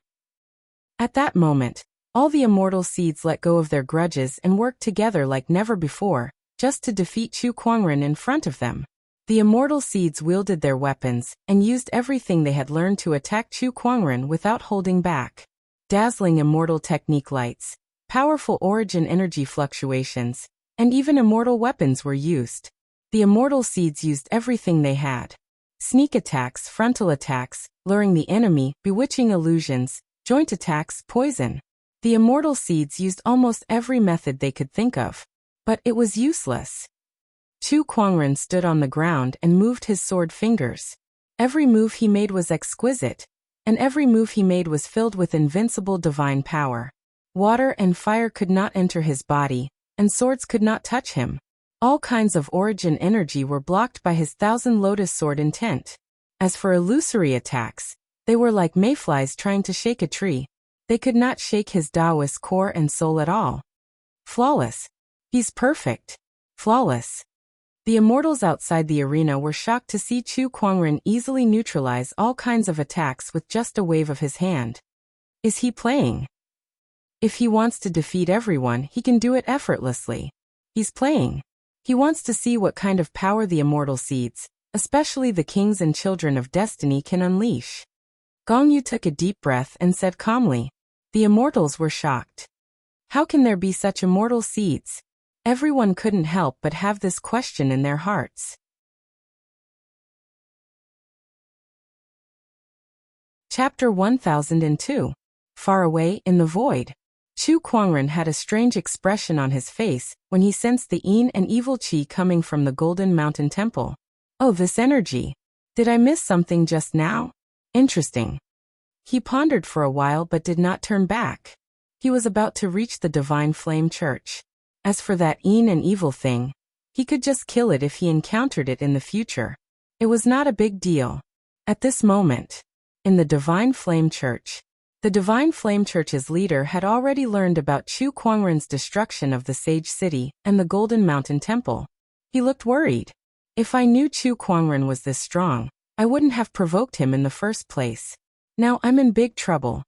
At that moment, all the immortal seeds let go of their grudges and worked together like never before, just to defeat Chu Kuangren in front of them. The immortal seeds wielded their weapons and used everything they had learned to attack Chu Kuangren without holding back. Dazzling immortal technique lights, powerful origin energy fluctuations, and even immortal weapons were used. The immortal seeds used everything they had. Sneak attacks, frontal attacks, luring the enemy, bewitching illusions, joint attacks, poison. The immortal seeds used almost every method they could think of. But it was useless. Chu Kuangren stood on the ground and moved his sword fingers. Every move he made was exquisite, and every move he made was filled with invincible divine power. Water and fire could not enter his body, and swords could not touch him. All kinds of origin energy were blocked by his thousand lotus sword intent. As for illusory attacks, they were like mayflies trying to shake a tree. They could not shake his Taoist core and soul at all. Flawless. He's perfect. Flawless. The immortals outside the arena were shocked to see Chu Kuangren easily neutralize all kinds of attacks with just a wave of his hand. Is he playing? If he wants to defeat everyone, he can do it effortlessly. He's playing. He wants to see what kind of power the immortal seeds, especially the kings and children of destiny, can unleash. Gong Yu took a deep breath and said calmly. The immortals were shocked. How can there be such immortal seeds? Everyone couldn't help but have this question in their hearts. Chapter 1002. Far away in the void. Chu Kuangren had a strange expression on his face when he sensed the yin and evil qi coming from the Golden Mountain Temple. Oh, this energy. Did I miss something just now? Interesting. He pondered for a while but did not turn back. He was about to reach the Divine Flame Church. As for that yin and evil thing, he could just kill it if he encountered it in the future. It was not a big deal. At this moment, in the Divine Flame Church, the Divine Flame Church's leader had already learned about Chu Kuangren's destruction of the Sage City and the Golden Mountain Temple. He looked worried. If I knew Chu Kuangren was this strong, I wouldn't have provoked him in the first place. Now I'm in big trouble.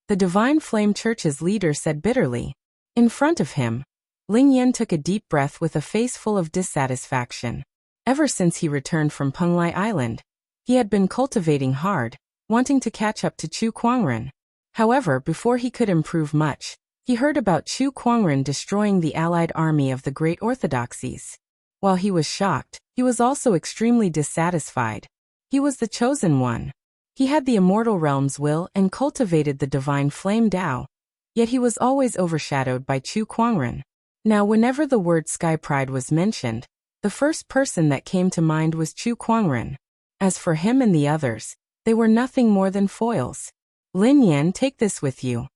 The Divine Flame Church's leader said bitterly. In front of him, Ling Yan took a deep breath with a face full of dissatisfaction. Ever since he returned from Penglai Island, he had been cultivating hard, wanting to catch up to Chu Kuangren. However, before he could improve much, he heard about Chu Kuangren destroying the allied army of the Great Orthodoxies. While he was shocked, he was also extremely dissatisfied. He was the chosen one. He had the immortal realm's will and cultivated the divine flame Tao. Yet he was always overshadowed by Chu Kuangren. Now whenever the word Sky Pride was mentioned, the first person that came to mind was Chu Kuangren. As for him and the others, they were nothing more than foils. Lin Yan, take this with you.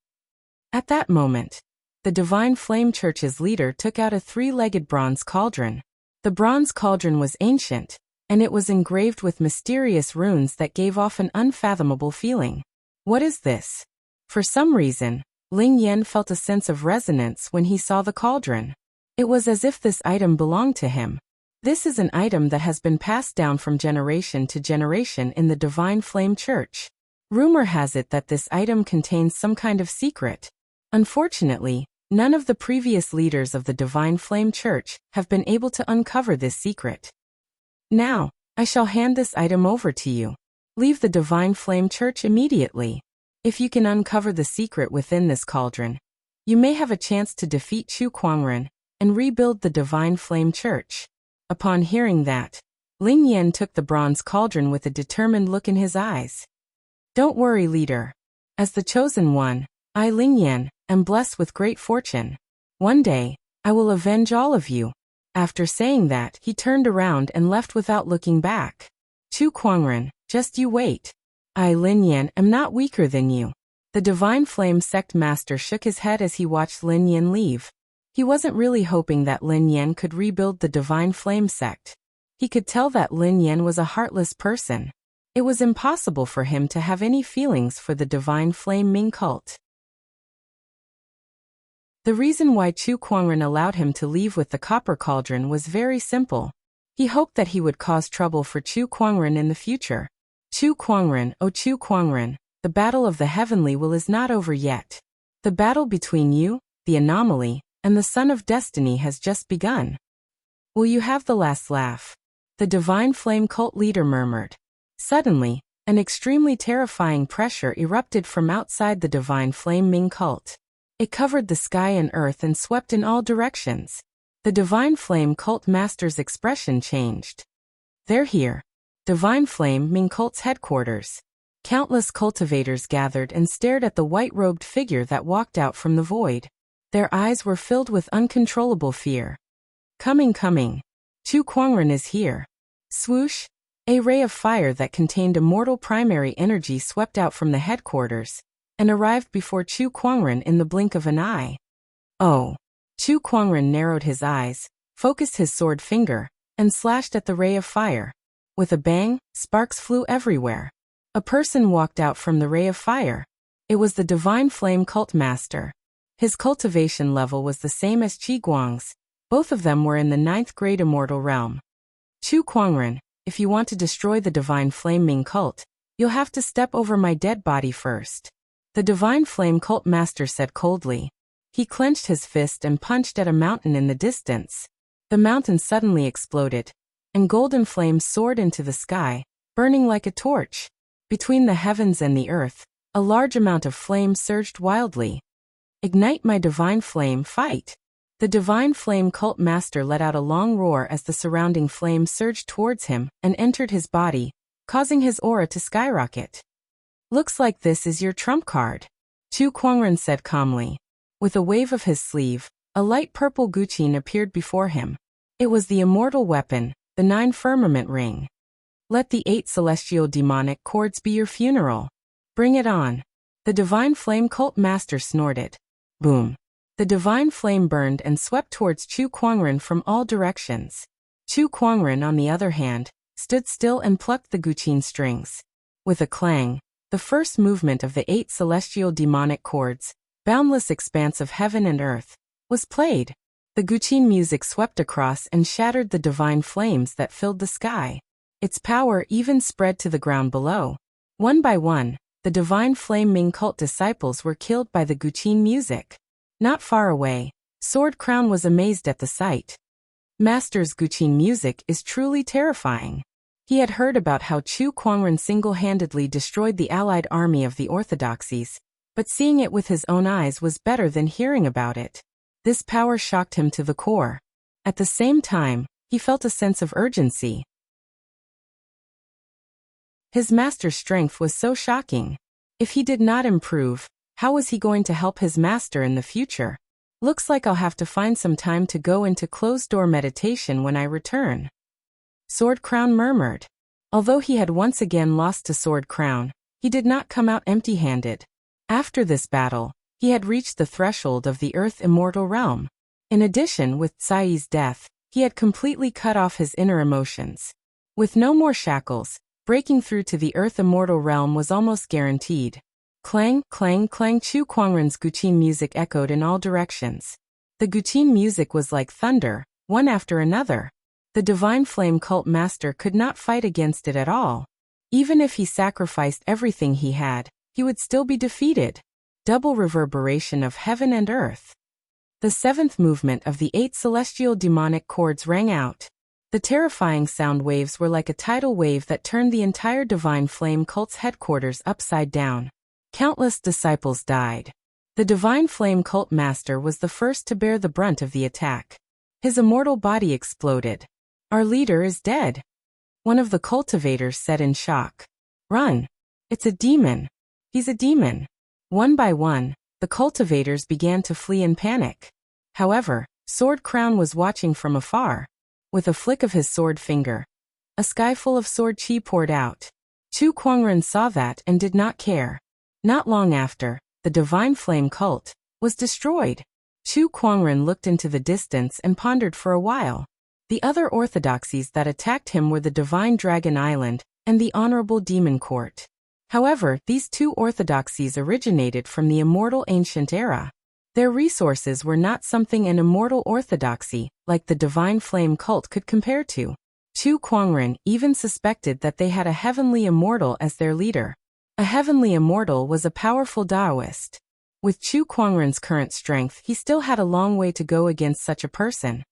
At that moment, the Divine Flame Church's leader took out a three-legged bronze cauldron. The bronze cauldron was ancient, and it was engraved with mysterious runes that gave off an unfathomable feeling. What is this? For some reason, Ling Yan felt a sense of resonance when he saw the cauldron. It was as if this item belonged to him. This is an item that has been passed down from generation to generation in the Divine Flame Church. Rumor has it that this item contains some kind of secret. Unfortunately, none of the previous leaders of the Divine Flame Church have been able to uncover this secret. Now, I shall hand this item over to you. Leave the Divine Flame Church immediately. If you can uncover the secret within this cauldron, you may have a chance to defeat Chu Kuangren and rebuild the Divine Flame Church. Upon hearing that, Ling Yan took the bronze cauldron with a determined look in his eyes. Don't worry, leader. As the chosen one, I, Ling Yan, am blessed with great fortune. One day, I will avenge all of you. After saying that, he turned around and left without looking back. Chu Kuangren, just you wait. I, Lin Yan, am not weaker than you. The Divine Flame Sect Master shook his head as he watched Lin Yan leave. He wasn't really hoping that Lin Yan could rebuild the Divine Flame Sect. He could tell that Lin Yan was a heartless person. It was impossible for him to have any feelings for the Divine Flame Ming cult. The reason why Chu Kuangren allowed him to leave with the copper cauldron was very simple. He hoped that he would cause trouble for Chu Kuangren in the future. Chu Kuangren, oh Chu Kuangren, the battle of the heavenly will is not over yet. The battle between you, the anomaly, and the Son of Destiny has just begun. Will you have the last laugh? The Divine Flame cult leader murmured. Suddenly, an extremely terrifying pressure erupted from outside the Divine Flame Ming cult. It covered the sky and earth and swept in all directions. The Divine Flame Cult Master's expression changed. They're here. Divine Flame Ming Cult's headquarters. Countless cultivators gathered and stared at the white-robed figure that walked out from the void. Their eyes were filled with uncontrollable fear. Coming. Chu Kuangren is here. Swoosh! A ray of fire that contained immortal primary energy swept out from the headquarters and arrived before Chu Kuangren in the blink of an eye. Oh! Chu Kuangren narrowed his eyes, focused his sword finger, and slashed at the ray of fire. With a bang, sparks flew everywhere. A person walked out from the ray of fire. It was the Divine Flame Cult Master. His cultivation level was the same as Qi Guang's. Both of them were in the 9th grade immortal realm. Chu Kuangren, if you want to destroy the Divine Flame Ming cult, you'll have to step over my dead body first. The Divine Flame Cult Master said coldly. He clenched his fist and punched at a mountain in the distance. The mountain suddenly exploded, and golden flames soared into the sky, burning like a torch. Between the heavens and the earth, a large amount of flame surged wildly. Ignite my divine flame, fight! The Divine Flame Cult Master let out a long roar as the surrounding flame surged towards him and entered his body, causing his aura to skyrocket. Looks like this is your trump card, Chu Kuangren said calmly. With a wave of his sleeve, a light purple guqin appeared before him. It was the immortal weapon, the 9 firmament ring. Let the 8 celestial demonic cords be your funeral. Bring it on. The Divine Flame Cult Master snorted. Boom. The divine flame burned and swept towards Chu Kuangren from all directions. Chu Kuangren, on the other hand, stood still and plucked the guqin strings. With a clang, the first movement of the 8 celestial demonic chords, boundless expanse of heaven and earth, was played. The guqin music swept across and shattered the divine flames that filled the sky. Its power even spread to the ground below. One by one, the Divine Flame Ming cult disciples were killed by the guqin music. Not far away, Sword Crown was amazed at the sight. Master's guqin music is truly terrifying. He had heard about how Chu Kuangren single-handedly destroyed the allied army of the orthodoxies, but seeing it with his own eyes was better than hearing about it. This power shocked him to the core. At the same time, he felt a sense of urgency. His master's strength was so shocking. If he did not improve, how was he going to help his master in the future? Looks like I'll have to find some time to go into closed-door meditation when I return. Sword Crown murmured. Although he had once again lost to Sword Crown, he did not come out empty-handed. After this battle, he had reached the threshold of the Earth Immortal Realm. In addition, with Tsai's death, he had completely cut off his inner emotions. With no more shackles, breaking through to the Earth Immortal Realm was almost guaranteed. Clang, clang, clang. Chu Kuangren's guqin music echoed in all directions. The guqin music was like thunder, one after another. The Divine Flame Cult Master could not fight against it at all. Even if he sacrificed everything he had, he would still be defeated. Double reverberation of heaven and earth. The 7th movement of the 8 celestial demonic chords rang out. The terrifying sound waves were like a tidal wave that turned the entire Divine Flame Cult's headquarters upside down. Countless disciples died. The Divine Flame Cult Master was the first to bear the brunt of the attack. His immortal body exploded. Our leader is dead. One of the cultivators said in shock. Run. It's a demon. He's a demon. One by one, the cultivators began to flee in panic. However, Sword Crown was watching from afar. With a flick of his sword finger, a sky full of sword chi poured out. Chu Kuangren saw that and did not care. Not long after, the Divine Flame Cult was destroyed. Chu Kuangren looked into the distance and pondered for a while. The other orthodoxies that attacked him were the Divine Dragon Island and the Honorable Demon Court. However, these 2 orthodoxies originated from the immortal ancient era. Their resources were not something an immortal orthodoxy, like the Divine Flame Cult, could compare to. Chu Kuangren even suspected that they had a heavenly immortal as their leader. A heavenly immortal was a powerful Taoist. With Chu Kuangren's current strength, he still had a long way to go against such a person.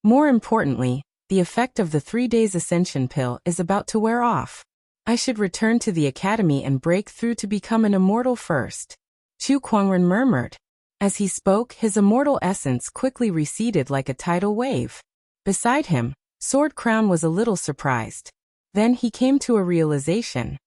More importantly, the effect of the 3 days ascension pill is about to wear off. I should return to the academy and break through to become an immortal first. Chu Kuangren murmured. As he spoke, his immortal essence quickly receded like a tidal wave. Beside him, Sword Crown was a little surprised. Then he came to a realization.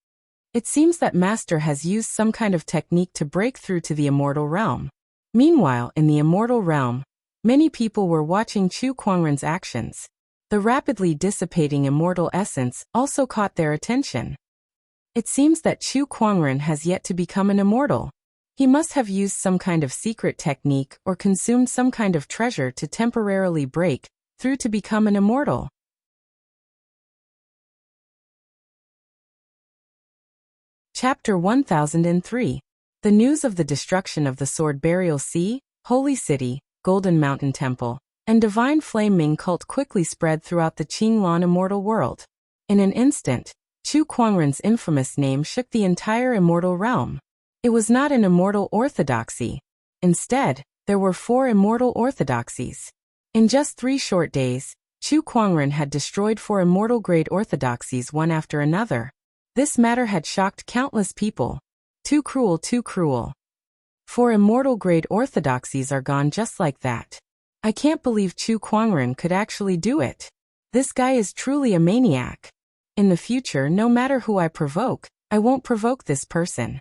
It seems that Master has used some kind of technique to break through to the immortal realm. Meanwhile, in the immortal realm, many people were watching Chu Kuangren's actions. The rapidly dissipating immortal essence also caught their attention. It seems that Chu Kuangren has yet to become an immortal. He must have used some kind of secret technique or consumed some kind of treasure to temporarily break through to become an immortal. Chapter 1003. The news of the destruction of the Sword Burial Sea, Holy City, Golden Mountain Temple, and Divine Flame Ming cult quickly spread throughout the Qinglan immortal world. In an instant, Chu Kuangren's infamous name shook the entire immortal realm. It was not an immortal orthodoxy. Instead, there were 4 immortal orthodoxies. In just 3 short days, Chu Kuangren had destroyed 4 immortal-grade orthodoxies one after another. This matter had shocked countless people. Too cruel, too cruel. 4 immortal-grade orthodoxies are gone just like that. I can't believe Chu Kuangren could actually do it. This guy is truly a maniac. In the future, no matter who I provoke, I won't provoke this person.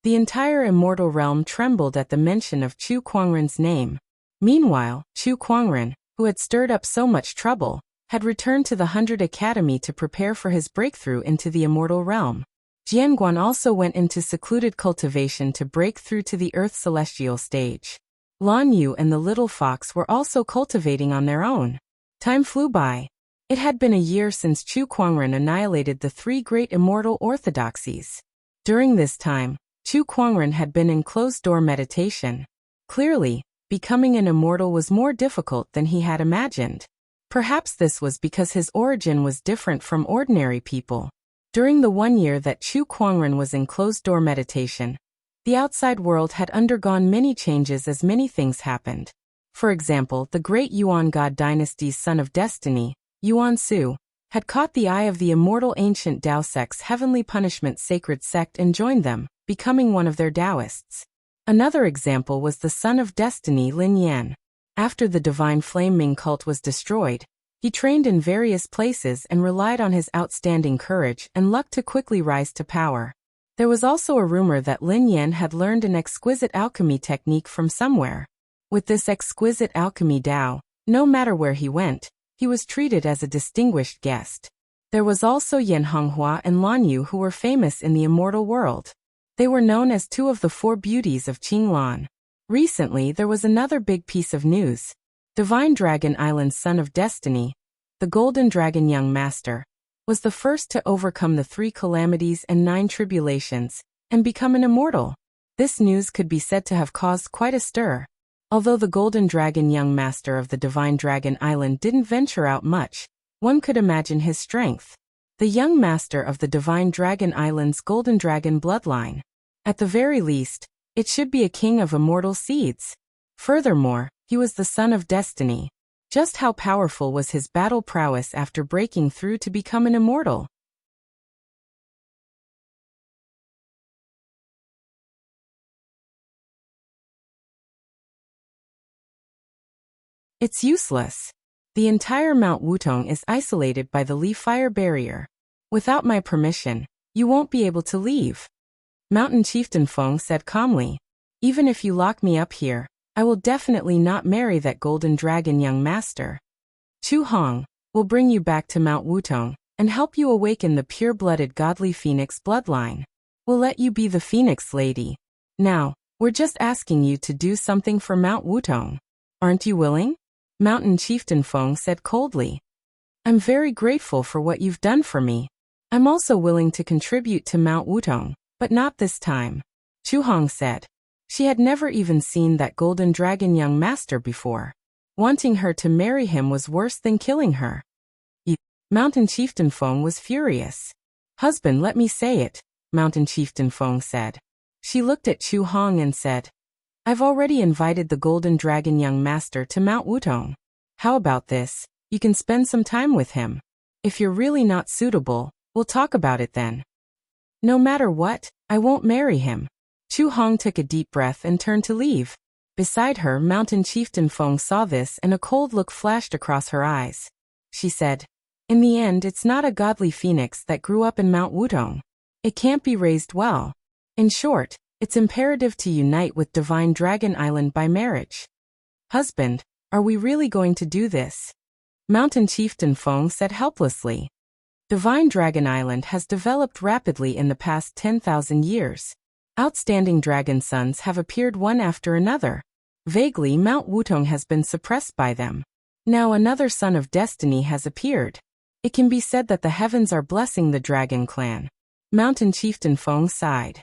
The entire immortal realm trembled at the mention of Chu Kuangren's name. Meanwhile, Chu Kuangren, who had stirred up so much trouble, had returned to the 100 Academy to prepare for his breakthrough into the immortal realm. Jianguan also went into secluded cultivation to break through to the Earth celestial stage. Lan Yu and the little fox were also cultivating on their own. Time flew by. It had been a year since Chu Kuangren annihilated the 3 great immortal orthodoxies. During this time, Chu Kuangren had been in closed-door meditation. Clearly, becoming an immortal was more difficult than he had imagined. Perhaps this was because his origin was different from ordinary people. During the 1 year that Chu Kuangren was in closed-door meditation, the outside world had undergone many changes as many things happened. For example, the great Yuan God dynasty's son of destiny, Yuan Su, had caught the eye of the immortal ancient Tao sect's heavenly punishment sacred sect and joined them, becoming one of their Taoists. Another example was the son of destiny Lin Yan. After the Divine Flame Ming cult was destroyed, he trained in various places and relied on his outstanding courage and luck to quickly rise to power. There was also a rumor that Lin Yan had learned an exquisite alchemy technique from somewhere. With this exquisite alchemy Tao, no matter where he went, he was treated as a distinguished guest. There was also Yan Honghua and Lan Yu who were famous in the immortal world. They were known as 2 of the 4 beauties of Qinglan. Recently, there was another big piece of news. Divine Dragon Island's son of destiny, the Golden Dragon Young Master, was the first to overcome the 3 calamities and 9 tribulations, and become an immortal. This news could be said to have caused quite a stir. Although the Golden Dragon Young Master of the Divine Dragon Island didn't venture out much, one could imagine his strength. The young master of the Divine Dragon Island's Golden Dragon bloodline. At the very least, it should be a king of immortal seeds. Furthermore, he was the son of destiny. Just how powerful was his battle prowess after breaking through to become an immortal? It's useless. The entire Mount Wutong is isolated by the Li Fire barrier. Without my permission, you won't be able to leave. Mountain Chieftain Feng said calmly. Even if you lock me up here, I will definitely not marry that Golden Dragon Young Master. Chu Hong will bring you back to Mount Wutong and help you awaken the pure-blooded godly Phoenix bloodline. We'll let you be the Phoenix Lady. Now, we're just asking you to do something for Mount Wutong. Aren't you willing? Mountain Chieftain Feng said coldly. I'm very grateful for what you've done for me. I'm also willing to contribute to Mount Wutong, but not this time. Chu Hong said. She had never even seen that Golden Dragon Young Master before. Wanting her to marry him was worse than killing her. Mountain Chieftain Feng was furious. Husband, let me say it, Mountain Chieftain Feng said. She looked at Chu Hong and said, I've already invited the Golden Dragon Young Master to Mount Wutong. How about this? You can spend some time with him. If you're really not suitable, we'll talk about it then. No matter what, I won't marry him. Chu Hong took a deep breath and turned to leave. Beside her, Mountain Chieftain Feng saw this and a cold look flashed across her eyes. She said, "In the end, it's not a godly phoenix that grew up in Mount Wutong. It can't be raised well. In short, it's imperative to unite with Divine Dragon Island by marriage." "Husband, are we really going to do this?" Mountain Chieftain Feng said helplessly. Divine Dragon Island has developed rapidly in the past 10,000 years. Outstanding dragon sons have appeared one after another. Vaguely, Mount Wutong has been suppressed by them. Now another son of destiny has appeared. It can be said that the heavens are blessing the dragon clan. Mountain Chieftain Feng sighed.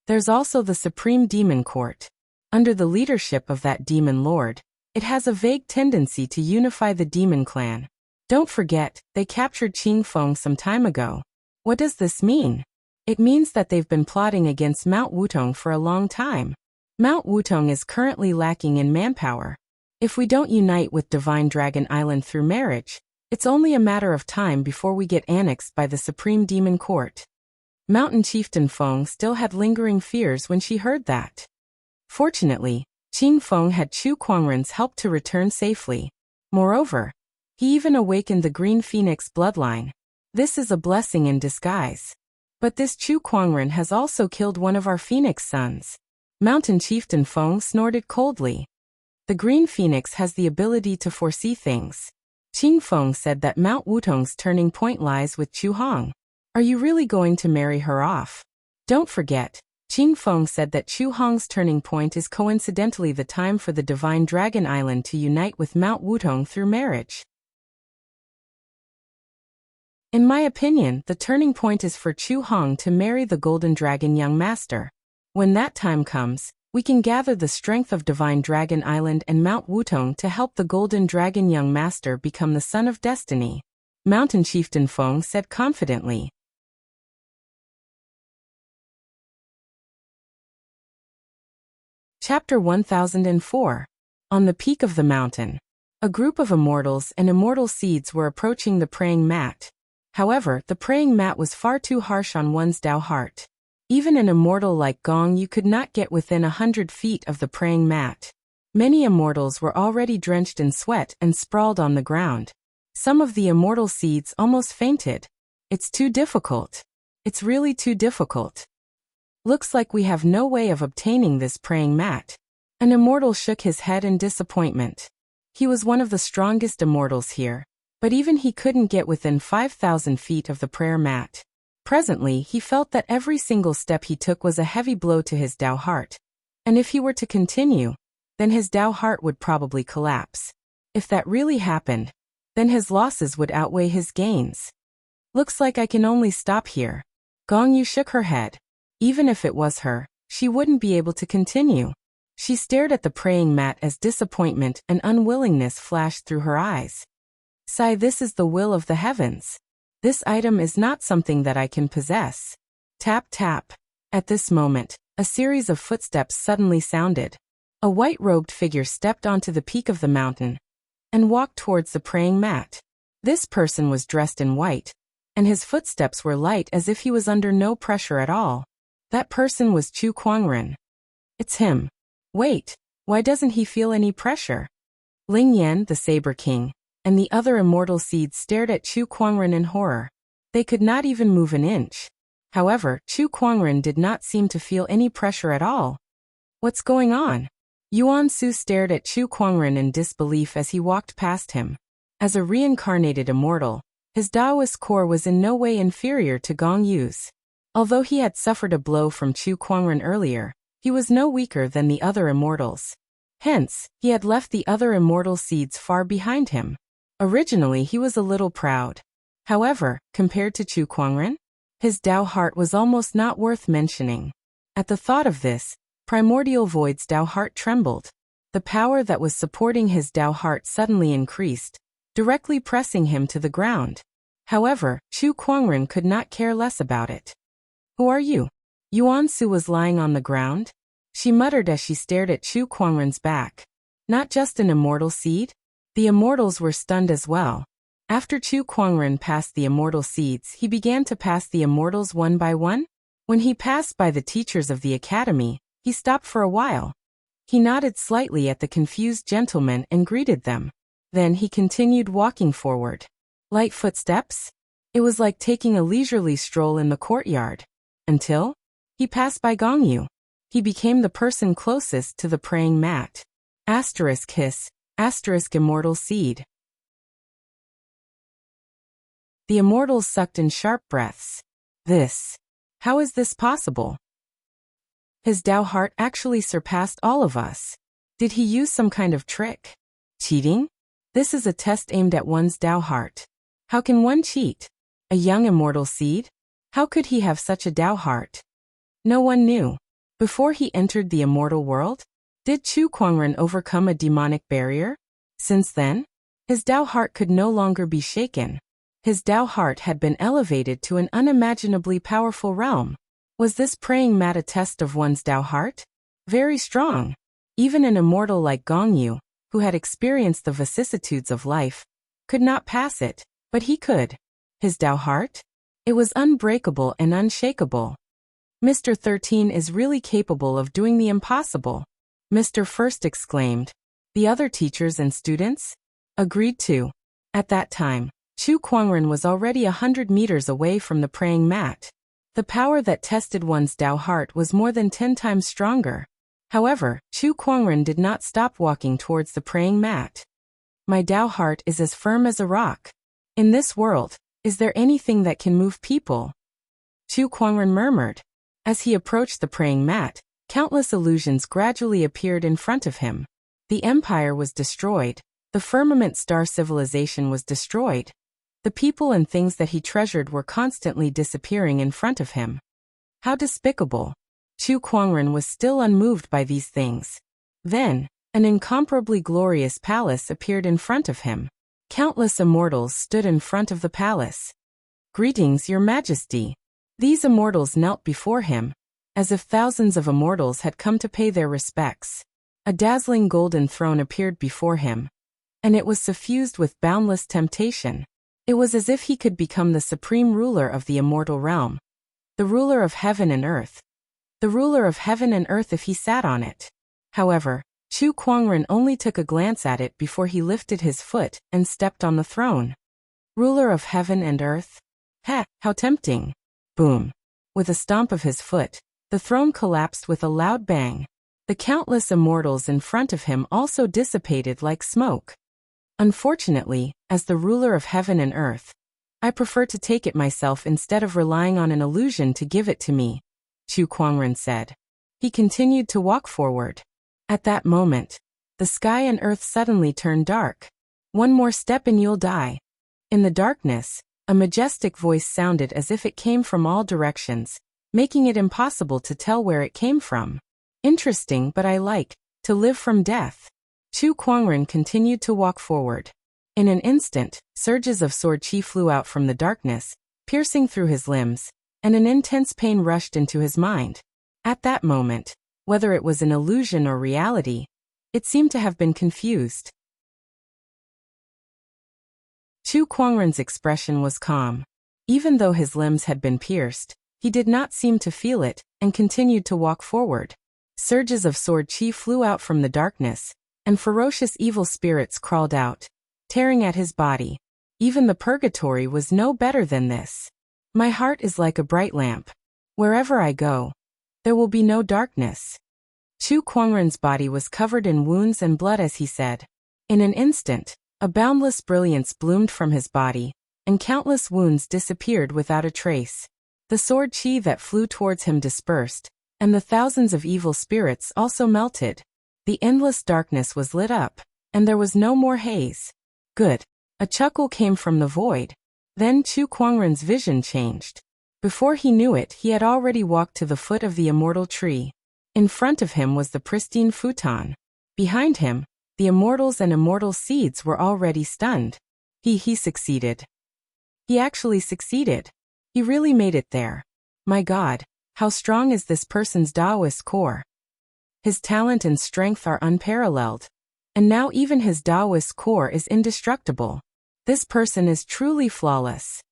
There's also the Supreme Demon Court. Under the leadership of that demon lord, it has a vague tendency to unify the demon clan. Don't forget, they captured Qing Feng some time ago. What does this mean? It means that they've been plotting against Mount Wutong for a long time. Mount Wutong is currently lacking in manpower. If we don't unite with Divine Dragon Island through marriage, it's only a matter of time before we get annexed by the Supreme Demon Court. Mountain Chieftain Feng still had lingering fears when she heard that. Fortunately, Qing Feng had Chu Kuangren's help to return safely. Moreover, he even awakened the Green Phoenix bloodline. This is a blessing in disguise. But this Chu Kuangren has also killed one of our Phoenix sons. Mountain Chieftain Feng snorted coldly. The Green Phoenix has the ability to foresee things. Qing Feng said that Mount Wutong's turning point lies with Chu Hong. Are you really going to marry her off? Don't forget, Qing Feng said that Chu Hong's turning point is coincidentally the time for the Divine Dragon Island to unite with Mount Wutong through marriage. In my opinion, the turning point is for Chu Hong to marry the Golden Dragon young master. When that time comes, we can gather the strength of Divine Dragon Island and Mount Wutong to help the Golden Dragon young master become the son of destiny. Mountain Chieftain Feng said confidently. Chapter 1004. On the peak of the mountain. A group of immortals and immortal seeds were approaching the praying mat. However, the praying mat was far too harsh on one's Dao heart. Even an immortal like Gong Yu could not get within 100 feet of the praying mat. Many immortals were already drenched in sweat and sprawled on the ground. Some of the immortal seeds almost fainted. It's too difficult. It's really too difficult. Looks like we have no way of obtaining this praying mat. An immortal shook his head in disappointment. He was one of the strongest immortals here. But even he couldn't get within 5,000 feet of the prayer mat. Presently, he felt that every single step he took was a heavy blow to his Dao heart. And if he were to continue, then his Dao heart would probably collapse. If that really happened, then his losses would outweigh his gains. Looks like I can only stop here. Gong Yu shook her head. Even if it was her, she wouldn't be able to continue. She stared at the praying mat as disappointment and unwillingness flashed through her eyes. Sigh, this is the will of the heavens. This item is not something that I can possess. Tap, tap. At this moment, a series of footsteps suddenly sounded. A white-robed figure stepped onto the peak of the mountain and walked towards the praying mat. This person was dressed in white, and his footsteps were light as if he was under no pressure at all. That person was Chu Kuangren. It's him. Wait, why doesn't he feel any pressure? Ling Yan, the Saber King, and the other immortal seeds stared at Chu Kuangren in horror. They could not even move an inch. However, Chu Kuangren did not seem to feel any pressure at all. What's going on? Yuan Su stared at Chu Kuangren in disbelief as he walked past him. As a reincarnated immortal, his Taoist core was in no way inferior to Gong Yu's. Although he had suffered a blow from Chu Kuangren earlier, he was no weaker than the other immortals. Hence, he had left the other immortal seeds far behind him. Originally, he was a little proud. However, compared to Chu Kuangren, his Dao heart was almost not worth mentioning. At the thought of this, Primordial Void's Dao heart trembled. The power that was supporting his Dao heart suddenly increased, directly pressing him to the ground. However, Chu Kuangren could not care less about it. Who are you? Yuan Su was lying on the ground. She muttered as she stared at Chu Kuangren's back. Not just an immortal seed? The immortals were stunned as well. After Chu Kuangren passed the immortal seeds, he began to pass the immortals one by one. When he passed by the teachers of the academy, he stopped for a while. He nodded slightly at the confused gentleman and greeted them. Then he continued walking forward. Light footsteps? It was like taking a leisurely stroll in the courtyard. Until he passed by Gongyu. He became the person closest to the praying mat. Asterisk hiss, asterisk immortal seed. The immortals sucked in sharp breaths. How is this possible? His Tao heart actually surpassed all of us. Did he use some kind of trick? Cheating? This is a test aimed at one's Tao heart. How can one cheat? A young immortal seed? How could he have such a Tao heart? No one knew. Before he entered the immortal world, did Chu Kuangren overcome a demonic barrier? Since then, his Tao heart could no longer be shaken. His Tao heart had been elevated to an unimaginably powerful realm. Was this praying mat a test of one's Tao heart? Very strong. Even an immortal like Gongyu, who had experienced the vicissitudes of life, could not pass it, but he could. His Tao heart? It was unbreakable and unshakable. Mr. 13 is really capable of doing the impossible, Mr. First exclaimed. The other teachers and students agreed too. At that time, Chu Kuangren was already 100 meters away from the praying mat. The power that tested one's Tao heart was more than 10 times stronger. However, Chu Kuangren did not stop walking towards the praying mat. My Tao heart is as firm as a rock. In this world, is there anything that can move people? Chu Kuangren murmured. As he approached the praying mat, countless illusions gradually appeared in front of him. The empire was destroyed. The firmament star civilization was destroyed. The people and things that he treasured were constantly disappearing in front of him. How despicable! Chu Kuangren was still unmoved by these things. Then, an incomparably glorious palace appeared in front of him. Countless immortals stood in front of the palace. Greetings, Your Majesty. These immortals knelt before him, as if thousands of immortals had come to pay their respects. A dazzling golden throne appeared before him, and it was suffused with boundless temptation. It was as if he could become the supreme ruler of the immortal realm, the ruler of heaven and earth. The ruler of heaven and earth if he sat on it. However, Chu Kuangren only took a glance at it before he lifted his foot and stepped on the throne. Ruler of heaven and earth? Heh, how tempting. Boom. With a stomp of his foot, the throne collapsed with a loud bang. The countless immortals in front of him also dissipated like smoke. Unfortunately, as the ruler of heaven and earth, I prefer to take it myself instead of relying on an illusion to give it to me, Chu Kuangren said. He continued to walk forward. At that moment, the sky and earth suddenly turned dark. One more step and you'll die. In the darkness, a majestic voice sounded as if it came from all directions, making it impossible to tell where it came from. Interesting, but I like to live from death. Chu Kuangren continued to walk forward. In an instant, surges of sword chi flew out from the darkness, piercing through his limbs, and an intense pain rushed into his mind. At that moment, whether it was an illusion or reality, it seemed to have been confused. Chu Kuangren's expression was calm. Even though his limbs had been pierced, he did not seem to feel it, and continued to walk forward. Surges of sword chi flew out from the darkness, and ferocious evil spirits crawled out, tearing at his body. Even the purgatory was no better than this. My heart is like a bright lamp. Wherever I go, there will be no darkness. Chu Kuangren's body was covered in wounds and blood as he said. In an instant, a boundless brilliance bloomed from his body, and countless wounds disappeared without a trace. The sword chi that flew towards him dispersed, and the thousands of evil spirits also melted. The endless darkness was lit up, and there was no more haze. Good. A chuckle came from the void. Then Chu Kuangren's vision changed. Before he knew it, he had already walked to the foot of the immortal tree. In front of him was the pristine futon. Behind him, the immortals and immortal seeds were already stunned. He succeeded. He actually succeeded. He really made it there. My God, how strong is this person's Taoist core? His talent and strength are unparalleled. And now even his Taoist core is indestructible. This person is truly flawless.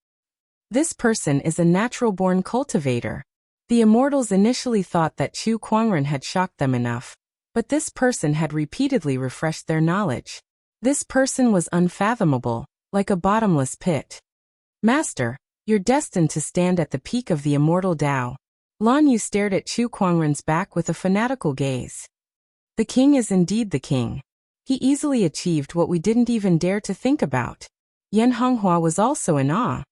This person is a natural-born cultivator. The immortals initially thought that Chu Kuangren had shocked them enough, But this person had repeatedly refreshed their knowledge. This person was unfathomable, like a bottomless pit. Master, you're destined to stand at the peak of the immortal Tao. Lan Yu stared at Chu Kuangren's back with a fanatical gaze. The king is indeed the king. He easily achieved what we didn't even dare to think about. Yan Honghua was also in awe.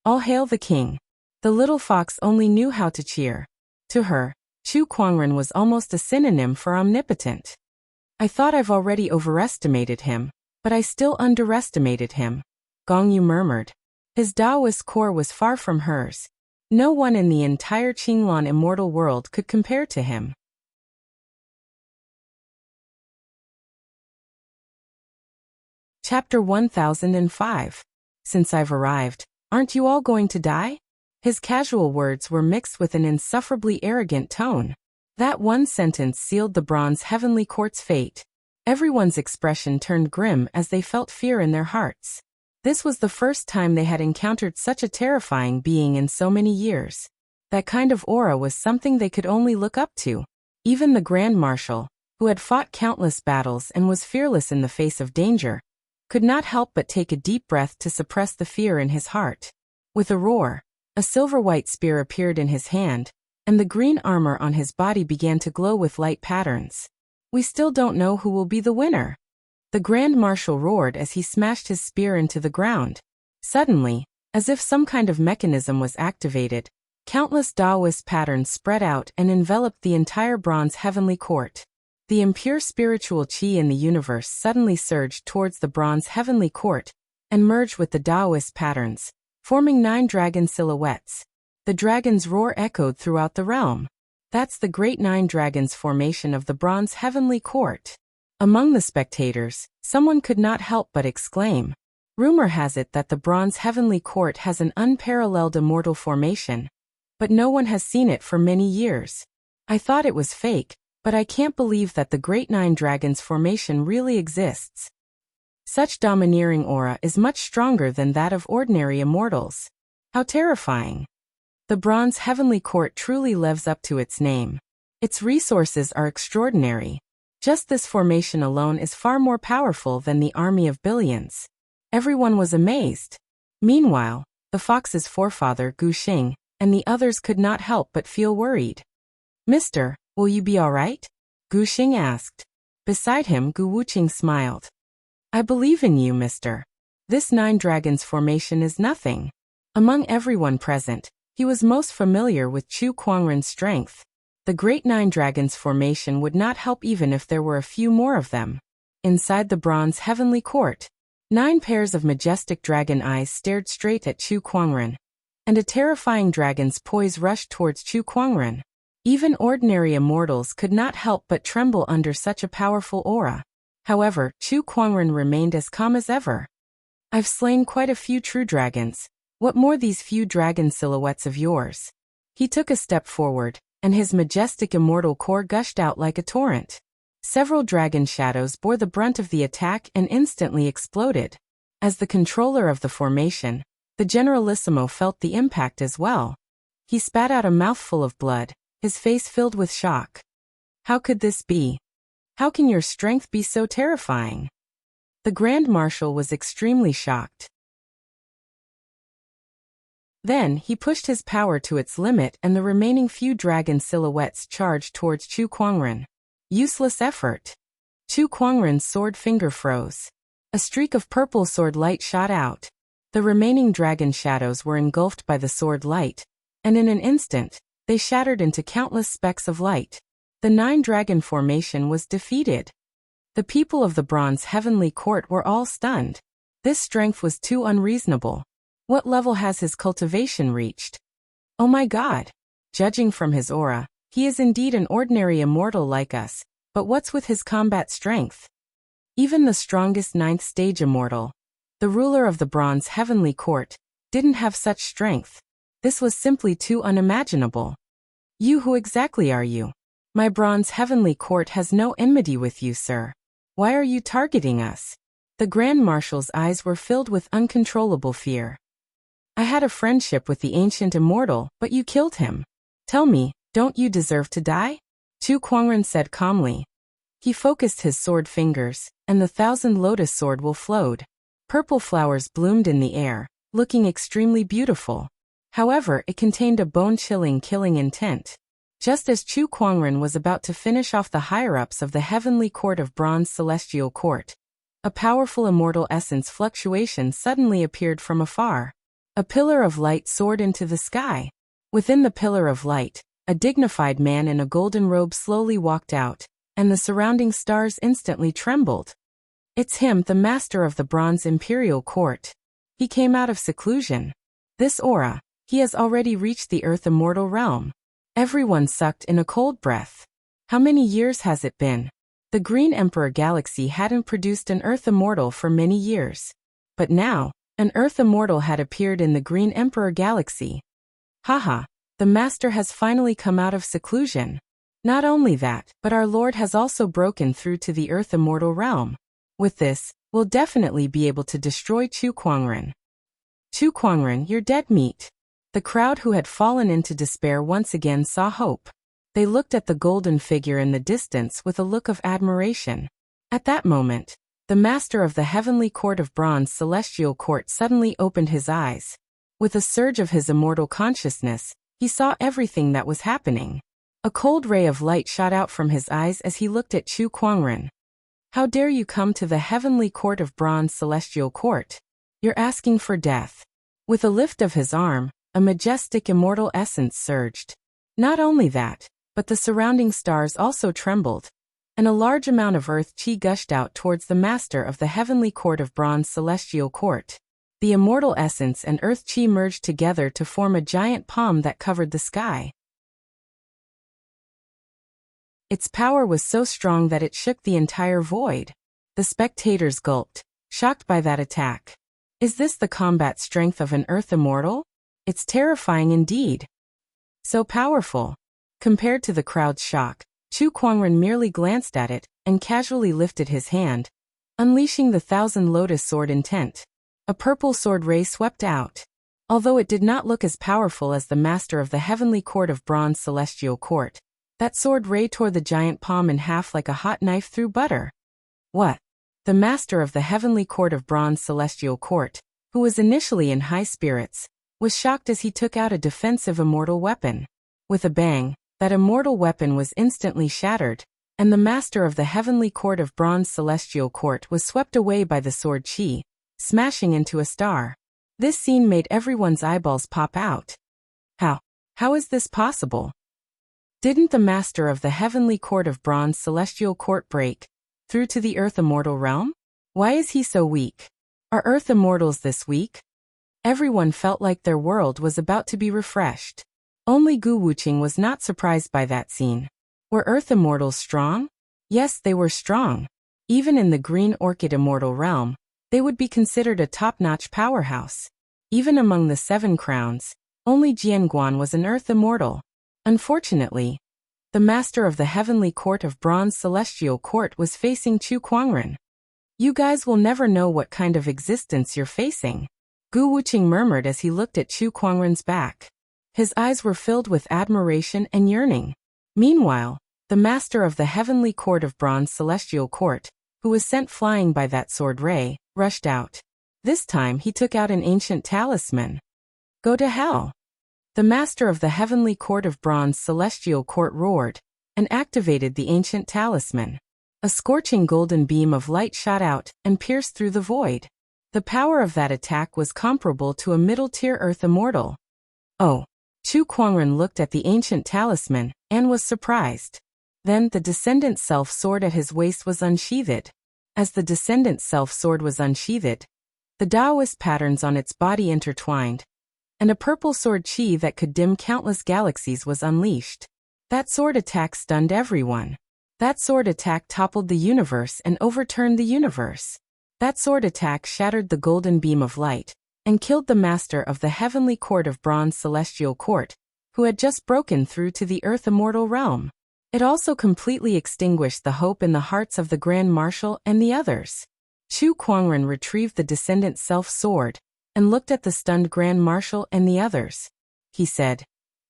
All hail the king. The little fox only knew how to cheer. To her, Chu Kuangren was almost a synonym for omnipotent. I thought I've already overestimated him, but I still underestimated him, Gong Yu murmured. His Taoist core was far from hers. No one in the entire Qinglan immortal world could compare to him. Chapter 1005. Since I've arrived, aren't you all going to die? His casual words were mixed with an insufferably arrogant tone. That one sentence sealed the bronze heavenly court's fate. Everyone's expression turned grim as they felt fear in their hearts. This was the first time they had encountered such a terrifying being in so many years. That kind of aura was something they could only look up to. Even the Grand Marshal, who had fought countless battles and was fearless in the face of danger, could not help but take a deep breath to suppress the fear in his heart. With a roar, a silver-white spear appeared in his hand, and the green armor on his body began to glow with light patterns. We still don't know who will be the winner. The Grand Marshal roared as he smashed his spear into the ground. Suddenly, as if some kind of mechanism was activated, countless Taoist patterns spread out and enveloped the entire bronze heavenly court. The impure spiritual qi in the universe suddenly surged towards the bronze heavenly court and merged with the Taoist patterns, forming 9 dragon silhouettes. The dragon's roar echoed throughout the realm. That's the Great 9 Dragons formation of the bronze heavenly court. Among the spectators, someone could not help but exclaim. Rumor has it that the bronze heavenly court has an unparalleled immortal formation, but no one has seen it for many years. I thought it was fake, but I can't believe that the Great 9 Dragons formation really exists. Such domineering aura is much stronger than that of ordinary immortals. How terrifying. The bronze heavenly court truly lives up to its name. Its resources are extraordinary. Just this formation alone is far more powerful than the army of billions. Everyone was amazed. Meanwhile, the fox's forefather Gu Xing and the others could not help but feel worried. Mister, will you be all right? Gu Xing asked. Beside him, Gu Wuqing smiled. I believe in you, mister. This 9 Dragons formation is nothing. Among everyone present, he was most familiar with Chu Kuangren's strength. The Great 9 Dragons formation would not help even if there were a few more of them. Inside the bronze heavenly court, 9 pairs of majestic dragon eyes stared straight at Chu Kuangren, and a terrifying dragon's poise rushed towards Chu Kuangren. Even ordinary immortals could not help but tremble under such a powerful aura. However, Chu Kuangren remained as calm as ever. I've slain quite a few true dragons. What more these few dragon silhouettes of yours? He took a step forward, and his majestic immortal core gushed out like a torrent. Several dragon shadows bore the brunt of the attack and instantly exploded. As the controller of the formation, the Generalissimo felt the impact as well. He spat out a mouthful of blood, his face filled with shock. How could this be? How can your strength be so terrifying? The Grand Marshal was extremely shocked. Then, he pushed his power to its limit and the remaining few dragon silhouettes charged towards Chu Kuangren. Useless effort. Chu Kuangren's sword finger froze. A streak of purple sword light shot out. The remaining dragon shadows were engulfed by the sword light, and in an instant, they shattered into countless specks of light. The 9 Dragon formation was defeated. The people of the bronze heavenly court were all stunned. This strength was too unreasonable. What level has his cultivation reached? Oh my god! Judging from his aura, he is indeed an ordinary immortal like us, but what's with his combat strength? Even the strongest 9th stage immortal, the ruler of the bronze heavenly court, didn't have such strength. This was simply too unimaginable. You, who exactly are you? My bronze heavenly court has no enmity with you, sir. Why are you targeting us? The Grand Marshal's eyes were filled with uncontrollable fear. I had a friendship with the ancient immortal, but you killed him. Tell me, don't you deserve to die? Chu Kuangren said calmly. He focused his sword fingers, and the 1,000 lotus sword will flowed. Purple flowers bloomed in the air, looking extremely beautiful. However, it contained a bone-chilling killing intent. Just as Chu Kuangren was about to finish off the higher-ups of the heavenly court of bronze celestial court, a powerful immortal essence fluctuation suddenly appeared from afar. A pillar of light soared into the sky. Within the pillar of light, a dignified man in a golden robe slowly walked out, and the surrounding stars instantly trembled. It's him, the master of the bronze imperial court. He came out of seclusion. This aura, he has already reached the earth immortal realm. Everyone sucked in a cold breath. How many years has it been? The Green Emperor Galaxy hadn't produced an Earth Immortal for many years. But now, an Earth Immortal had appeared in the Green Emperor Galaxy. Haha, the Master has finally come out of seclusion. Not only that, but our Lord has also broken through to the Earth Immortal realm. With this, we'll definitely be able to destroy Chu Kuangren. Chu Kuangren, you're dead meat. The crowd who had fallen into despair once again saw hope. They looked at the golden figure in the distance with a look of admiration. At that moment, the master of the heavenly court of bronze celestial court suddenly opened his eyes. With a surge of his immortal consciousness, he saw everything that was happening. A cold ray of light shot out from his eyes as he looked at Chu Kuangren. How dare you come to the heavenly court of bronze celestial court? You're asking for death. With a lift of his arm, a majestic immortal essence surged. Not only that, but the surrounding stars also trembled, and a large amount of earth chi gushed out towards the master of the heavenly court of bronze celestial court. The immortal essence and earth chi merged together to form a giant palm that covered the sky. Its power was so strong that it shook the entire void. The spectators gulped, shocked by that attack. Is this the combat strength of an earth immortal? It's terrifying indeed. So powerful. Compared to the crowd's shock, Chu Kuangren merely glanced at it and casually lifted his hand, unleashing the 1,000 lotus sword intent. A purple sword ray swept out. Although it did not look as powerful as the master of the heavenly court of bronze celestial court, that sword ray tore the giant palm in half like a hot knife through butter. What? The master of the heavenly court of bronze celestial court, who was initially in high spirits, was shocked as he took out a defensive immortal weapon. With a bang, that immortal weapon was instantly shattered, and the master of the heavenly court of bronze celestial court was swept away by the sword chi, smashing into a star. This scene made everyone's eyeballs pop out. How is this possible? Didn't the master of the heavenly court of bronze celestial court break through to the earth immortal realm? Why is he so weak? Are earth immortals this weak? Everyone felt like their world was about to be refreshed. Only Gu Wuqing was not surprised by that scene. Were earth immortals strong? Yes, they were strong. Even in the green orchid immortal realm, they would be considered a top-notch powerhouse. Even among the 7 crowns, only Jianguan was an earth immortal. Unfortunately, the master of the heavenly court of bronze celestial court was facing Chu Kuangren. You guys will never know what kind of existence you're facing, Gu Wuqing murmured as he looked at Chu Kuangren's back. His eyes were filled with admiration and yearning. Meanwhile, the master of the heavenly court of bronze celestial court, who was sent flying by that sword ray, rushed out. This time he took out an ancient talisman. Go to hell! The master of the heavenly court of bronze celestial court roared, and activated the ancient talisman. A scorching golden beam of light shot out and pierced through the void. The power of that attack was comparable to a middle-tier earth immortal. Oh! Chu Kuangren looked at the ancient talisman and was surprised. Then the descendant self-sword at his waist was unsheathed. As the descendant self-sword was unsheathed, the Taoist patterns on its body intertwined, and a purple sword chi that could dim countless galaxies was unleashed. That sword attack stunned everyone. That sword attack toppled the universe and overturned the universe. That sword attack shattered the golden beam of light, and killed the master of the heavenly court of bronze celestial court, who had just broken through to the earth immortal realm. It also completely extinguished the hope in the hearts of the Grand Marshal and the others. Chu Kuangren retrieved the descendant self-sword, and looked at the stunned Grand Marshal and the others. He said,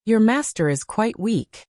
"Your master is quite weak."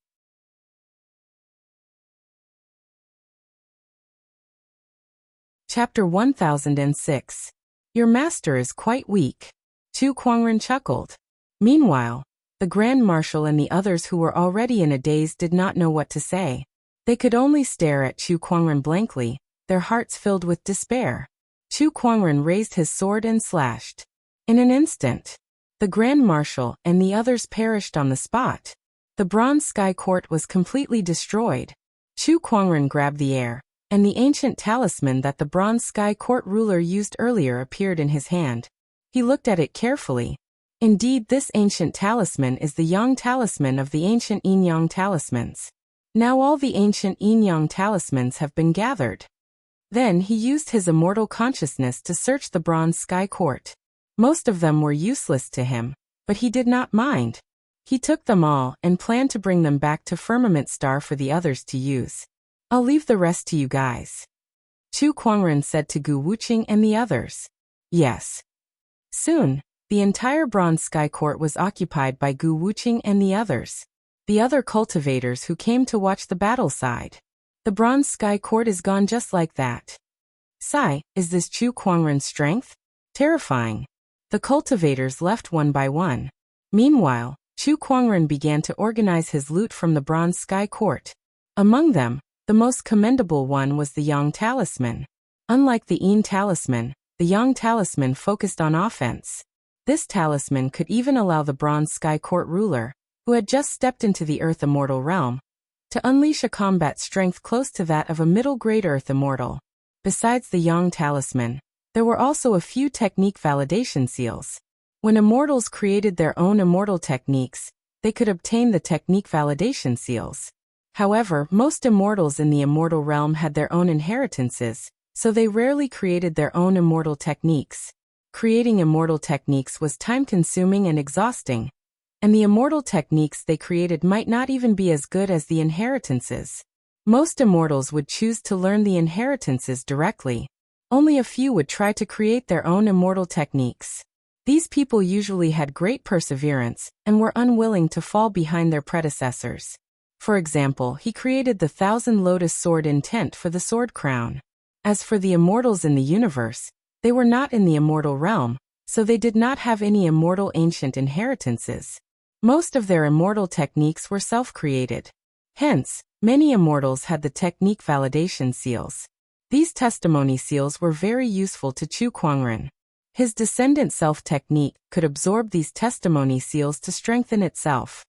Chapter 1006. Your master is quite weak. Chu Kuangren chuckled. Meanwhile, the Grand Marshal and the others who were already in a daze did not know what to say. They could only stare at Chu Kuangren blankly, their hearts filled with despair. Chu Kuangren raised his sword and slashed. In an instant, the Grand Marshal and the others perished on the spot. The Bronze Sky Court was completely destroyed. Chu Kuangren grabbed the air, and the ancient talisman that the Bronze Sky Court ruler used earlier appeared in his hand. He looked at it carefully. Indeed, this ancient talisman is the Yang talisman of the ancient Yin Yang talismans. Now all the ancient Yin Yang talismans have been gathered. Then he used his immortal consciousness to search the Bronze Sky Court. Most of them were useless to him, but he did not mind. He took them all and planned to bring them back to Firmament Star for the others to use. I'll leave the rest to you guys. Chu Kuangren said to Gu Wuqing and the others. Yes. Soon, the entire Bronze Sky Court was occupied by Gu Wuqing and the others. The other cultivators who came to watch the battle sighed. The Bronze Sky Court is gone just like that. Sigh, is this Chu Kuangren's strength? Terrifying. The cultivators left one by one. Meanwhile, Chu Kuangren began to organize his loot from the Bronze Sky Court. Among them, the most commendable one was the Yang talisman. Unlike the Yin talisman, the Yang talisman focused on offense. This talisman could even allow the Bronze Sky Court ruler, who had just stepped into the Earth Immortal realm, to unleash a combat strength close to that of a middle-grade Earth Immortal. Besides the Yang talisman, there were also a few technique validation seals. When immortals created their own immortal techniques, they could obtain the technique validation seals. However, most immortals in the immortal realm had their own inheritances, so they rarely created their own immortal techniques. Creating immortal techniques was time-consuming and exhausting, and the immortal techniques they created might not even be as good as the inheritances. Most immortals would choose to learn the inheritances directly. Only a few would try to create their own immortal techniques. These people usually had great perseverance and were unwilling to fall behind their predecessors. For example, he created the 1,000 Lotus Sword intent for the Sword Crown. As for the immortals in the universe, they were not in the immortal realm, so they did not have any immortal ancient inheritances. Most of their immortal techniques were self-created. Hence, many immortals had the technique validation seals. These testimony seals were very useful to Chu Kuangren. His descendant self-technique could absorb these testimony seals to strengthen itself.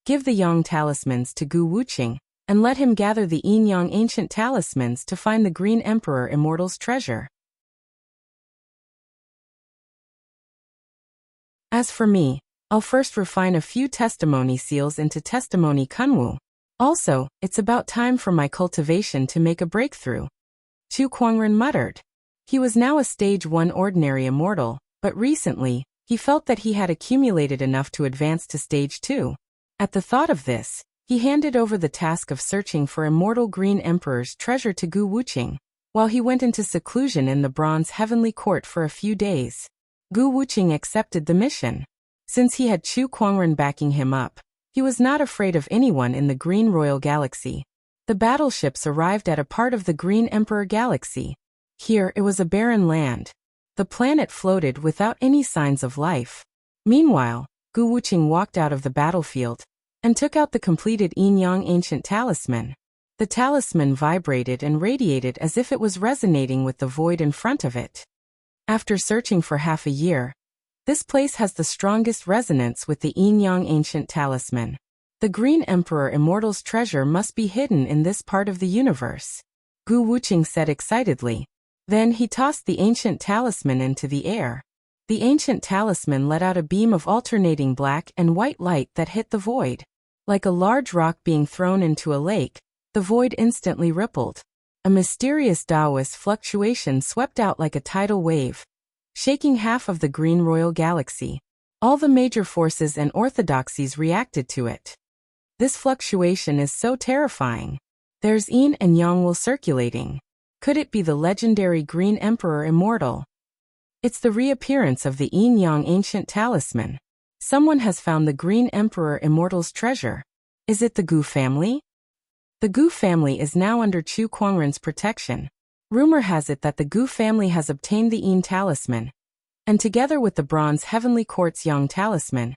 Give the Yang talismans to Gu Wuqing, and let him gather the Yin Yang ancient talismans to find the Green Emperor Immortal's treasure. As for me, I'll first refine a few testimony seals into testimony kunwu. Also, it's about time for my cultivation to make a breakthrough. Chu Kuangren muttered. He was now a stage 1 ordinary immortal, but recently, he felt that he had accumulated enough to advance to stage 2. At the thought of this, he handed over the task of searching for Immortal Green Emperor's treasure to Gu Wuqing, while he went into seclusion in the Bronze Heavenly Court for a few days. Gu Wuqing accepted the mission. Since he had Chu Kuangren backing him up, he was not afraid of anyone in the Green Royal Galaxy. The battleships arrived at a part of the Green Emperor Galaxy. Here it was a barren land. The planet floated without any signs of life. Meanwhile, Gu Wuqing walked out of the battlefield and took out the completed Yin Yang ancient talisman. The talisman vibrated and radiated as if it was resonating with the void in front of it. After searching for half a year, this place has the strongest resonance with the Yin Yang ancient talisman. The Green Emperor Immortal's treasure must be hidden in this part of the universe, Gu Wuqing said excitedly. Then he tossed the ancient talisman into the air. The ancient talisman let out a beam of alternating black and white light that hit the void. Like a large rock being thrown into a lake, the void instantly rippled. A mysterious Taoist fluctuation swept out like a tidal wave, shaking half of the Green Royal Galaxy. All the major forces and orthodoxies reacted to it. This fluctuation is so terrifying. There's Yin and Yang will circulating. Could it be the legendary Green Emperor Immortal? It's the reappearance of the Yin Yang ancient talisman. Someone has found the Green Emperor Immortal's treasure. Is it the Gu family? The Gu family is now under Chu Kuangren's protection. Rumor has it that the Gu family has obtained the Yin talisman, and together with the bronze heavenly quartz Yang talisman,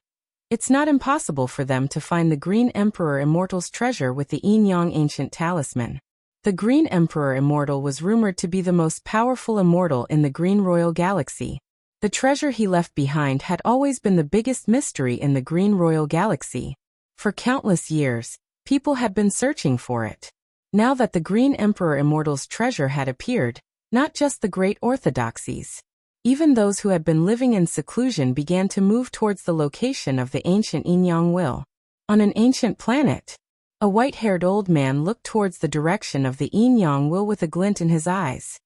it's not impossible for them to find the Green Emperor Immortal's treasure with the Yin Yang ancient talisman. The Green Emperor Immortal was rumored to be the most powerful immortal in the Green Royal Galaxy. The treasure he left behind had always been the biggest mystery in the Green Royal Galaxy. For countless years, people had been searching for it. Now that the Green Emperor Immortal's treasure had appeared, not just the great orthodoxies, even those who had been living in seclusion began to move towards the location of the ancient Yin Yang will. On an ancient planet, a white-haired old man looked towards the direction of the Yin Yang will with a glint in his eyes.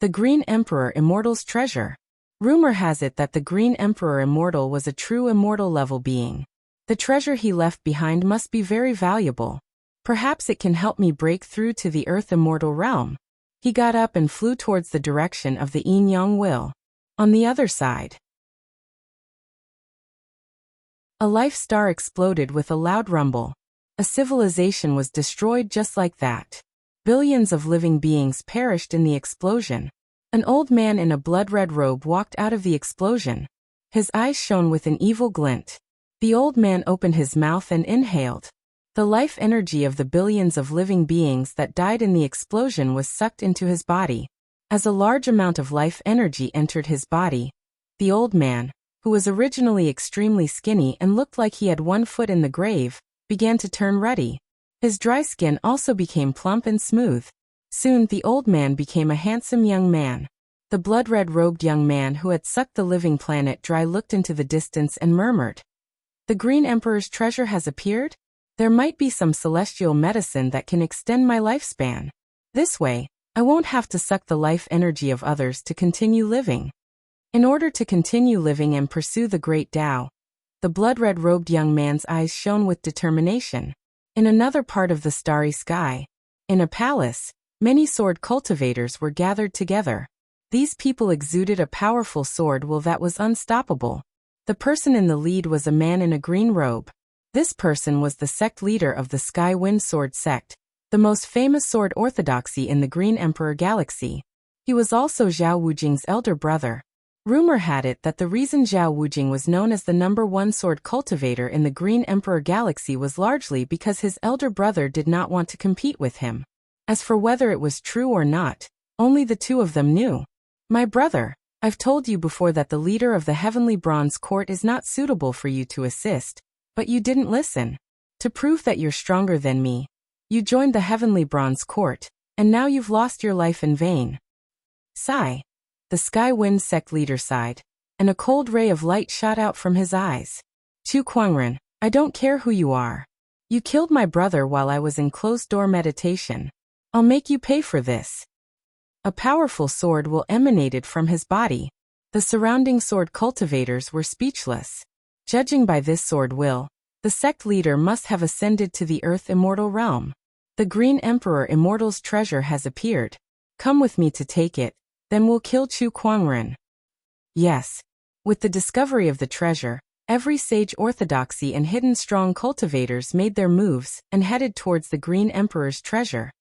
The Green Emperor Immortal's treasure. Rumor has it that the Green Emperor Immortal was a true immortal level being. The treasure he left behind must be very valuable. Perhaps it can help me break through to the Earth Immortal realm. He got up and flew towards the direction of the Yin Yang will. On the other side, a life star exploded with a loud rumble. A civilization was destroyed just like that. Billions of living beings perished in the explosion. An old man in a blood-red robe walked out of the explosion. His eyes shone with an evil glint. The old man opened his mouth and inhaled. The life energy of the billions of living beings that died in the explosion was sucked into his body. As a large amount of life energy entered his body, the old man, who was originally extremely skinny and looked like he had one foot in the grave, began to turn ruddy. His dry skin also became plump and smooth. Soon the old man became a handsome young man. The blood-red robed young man who had sucked the living planet dry looked into the distance and murmured, "The Green Emperor's treasure has appeared? There might be some celestial medicine that can extend my lifespan. This way, I won't have to suck the life energy of others to continue living." In order to continue living and pursue the great Tao, the blood-red robed young man's eyes shone with determination. In another part of the starry sky, in a palace, many sword cultivators were gathered together. These people exuded a powerful sword will that was unstoppable. The person in the lead was a man in a green robe. This person was the sect leader of the Sky Wind Sword sect, the most famous sword orthodoxy in the Green Emperor Galaxy. He was also Zhao Wujing's elder brother. Rumor had it that the reason Zhao Wujing was known as the #1 sword cultivator in the Green Emperor Galaxy was largely because his elder brother did not want to compete with him. As for whether it was true or not, only the two of them knew. "My brother, I've told you before that the leader of the Heavenly Bronze Court is not suitable for you to assist, but you didn't listen. To prove that you're stronger than me, you joined the Heavenly Bronze Court, and now you've lost your life in vain." Sigh. The Sky Wind sect leader sighed, and a cold ray of light shot out from his eyes. "Chu Kuangren, I don't care who you are. You killed my brother while I was in closed-door meditation. I'll make you pay for this." A powerful sword will emanated from his body. The surrounding sword cultivators were speechless. Judging by this sword will, the sect leader must have ascended to the Earth Immortal realm. "The Green Emperor Immortal's treasure has appeared. Come with me to take it, then we'll kill Chu Kuangren." Yes. With the discovery of the treasure, every sage orthodoxy and hidden strong cultivators made their moves and headed towards the Green Emperor's treasure.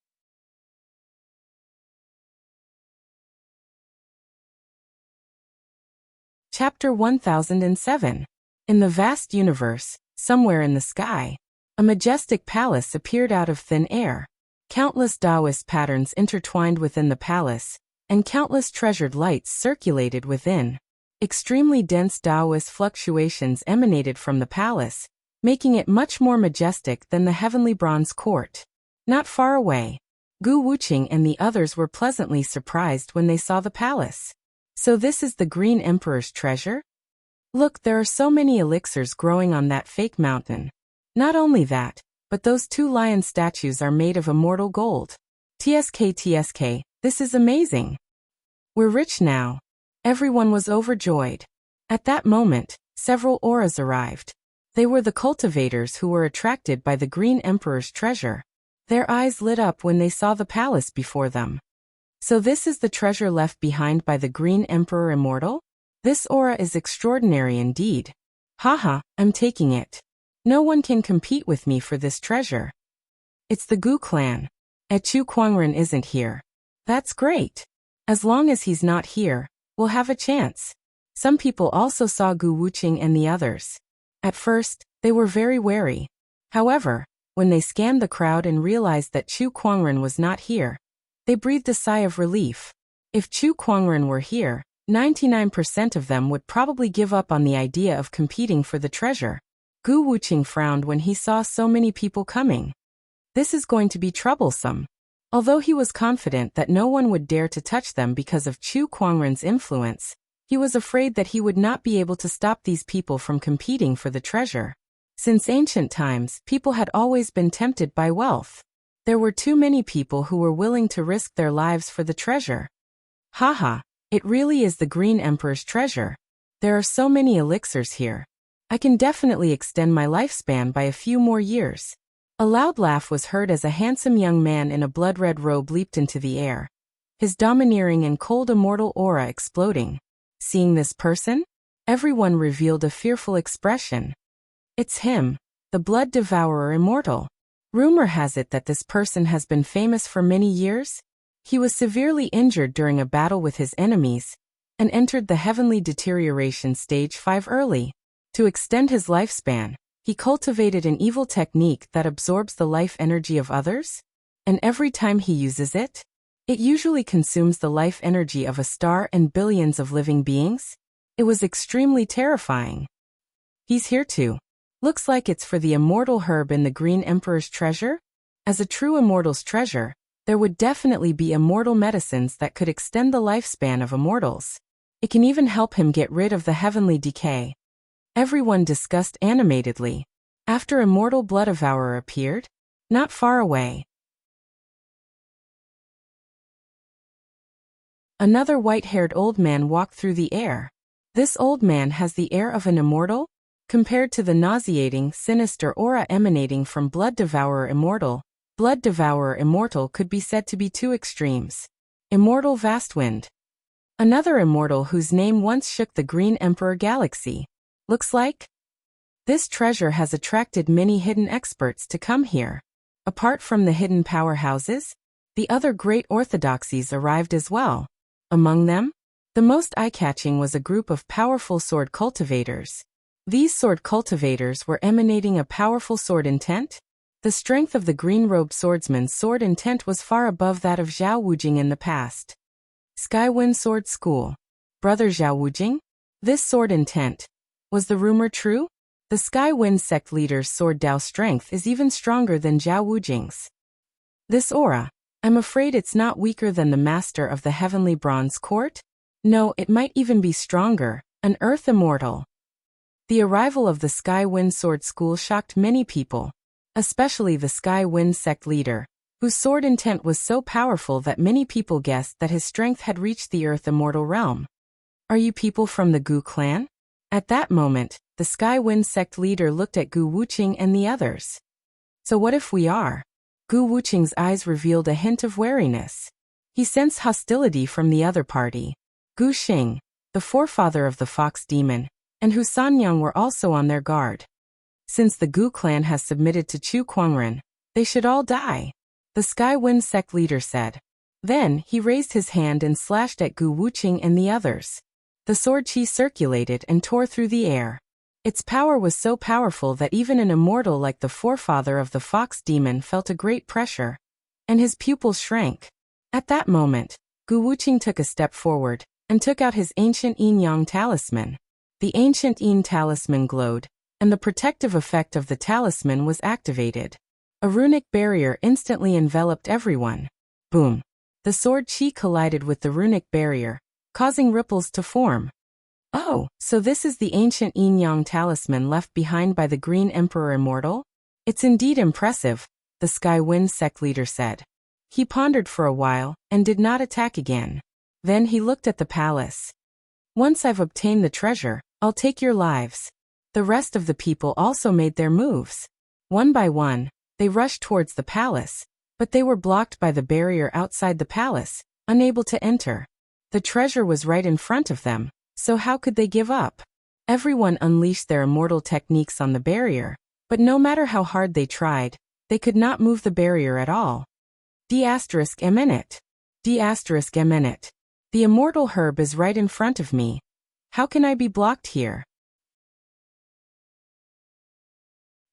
Chapter 1007. In the vast universe, somewhere in the sky, a majestic palace appeared out of thin air. Countless Taoist patterns intertwined within the palace, and countless treasured lights circulated within. Extremely dense Taoist fluctuations emanated from the palace, making it much more majestic than the Heavenly Bronze Court. Not far away, Gu Wuqing and the others were pleasantly surprised when they saw the palace. "So this is the Green Emperor's treasure? Look, there are so many elixirs growing on that fake mountain. Not only that, but those 2 lion statues are made of immortal gold. TSK, this is amazing. We're rich now." Everyone was overjoyed. At that moment, several auras arrived. They were the cultivators who were attracted by the Green Emperor's treasure. Their eyes lit up when they saw the palace before them. "So this is the treasure left behind by the Green Emperor Immortal? This aura is extraordinary indeed. Haha, I'm taking it. No one can compete with me for this treasure." "It's the Gu clan. Chu Kuangren isn't here. That's great. As long as he's not here, we'll have a chance. Some people also saw Gu Wuqing and the others. At first, they were very wary. However, when they scanned the crowd and realized that Chu Kuangren was not here, they breathed a sigh of relief. If Chu Kuangren were here, 99% of them would probably give up on the idea of competing for the treasure. Gu Wuqing frowned when he saw so many people coming. This is going to be troublesome. Although he was confident that no one would dare to touch them because of Chu Kuangren's influence, he was afraid that he would not be able to stop these people from competing for the treasure. Since ancient times, people had always been tempted by wealth. There were too many people who were willing to risk their lives for the treasure. Haha, it really is the Green Emperor's treasure. There are so many elixirs here. I can definitely extend my lifespan by a few more years. A loud laugh was heard as a handsome young man in a blood-red robe leaped into the air, his domineering and cold immortal aura exploding. Seeing this person, everyone revealed a fearful expression. It's him, the Blood Devourer Immortal. Rumor has it that this person has been famous for many years. He was severely injured during a battle with his enemies, and entered the heavenly deterioration stage 5 early. To extend his lifespan, he cultivated an evil technique that absorbs the life energy of others, and every time he uses it, it usually consumes the life energy of a star and billions of living beings. It was extremely terrifying. He's here too. Looks like it's for the immortal herb in the Green Emperor's treasure. As a true immortal's treasure, there would definitely be immortal medicines that could extend the lifespan of immortals. It can even help him get rid of the heavenly decay. Everyone discussed animatedly. After Immortal Blood Devourer appeared, not far away, another white-haired old man walked through the air. This old man has the air of an immortal. Compared to the nauseating, sinister aura emanating from Blood Devourer Immortal, Blood Devourer Immortal could be said to be two extremes. Immortal Vastwind. Another immortal whose name once shook the Green Emperor Galaxy. Looks like this treasure has attracted many hidden experts to come here. Apart from the hidden powerhouses, the other great orthodoxies arrived as well. Among them, the most eye-catching was a group of powerful sword cultivators. These sword cultivators were emanating a powerful sword intent. The strength of the green-robed swordsman's sword intent was far above that of Zhao Wujing in the past. Skywind Sword School. Brother Zhao Wujing? This sword intent. Was the rumor true? The Skywind sect leader's sword Dao strength is even stronger than Zhao Wujing's. This aura, I'm afraid it's not weaker than the master of the Heavenly Bronze Court? No, it might even be stronger, an Earth Immortal. The arrival of the Skywind Sword School shocked many people, especially the Skywind sect leader, whose sword intent was so powerful that many people guessed that his strength had reached the Earth Immortal realm. Are you people from the Gu clan? At that moment, the Skywind sect leader looked at Gu Wuqing and the others. So what if we are? Gu Wuqing's eyes revealed a hint of wariness. He sensed hostility from the other party. Gu Xing, the forefather of the fox demon, and Hu Sanyang were also on their guard. Since the Gu clan has submitted to Chu Kuangren, they should all die, the Skywind sect leader said. Then he raised his hand and slashed at Gu Wuqing and the others. The sword chi circulated and tore through the air. Its power was so powerful that even an immortal like the forefather of the fox demon felt a great pressure, and his pupils shrank. At that moment, Gu Wuqing took a step forward and took out his ancient yin-yang talisman. The ancient yin talisman glowed, and the protective effect of the talisman was activated. A runic barrier instantly enveloped everyone. Boom! The sword chi collided with the runic barrier, causing ripples to form. Oh, so this is the ancient yin-yang talisman left behind by the Green Emperor Immortal? It's indeed impressive, the Skywind sect leader said. He pondered for a while and did not attack again. Then he looked at the palace. Once I've obtained the treasure, I'll take your lives. The rest of the people also made their moves. One by one, they rushed towards the palace, but they were blocked by the barrier outside the palace, unable to enter. The treasure was right in front of them, so how could they give up? Everyone unleashed their immortal techniques on the barrier, but no matter how hard they tried, they could not move the barrier at all. D***. D***. The immortal herb is right in front of me. How can I be blocked here?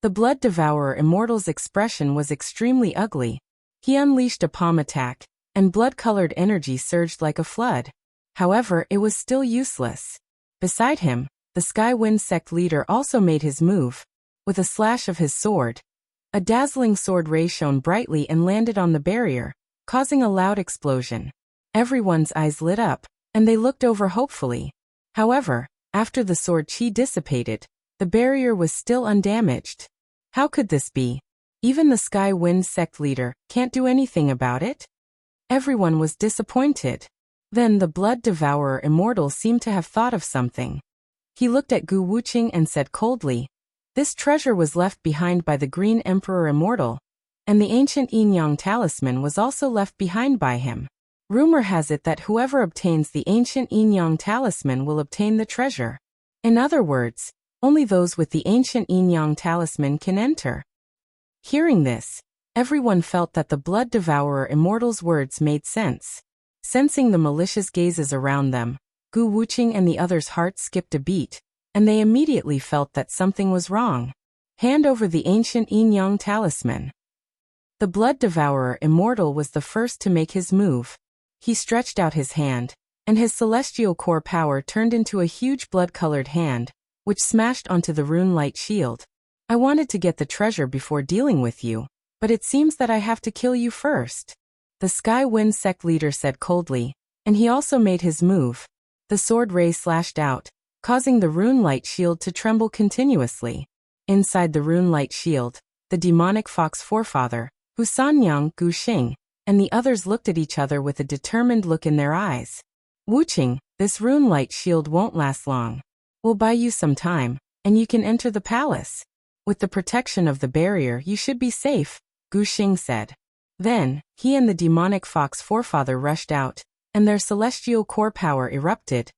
The Blood Devourer Immortal's expression was extremely ugly. He unleashed a palm attack, and blood-colored energy surged like a flood. However, it was still useless. Beside him, the Sky Wind sect leader also made his move. With a slash of his sword, a dazzling sword ray shone brightly and landed on the barrier, causing a loud explosion. Everyone's eyes lit up, and they looked over hopefully. However, after the sword chi dissipated, the barrier was still undamaged. How could this be? Even the Sky Wind sect leader can't do anything about it? Everyone was disappointed. Then the Blood Devourer Immortal seemed to have thought of something. He looked at Gu Wuqing and said coldly, "This treasure was left behind by the Green Emperor Immortal, and the ancient Yin Yang talisman was also left behind by him. Rumor has it that whoever obtains the ancient Yin Yang talisman will obtain the treasure. In other words, only those with the ancient Yin Yang talisman can enter." Hearing this, everyone felt that the Blood Devourer Immortal's words made sense. Sensing the malicious gazes around them, Gu Wuqing and the others' hearts skipped a beat, and they immediately felt that something was wrong. Hand over the ancient Yin Yang talisman. The Blood Devourer Immortal was the first to make his move. He stretched out his hand, and his celestial core power turned into a huge blood-colored hand, which smashed onto the rune light shield. "I wanted to get the treasure before dealing with you, but it seems that I have to kill you first," the Sky Wind sect leader said coldly, and he also made his move. The sword ray slashed out, causing the rune light shield to tremble continuously. Inside the rune light shield, the demonic fox forefather, Hu Sanyang, Gu Xing, and the others looked at each other with a determined look in their eyes. "Wuqing, this rune light shield won't last long. We'll buy you some time, and you can enter the palace. With the protection of the barrier you should be safe," Gu Xing said. Then, he and the demonic fox forefather rushed out, and their celestial core power erupted,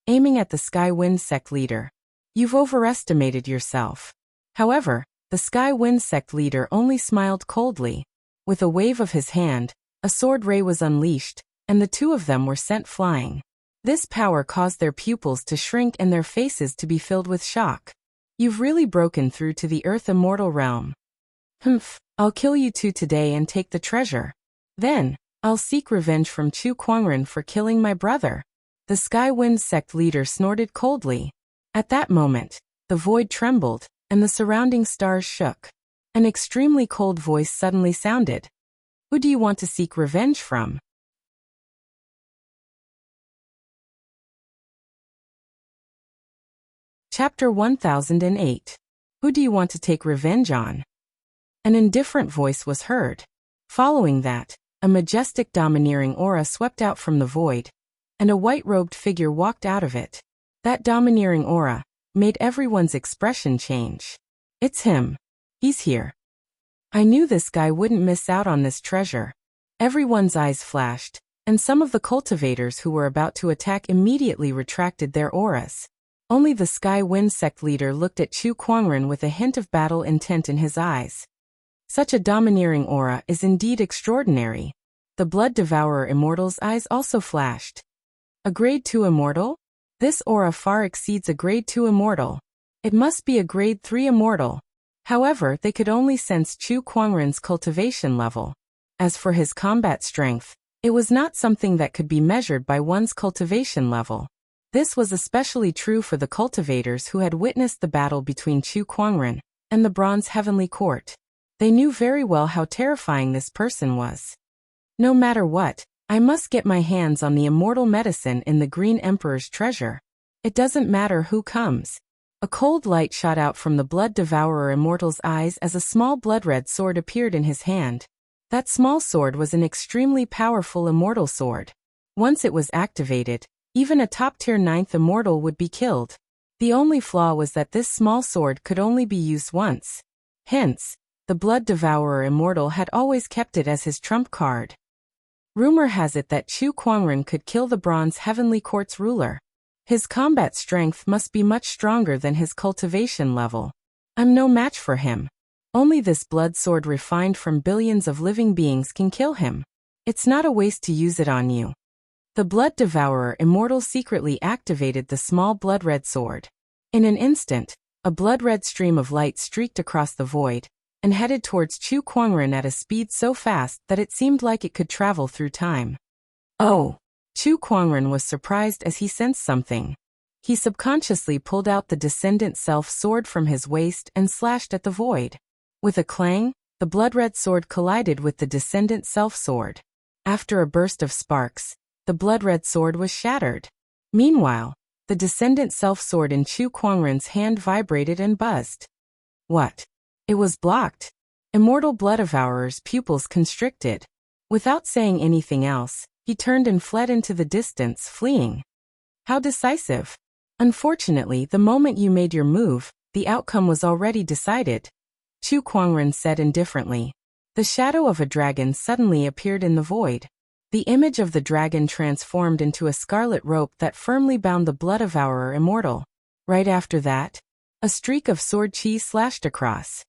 aiming at the Sky Wind sect leader. "You've overestimated yourself." However, the Sky Wind sect leader only smiled coldly. With a wave of his hand, a sword ray was unleashed, and the two of them were sent flying. This power caused their pupils to shrink and their faces to be filled with shock. "You've really broken through to the Earth Immortal realm. Humph, I'll kill you two today and take the treasure. Then, I'll seek revenge from Chu Kuangren for killing my brother," the Sky Wind sect leader snorted coldly. At that moment, the void trembled, and the surrounding stars shook. An extremely cold voice suddenly sounded. "Who do you want to seek revenge from?" Chapter 1008. Who do you want to take revenge on? An indifferent voice was heard. Following that, a majestic domineering aura swept out from the void, and a white-robed figure walked out of it. That domineering aura made everyone's expression change. "It's him. He's here. I knew this guy wouldn't miss out on this treasure." Everyone's eyes flashed, and some of the cultivators who were about to attack immediately retracted their auras. Only the Sky Wind sect leader looked at Chu Kuangren with a hint of battle intent in his eyes. Such a domineering aura is indeed extraordinary. The Blood Devourer Immortal's eyes also flashed. A Grade 2 Immortal? This aura far exceeds a Grade 2 Immortal. It must be a Grade 3 Immortal. However, they could only sense Chu Kuangren's cultivation level. As for his combat strength, it was not something that could be measured by one's cultivation level. This was especially true for the cultivators who had witnessed the battle between Chu Kuangren and the Bronze Heavenly Court. They knew very well how terrifying this person was. "No matter what, I must get my hands on the immortal medicine in the Green Emperor's treasure. It doesn't matter who comes." A cold light shot out from the Blood Devourer Immortal's eyes as a small blood-red sword appeared in his hand. That small sword was an extremely powerful immortal sword. Once it was activated, even a top-tier 9th immortal would be killed. The only flaw was that this small sword could only be used once. Hence, the Blood Devourer Immortal had always kept it as his trump card. Rumor has it that Chu Kuangren could kill the Bronze Heavenly Court's ruler. His combat strength must be much stronger than his cultivation level. I'm no match for him. Only this blood sword refined from billions of living beings can kill him. It's not a waste to use it on you. The Blood Devourer Immortal secretly activated the small blood-red sword. In an instant, a blood-red stream of light streaked across the void and headed towards Chu Kuangren at a speed so fast that it seemed like it could travel through time. Oh! Chu Kuangren was surprised as he sensed something. He subconsciously pulled out the Descendant Self sword from his waist and slashed at the void. With a clang, the blood-red sword collided with the Descendant Self sword. After a burst of sparks, the blood-red sword was shattered. Meanwhile, the Descendant Self sword in Chu Kuangren's hand vibrated and buzzed. What? It was blocked. Immortal Blood Devourer's pupils constricted. Without saying anything else, he turned and fled into the distance, fleeing. How decisive. Unfortunately, the moment you made your move, the outcome was already decided, Chu Kuangren said indifferently. The shadow of a dragon suddenly appeared in the void. The image of the dragon transformed into a scarlet rope that firmly bound the Blood Devourer Immortal. Right after that, a streak of sword chi slashed across.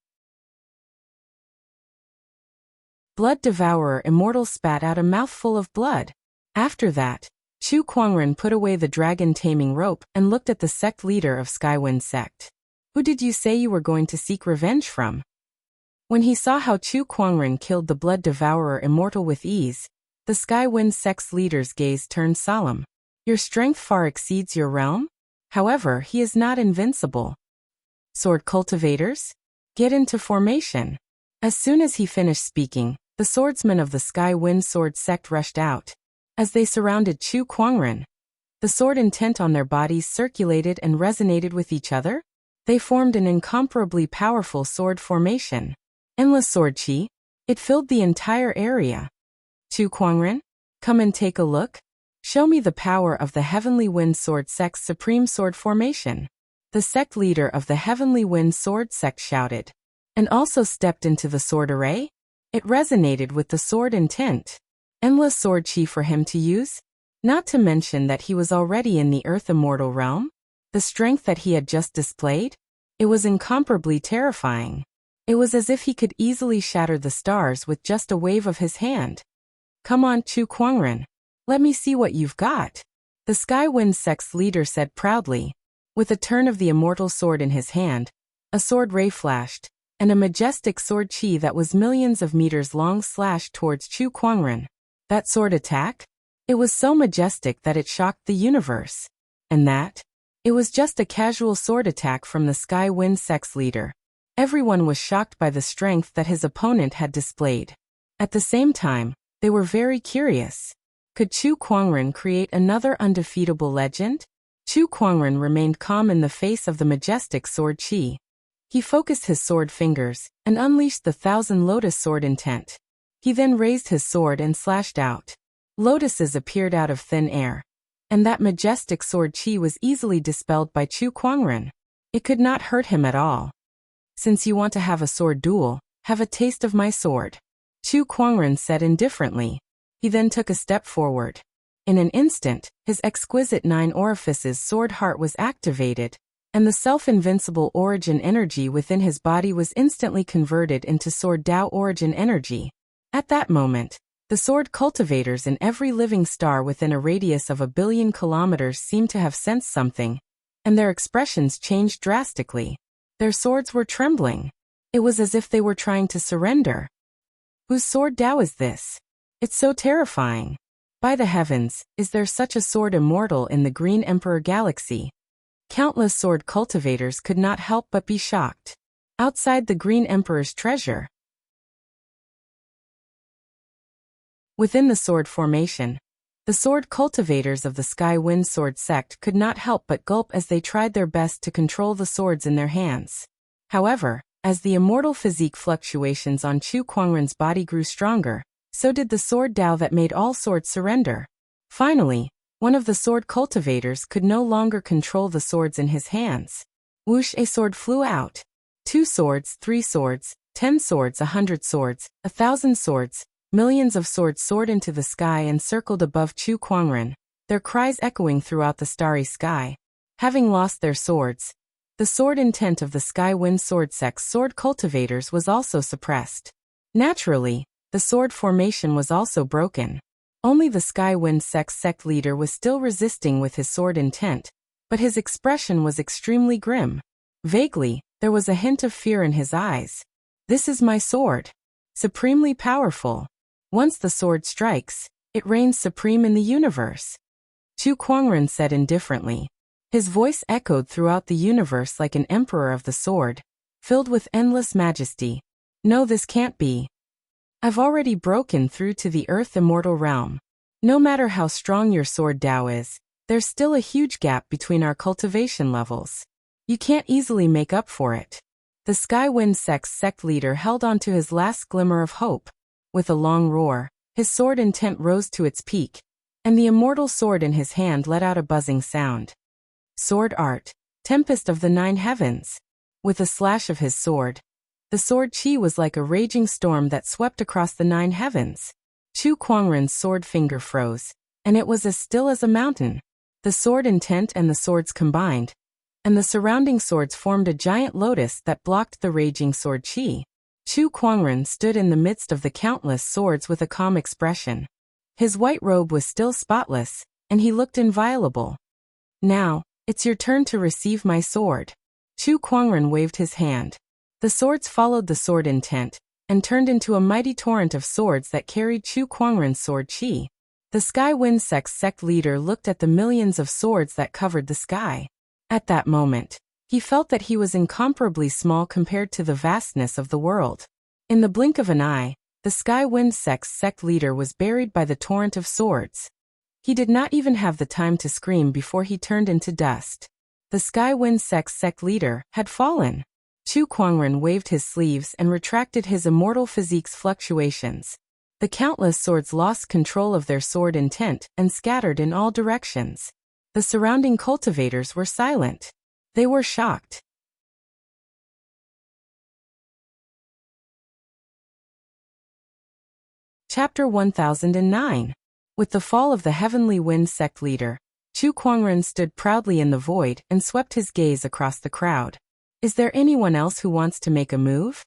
Blood Devourer Immortal spat out a mouthful of blood. After that, Chu Kuangren put away the dragon-taming rope and looked at the sect leader of Skywind sect. Who did you say you were going to seek revenge from? When he saw how Chu Kuangren killed the Blood Devourer Immortal with ease, the Skywind sect's leader's gaze turned solemn. Your strength far exceeds your realm? However, he is not invincible. Sword cultivators? Get into formation. As soon as he finished speaking, the swordsmen of the Skywind Sword sect rushed out. As they surrounded Chu Kuangren, the sword intent on their bodies circulated and resonated with each other. They formed an incomparably powerful sword formation. Endless sword chi. It filled the entire area. Chu Kuangren, come and take a look. Show me the power of the Heavenly Wind Sword sect's supreme sword formation. The sect leader of the Heavenly Wind Sword sect shouted, and also stepped into the sword array. It resonated with the sword intent. Endless sword chi for him to use? Not to mention that he was already in the Earth Immortal realm. The strength that he had just displayed? It was incomparably terrifying. It was as if he could easily shatter the stars with just a wave of his hand. Come on, Chu Kuangren. Let me see what you've got. The Skywind sect's leader said proudly. With a turn of the immortal sword in his hand, a sword ray flashed, and a majestic sword chi that was millions of meters long slashed towards Chu Kuangren. That sword attack? It was so majestic that it shocked the universe. And that? It was just a casual sword attack from the Skywind sect's leader. Everyone was shocked by the strength that his opponent had displayed. At the same time, they were very curious. Could Chu Kuangren create another undefeatable legend? Chu Kuangren remained calm in the face of the majestic sword chi. He focused his sword fingers and unleashed the Thousand Lotus sword intent. He then raised his sword and slashed out. Lotuses appeared out of thin air, and that majestic sword chi was easily dispelled by Chu Kuangren. It could not hurt him at all. Since you want to have a sword duel, have a taste of my sword, Chu Kuangren said indifferently. He then took a step forward. In an instant, his exquisite 9 orifices sword heart was activated, and the self-invincible origin energy within his body was instantly converted into sword Tao origin energy. At that moment, the sword cultivators in every living star within a radius of 1 billion kilometers seemed to have sensed something, and their expressions changed drastically. Their swords were trembling. It was as if they were trying to surrender. Whose sword Tao is this? It's so terrifying. By the heavens, is there such a sword immortal in the Green Emperor Galaxy? Countless sword cultivators could not help but be shocked. Outside the Green Emperor's treasure. Within the sword formation, the sword cultivators of the Skywind Sword sect could not help but gulp as they tried their best to control the swords in their hands. However, as the immortal physique fluctuations on Chu Kuangren's body grew stronger, so did the sword Tao that made all swords surrender. Finally, one of the sword cultivators could no longer control the swords in his hands. Whoosh, a sword flew out. 2 swords, 3 swords, 10 swords, 100 swords, 1,000 swords, millions of swords soared into the sky and circled above Chu Kuangren, their cries echoing throughout the starry sky. Having lost their swords, the sword intent of the Skywind Sword sect's sword cultivators was also suppressed. Naturally, The sword formation was also broken. Only the Sky Wind sect leader was still resisting with his sword intent, but his expression was extremely grim. Vaguely, there was a hint of fear in his eyes. This is my sword. Supremely powerful. Once the sword strikes, it reigns supreme in the universe. Chu Kuangren said indifferently. His voice echoed throughout the universe like an emperor of the sword, filled with endless majesty. No, this can't be. I've already broken through to the Earth Immortal realm. No matter how strong your sword Dao is, there's still a huge gap between our cultivation levels. You can't easily make up for it. The Sky Wind sect leader held on to his last glimmer of hope. With a long roar, his sword intent rose to its peak, and the immortal sword in his hand let out a buzzing sound. Sword art, Tempest of the Nine Heavens. With a slash of his sword, the sword chi was like a raging storm that swept across the 9 heavens. Chu Kuangren's sword finger froze, and it was as still as a mountain. The sword intent and the swords combined, and the surrounding swords formed a giant lotus that blocked the raging sword chi. Chu Kuangren stood in the midst of the countless swords with a calm expression. His white robe was still spotless, and he looked inviolable. Now, it's your turn to receive my sword. Chu Kuangren waved his hand. The swords followed the sword intent, and turned into a mighty torrent of swords that carried Chu Kuangren's sword chi. The Sky Wind sect leader looked at the millions of swords that covered the sky. At that moment, he felt that he was incomparably small compared to the vastness of the world. In the blink of an eye, the Sky Wind sect leader was buried by the torrent of swords. He did not even have the time to scream before he turned into dust. The Sky Wind sect leader had fallen. Chu Kuangren waved his sleeves and retracted his immortal physique's fluctuations. The countless swords lost control of their sword intent and scattered in all directions. The surrounding cultivators were silent. They were shocked. Chapter 1009. With the fall of the Heavenly Wind sect leader, Chu Kuangren stood proudly in the void and swept his gaze across the crowd. Is there anyone else who wants to make a move?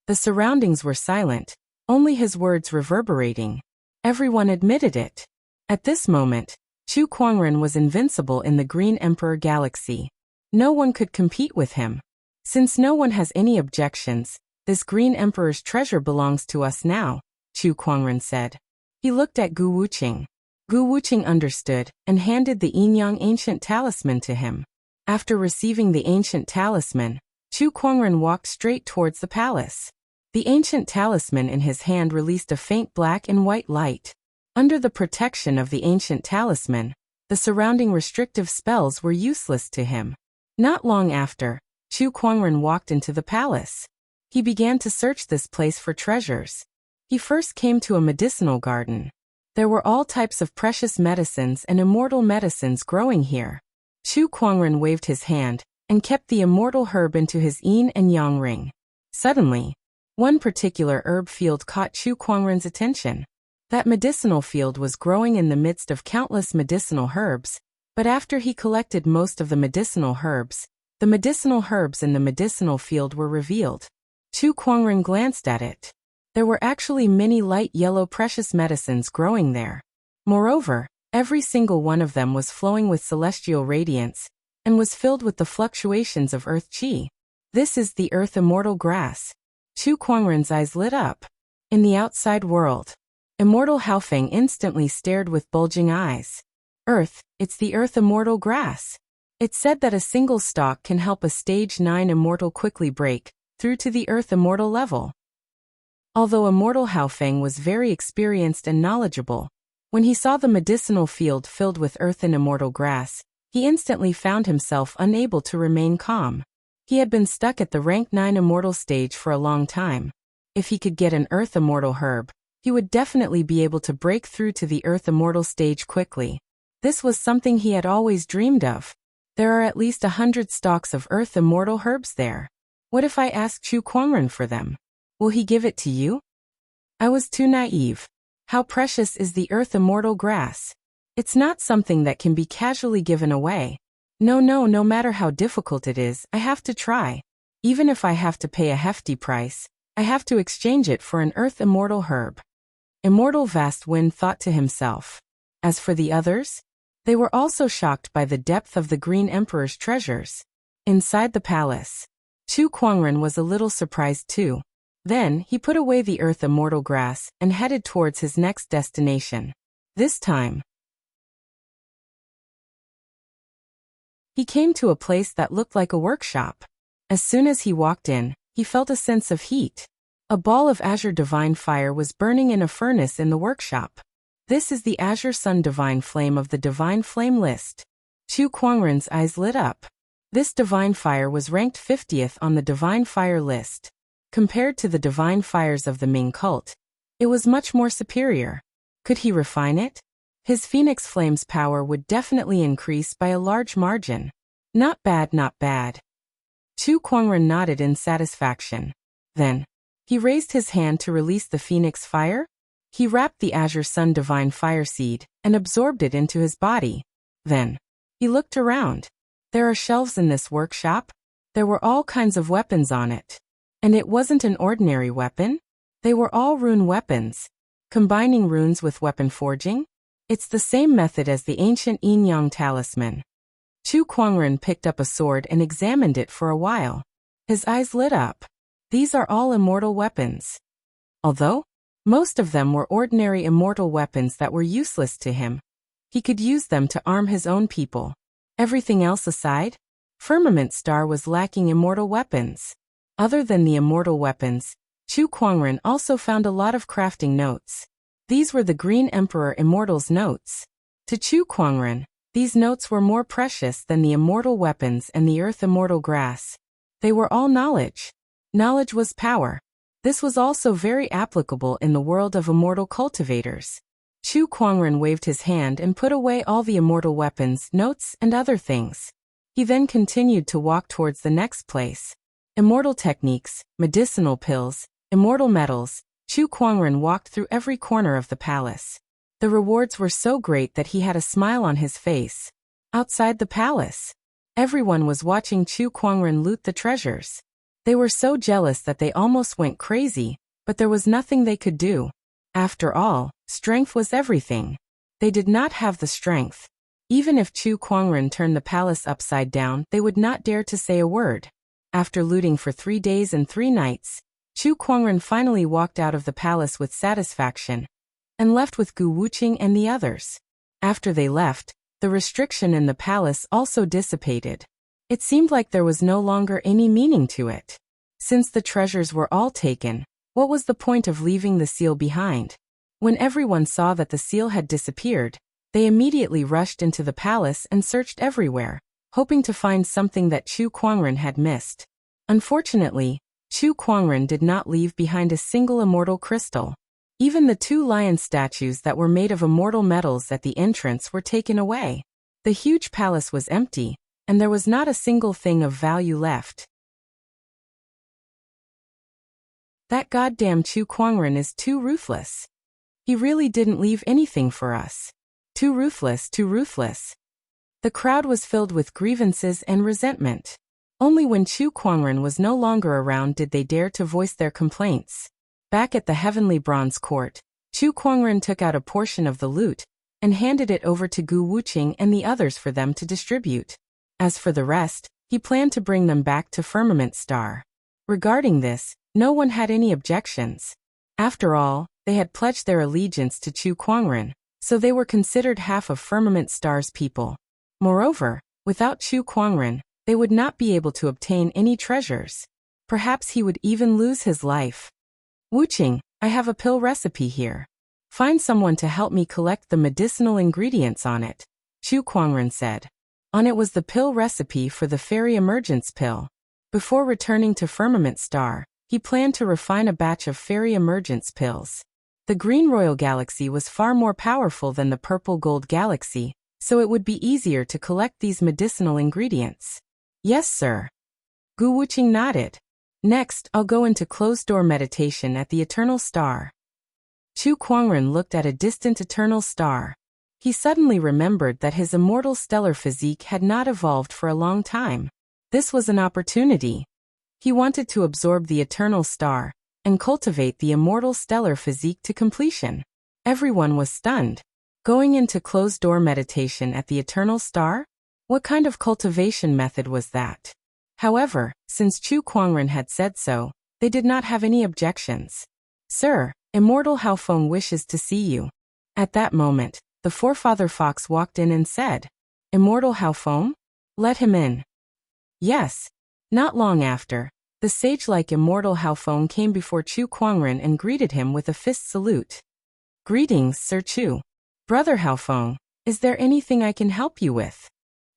The surroundings were silent, only his words reverberating. Everyone admitted it. At this moment, Chu Kuangren was invincible in the Green Emperor Galaxy. No one could compete with him. Since no one has any objections, this Green Emperor's treasure belongs to us now, Chu Kuangren said. He looked at Gu Wuqing. Gu Wuqing understood and handed the Yin-Yang ancient talisman to him. After receiving the ancient talisman, Chu Kuangren walked straight towards the palace. The ancient talisman in his hand released a faint black and white light. Under the protection of the ancient talisman, the surrounding restrictive spells were useless to him. Not long after, Chu Kuangren walked into the palace. He began to search this place for treasures. He first came to a medicinal garden. There were all types of precious medicines and immortal medicines growing here. Chu Kuangren waved his hand and kept the immortal herb into his yin and yang ring. Suddenly, one particular herb field caught Chu Kuangren's attention. That medicinal field was growing in the midst of countless medicinal herbs, but after he collected most of the medicinal herbs in the medicinal field were revealed. Chu Kuangren glanced at it. There were actually many light yellow precious medicines growing there. Moreover, every single one of them was flowing with celestial radiance, and was filled with the fluctuations of earth chi. This is the Earth Immortal Grass. Chu Kuangren's eyes lit up. In the outside world, Immortal Haofeng instantly stared with bulging eyes. Earth, it's the Earth Immortal Grass. It's said that a single stalk can help a stage 9 immortal quickly break through to the Earth Immortal level. Although Immortal Haofeng was very experienced and knowledgeable, when he saw the medicinal field filled with earth and immortal grass, he instantly found himself unable to remain calm. He had been stuck at the rank 9 immortal stage for a long time. If he could get an earth immortal herb, he would definitely be able to break through to the earth immortal stage quickly. This was something he had always dreamed of. There are at least 100 stalks of earth immortal herbs there. What if I ask Chu Kuangren for them? Will he give it to you? I was too naive. How precious is the Earth Immortal Grass? It's not something that can be casually given away. No matter how difficult it is, I have to try. Even if I have to pay a hefty price, I have to exchange it for an earth immortal herb. Immortal Vast Wind thought to himself. As for the others, they were also shocked by the depth of the Green Emperor's treasures. Inside the palace, Chu Kuangren was a little surprised too. Then, he put away the earth immortal grass and headed towards his next destination. This time, he came to a place that looked like a workshop. As soon as he walked in, he felt a sense of heat. A ball of azure divine fire was burning in a furnace in the workshop. This is the azure sun divine flame of the divine flame list. Chu Kuangren's eyes lit up. This divine fire was ranked 50th on the divine fire list. Compared to the divine fires of the Ming cult, it was much more superior. Could he refine it? His phoenix flame's power would definitely increase by a large margin. Not bad, not bad. Chu Kuangren nodded in satisfaction. Then, he raised his hand to release the phoenix fire. He wrapped the azure sun divine fire seed and absorbed it into his body. Then, he looked around. There are shelves in this workshop. There were all kinds of weapons on it. And it wasn't an ordinary weapon. They were all rune weapons. Combining runes with weapon forging? It's the same method as the ancient Yin Yang talisman. Chu Kuangren picked up a sword and examined it for a while. His eyes lit up. These are all immortal weapons. Although, most of them were ordinary immortal weapons that were useless to him, he could use them to arm his own people. Everything else aside, Firmament Star was lacking immortal weapons. Other than the immortal weapons, Chu Kuangren also found a lot of crafting notes. These were the Green Emperor Immortal's notes. To Chu Kuangren, these notes were more precious than the immortal weapons and the earth immortal grass. They were all knowledge. Knowledge was power. This was also very applicable in the world of immortal cultivators. Chu Kuangren waved his hand and put away all the immortal weapons, notes, and other things. He then continued to walk towards the next place. Immortal techniques, medicinal pills, immortal metals. Chu Kuangren walked through every corner of the palace. The rewards were so great that he had a smile on his face. Outside the palace, everyone was watching Chu Kuangren loot the treasures. They were so jealous that they almost went crazy, but there was nothing they could do. After all, strength was everything. They did not have the strength. Even if Chu Kuangren turned the palace upside down, they would not dare to say a word. After looting for 3 days and 3 nights, Chu Kuangren finally walked out of the palace with satisfaction and left with Gu Wuqing and the others. After they left, the restriction in the palace also dissipated. It seemed like there was no longer any meaning to it. Since the treasures were all taken, what was the point of leaving the seal behind? When everyone saw that the seal had disappeared, they immediately rushed into the palace and searched everywhere, hoping to find something that Chu Kuangren had missed. Unfortunately, Chu Kuangren did not leave behind a single immortal crystal. Even the 2 lion statues that were made of immortal metals at the entrance were taken away. The huge palace was empty, and there was not a single thing of value left. That goddamn Chu Kuangren is too ruthless. He really didn't leave anything for us. Too ruthless, too ruthless. The crowd was filled with grievances and resentment. Only when Chu Kuangren was no longer around did they dare to voice their complaints. Back at the Heavenly Bronze Court, Chu Kuangren took out a portion of the loot and handed it over to Gu Wuqing and the others for them to distribute. As for the rest, he planned to bring them back to Firmament Star. Regarding this, no one had any objections. After all, they had pledged their allegiance to Chu Kuangren, so they were considered half of Firmament Star's people. Moreover, without Chu Kuangren, they would not be able to obtain any treasures. Perhaps he would even lose his life. Wuqing, I have a pill recipe here. Find someone to help me collect the medicinal ingredients on it, Chu Kuangren said. On it was the pill recipe for the fairy emergence pill. Before returning to Firmament Star, he planned to refine a batch of fairy emergence pills. The Green Royal Galaxy was far more powerful than the Purple Gold Galaxy, so it would be easier to collect these medicinal ingredients. Yes, sir. Gu Wuqing nodded. Next, I'll go into closed-door meditation at the Eternal Star. Chu Kuangren looked at a distant eternal star. He suddenly remembered that his immortal stellar physique had not evolved for a long time. This was an opportunity. He wanted to absorb the eternal star, and cultivate the immortal stellar physique to completion. Everyone was stunned. Going into closed-door meditation at the eternal star? What kind of cultivation method was that? However, since Chu Kuangren had said so, they did not have any objections. Sir, Immortal Haofeng wishes to see you. At that moment, the forefather fox walked in and said, Immortal Haofeng? Let him in. Yes. Not long after, the sage-like Immortal Haofeng came before Chu Kuangren and greeted him with a fist salute. Greetings, Sir Chu. Brother Haofeng, is there anything I can help you with?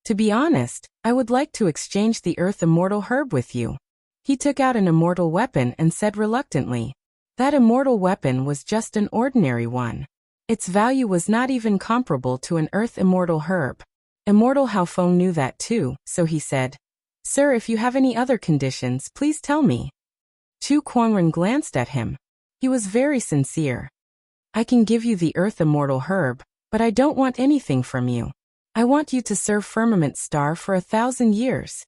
To be honest, I would like to exchange the Earth Immortal Herb with you. He took out an immortal weapon and said reluctantly. That immortal weapon was just an ordinary one. Its value was not even comparable to an Earth Immortal Herb. Immortal Haofeng knew that too, so he said, Sir, if you have any other conditions, please tell me. Chu Kuangren glanced at him. He was very sincere. I can give you the Earth Immortal Herb, but I don't want anything from you. I want you to serve Firmament Star for 1,000 years.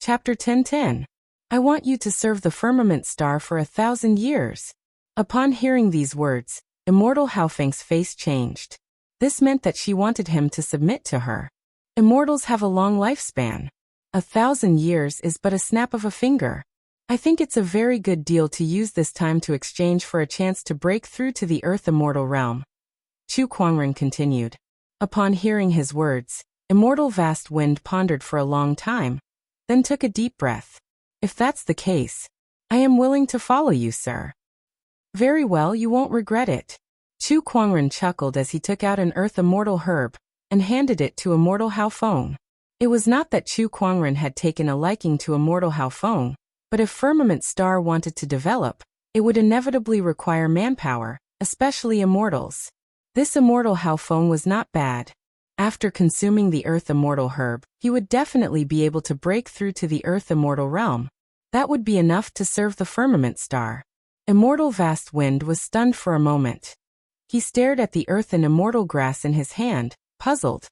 Chapter 10:10. I want you to serve the Firmament Star for 1,000 years. Upon hearing these words, Immortal Haofeng's face changed. This meant that she wanted him to submit to her. Immortals have a long lifespan. 1,000 years is but a snap of a finger. I think it's a very good deal to use this time to exchange for a chance to break through to the Earth Immortal Realm. Chu Kuangren continued. Upon hearing his words, Immortal Vast Wind pondered for a long time, then took a deep breath. If that's the case, I am willing to follow you, sir. Very well, you won't regret it. Chu Kuangren chuckled as he took out an Earth Immortal Herb and handed it to Immortal Haofeng. It was not that Chu Kuangren had taken a liking to Immortal Haofeng, but if Firmament Star wanted to develop, it would inevitably require manpower, especially immortals. This Immortal Haofeng was not bad. After consuming the Earth Immortal Herb, he would definitely be able to break through to the Earth Immortal Realm. That would be enough to serve the Firmament Star. Immortal Vast Wind was stunned for a moment. He stared at the earth and immortal grass in his hand, puzzled.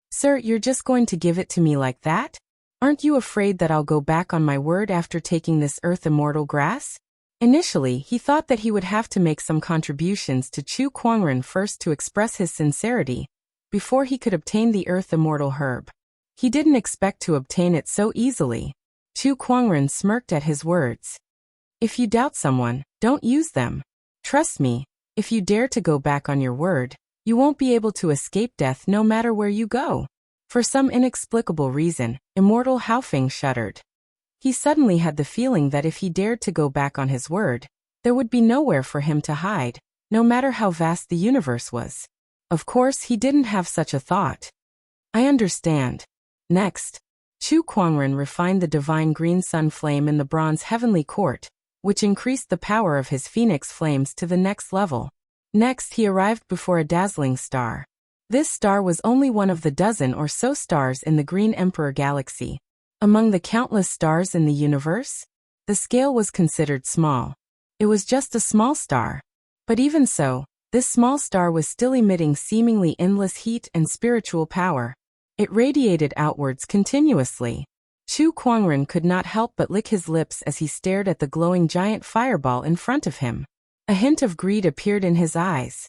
Sir, you're just going to give it to me like that? Aren't you afraid that I'll go back on my word after taking this Earth Immortal grass? Initially, he thought that he would have to make some contributions to Chu Kuangren first to express his sincerity, before he could obtain the Earth Immortal Herb. He didn't expect to obtain it so easily. Chu Kuangren smirked at his words. If you doubt someone, don't use them. Trust me, if you dare to go back on your word, you won't be able to escape death no matter where you go. For some inexplicable reason, Immortal Haofeng shuddered. He suddenly had the feeling that if he dared to go back on his word, there would be nowhere for him to hide, no matter how vast the universe was. Of course, he didn't have such a thought. I understand. Next, Chu Kuangren refined the divine green sun flame in the bronze heavenly court, which increased the power of his phoenix flames to the next level. Next, he arrived before a dazzling star. This star was only one of the dozen or so stars in the Green Emperor Galaxy. Among the countless stars in the universe, the scale was considered small. It was just a small star. But even so, this small star was still emitting seemingly endless heat and spiritual power. It radiated outwards continuously. Chu Kuangren could not help but lick his lips as he stared at the glowing giant fireball in front of him. A hint of greed appeared in his eyes.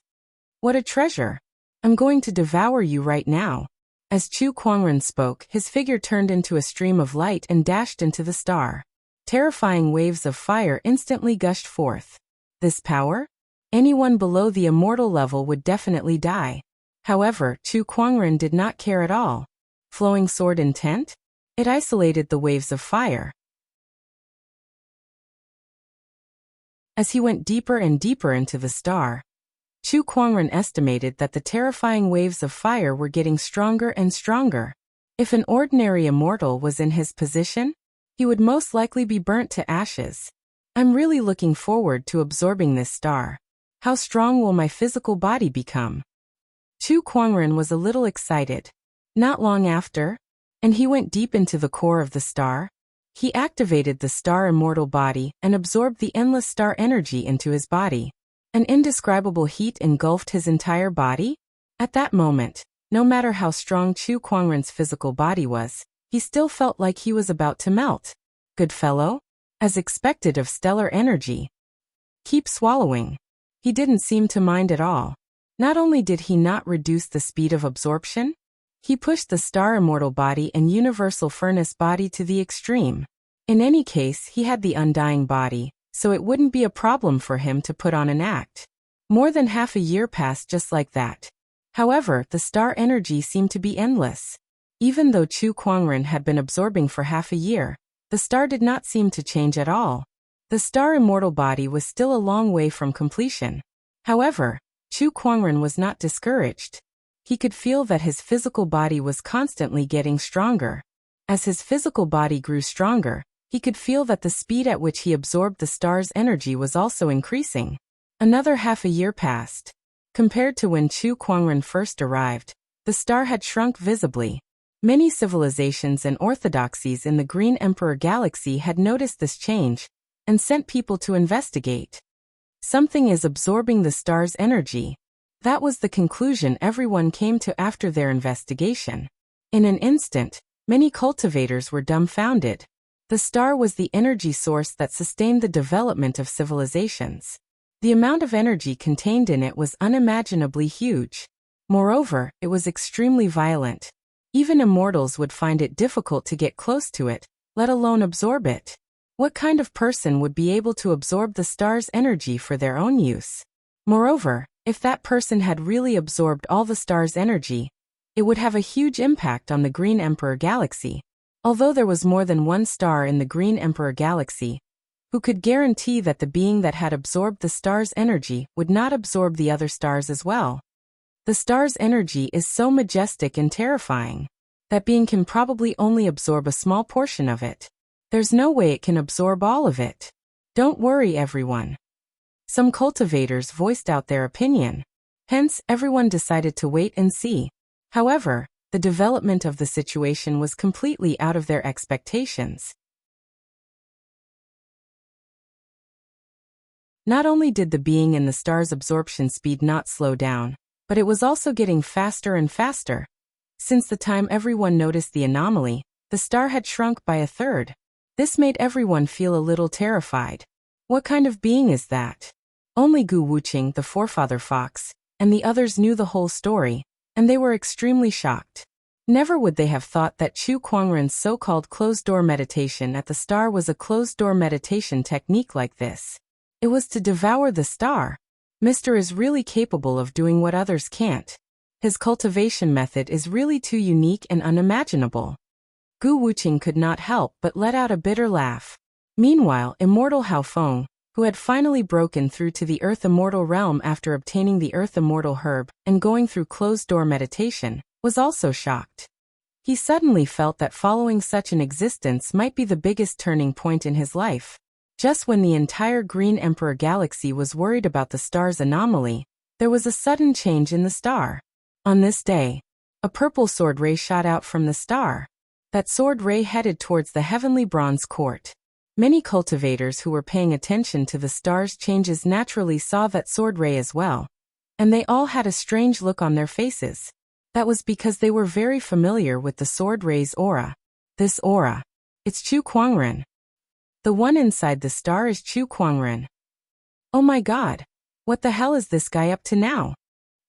What a treasure! I'm going to devour you right now. As Chu Kuangren spoke, his figure turned into a stream of light and dashed into the star. Terrifying waves of fire instantly gushed forth. This power? Anyone below the immortal level would definitely die. However, Chu Kuangren did not care at all. Flowing sword intent? It isolated the waves of fire. As he went deeper and deeper into the star, Chu Kuangren estimated that the terrifying waves of fire were getting stronger and stronger. If an ordinary immortal was in his position, he would most likely be burnt to ashes. I'm really looking forward to absorbing this star. How strong will my physical body become? Chu Kuangren was a little excited. Not long after, and he went deep into the core of the star. He activated the star immortal body and absorbed the endless star energy into his body. An indescribable heat engulfed his entire body. At that moment, no matter how strong Chu Kuangren's physical body was, he still felt like he was about to melt. Good fellow? As expected of stellar energy. Keep swallowing. He didn't seem to mind at all. Not only did he not reduce the speed of absorption, he pushed the star immortal body and universal furnace body to the extreme. In any case, he had the undying body, so it wouldn't be a problem for him to put on an act. More than half a year passed just like that. However, the star energy seemed to be endless. Even though Chu Kuangren had been absorbing for half a year, the star did not seem to change at all. The star immortal body was still a long way from completion. However, Chu Kuangren was not discouraged. He could feel that his physical body was constantly getting stronger. As his physical body grew stronger, he could feel that the speed at which he absorbed the star's energy was also increasing. Another half a year passed. Compared to when Chu Kuangren first arrived, the star had shrunk visibly. Many civilizations and orthodoxies in the Green Emperor Galaxy had noticed this change and sent people to investigate. Something is absorbing the star's energy. That was the conclusion everyone came to after their investigation. In an instant, many cultivators were dumbfounded. The star was the energy source that sustained the development of civilizations. The amount of energy contained in it was unimaginably huge. Moreover, it was extremely violent. Even immortals would find it difficult to get close to it, let alone absorb it. What kind of person would be able to absorb the star's energy for their own use? Moreover, if that person had really absorbed all the star's energy, it would have a huge impact on the Green Emperor Galaxy. Although there was more than one star in the Green Emperor Galaxy, who could guarantee that the being that had absorbed the star's energy would not absorb the other stars as well? The star's energy is so majestic and terrifying. That being can probably only absorb a small portion of it. There's no way it can absorb all of it. Don't worry, everyone. Some cultivators voiced out their opinion. Hence, everyone decided to wait and see. However, the development of the situation was completely out of their expectations. Not only did the being in the star's absorption speed not slow down, but it was also getting faster and faster. Since the time everyone noticed the anomaly, the star had shrunk by a third. This made everyone feel a little terrified. What kind of being is that? Only Gu Wuqing, the forefather fox, and the others knew the whole story, and they were extremely shocked. Never would they have thought that Chu Kuangren's so-called closed-door meditation at the star was a closed-door meditation technique like this. It was to devour the star. Mr. is really capable of doing what others can't. His cultivation method is really too unique and unimaginable. Gu Wuqing could not help but let out a bitter laugh. Meanwhile, immortal Hao Feng, who had finally broken through to the Earth Immortal realm after obtaining the Earth Immortal herb and going through closed-door meditation, was also shocked. He suddenly felt that following such an existence might be the biggest turning point in his life. Just when the entire Green Emperor Galaxy was worried about the star's anomaly, there was a sudden change in the star. On this day, a purple sword ray shot out from the star. That sword ray headed towards the heavenly bronze court. Many cultivators who were paying attention to the star's changes naturally saw that sword ray as well, and they all had a strange look on their faces. That was because they were very familiar with the sword ray's aura. This aura. It's Chu Kuangren. The one inside the star is Chu Kuangren. Oh my god. What the hell is this guy up to now?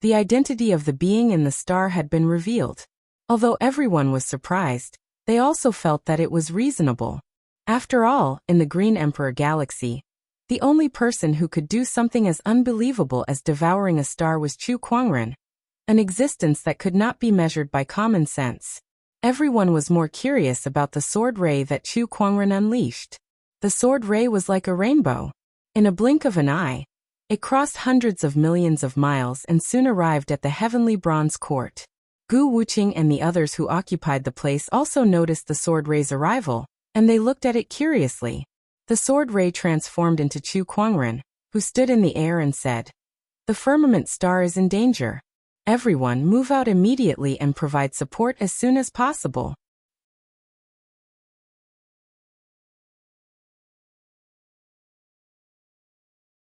The identity of the being in the star had been revealed. Although everyone was surprised, they also felt that it was reasonable. After all, in the Green Emperor Galaxy, the only person who could do something as unbelievable as devouring a star was Chu Kuangren, an existence that could not be measured by common sense. Everyone was more curious about the sword ray that Chu Kuangren unleashed. The sword ray was like a rainbow. In a blink of an eye, it crossed hundreds of millions of miles and soon arrived at the heavenly bronze court. Gu Wuqing and the others who occupied the place also noticed the sword ray's arrival, and they looked at it curiously. The sword ray transformed into Chu Kuangren, who stood in the air and said, "The firmament star is in danger. Everyone move out immediately and provide support as soon as possible."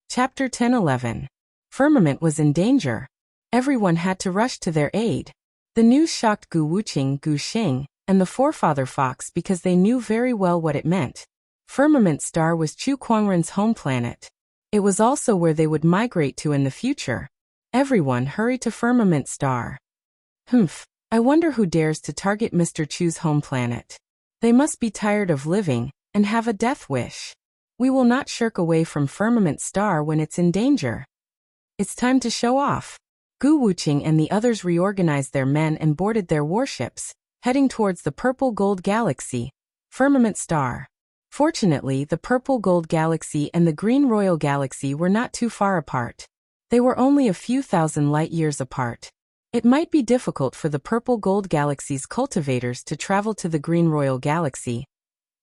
Chapter 10:11. Firmament was in danger. Everyone had to rush to their aid. The news shocked Gu Wuqing, Gu Xing, and the forefather fox because they knew very well what it meant. Firmament Star was Chu Kuangren's home planet. It was also where they would migrate to in the future. Everyone hurried to Firmament Star. Humph, I wonder who dares to target Mr. Chu's home planet. They must be tired of living, and have a death wish. We will not shirk away from Firmament Star when it's in danger. It's time to show off. Gu Wuqing and the others reorganized their men and boarded their warships, heading towards the Purple Gold Galaxy, Firmament Star. Fortunately, the Purple Gold Galaxy and the Green Royal Galaxy were not too far apart. They were only a few thousand light-years apart. It might be difficult for the Purple Gold Galaxy's cultivators to travel to the Green Royal Galaxy.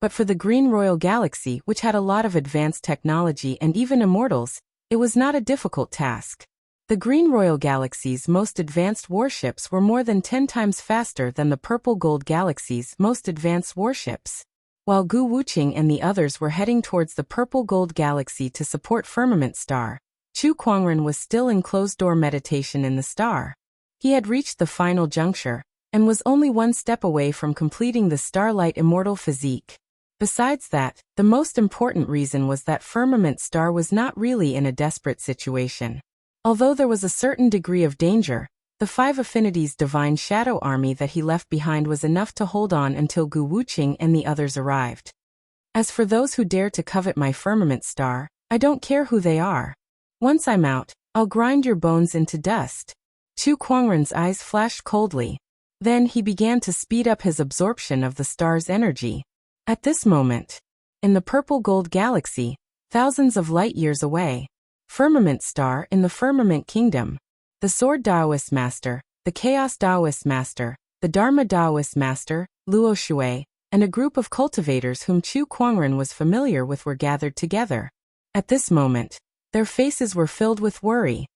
But for the Green Royal Galaxy, which had a lot of advanced technology and even immortals, it was not a difficult task. The Green Royal Galaxy's most advanced warships were more than 10 times faster than the Purple Gold Galaxy's most advanced warships. While Gu Wuqing and the others were heading towards the Purple Gold Galaxy to support Firmament Star, Chu Kuangren was still in closed-door meditation in the star. He had reached the final juncture, and was only one step away from completing the Starlight Immortal Physique. Besides that, the most important reason was that Firmament Star was not really in a desperate situation. Although there was a certain degree of danger, the 5 Affinities Divine Shadow Army that he left behind was enough to hold on until Gu Wuqing and the others arrived. As for those who dare to covet my Firmament Star, I don't care who they are. Once I'm out, I'll grind your bones into dust. Chu Kuangren's eyes flashed coldly. Then he began to speed up his absorption of the star's energy. At this moment, in the Purple Gold Galaxy, thousands of light-years away, Firmament Star in the Firmament Kingdom, the Sword Taoist Master, the Chaos Taoist Master, the Dharma Taoist Master, Luo Shui, and a group of cultivators whom Chu Kuangren was familiar with were gathered together. At this moment, their faces were filled with worry.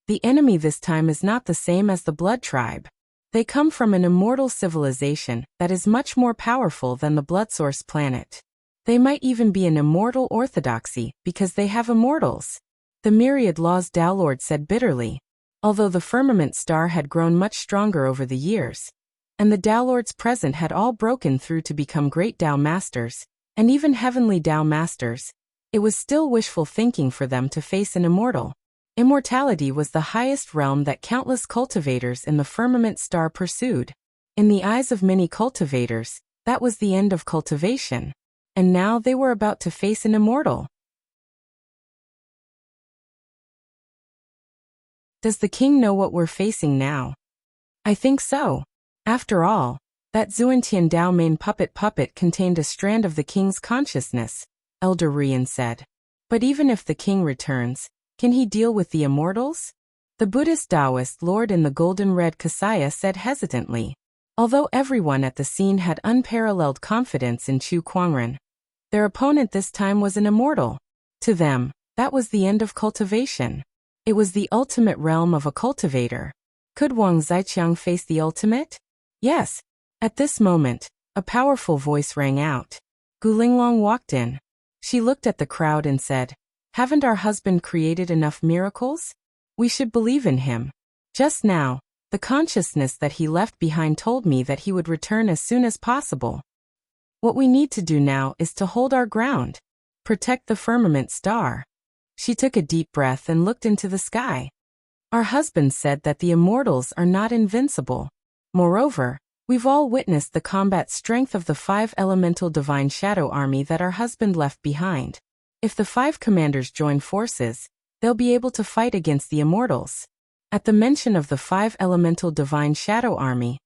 The enemy this time is not the same as the Blood Tribe. They come from an immortal civilization that is much more powerful than the Blood Source planet. They might even be an immortal orthodoxy because they have immortals. The Myriad Law's Tao Lord said bitterly. Although the Firmament Star had grown much stronger over the years, and the Tao Lords present had all broken through to become great Tao Masters, and even heavenly Tao Masters, it was still wishful thinking for them to face an immortal. Immortality was the highest realm that countless cultivators in the Firmament Star pursued. In the eyes of many cultivators, that was the end of cultivation. And now they were about to face an immortal. Does the king know what we're facing now? I think so. After all, that Zuantian Dao main puppet contained a strand of the king's consciousness, Elder Rian said. But even if the king returns, can he deal with the immortals? The Buddhist Taoist lord in the golden red kasaya said hesitantly. Although everyone at the scene had unparalleled confidence in Chu Kuangren, their opponent this time was an immortal. To them, that was the end of cultivation. It was the ultimate realm of a cultivator. Could Wang Zaiqiang face the ultimate? Yes. At this moment, a powerful voice rang out. Gu Linglong walked in. She looked at the crowd and said, "Haven't our husband created enough miracles? We should believe in him. Just now, the consciousness that he left behind told me that he would return as soon as possible. What we need to do now is to hold our ground. Protect the Firmament Star." She took a deep breath and looked into the sky. Our husband said that the immortals are not invincible. Moreover, we've all witnessed the combat strength of the 5 elemental divine shadow army that our husband left behind. If the 5 commanders join forces, they'll be able to fight against the immortals. At the mention of the 5 elemental divine shadow army,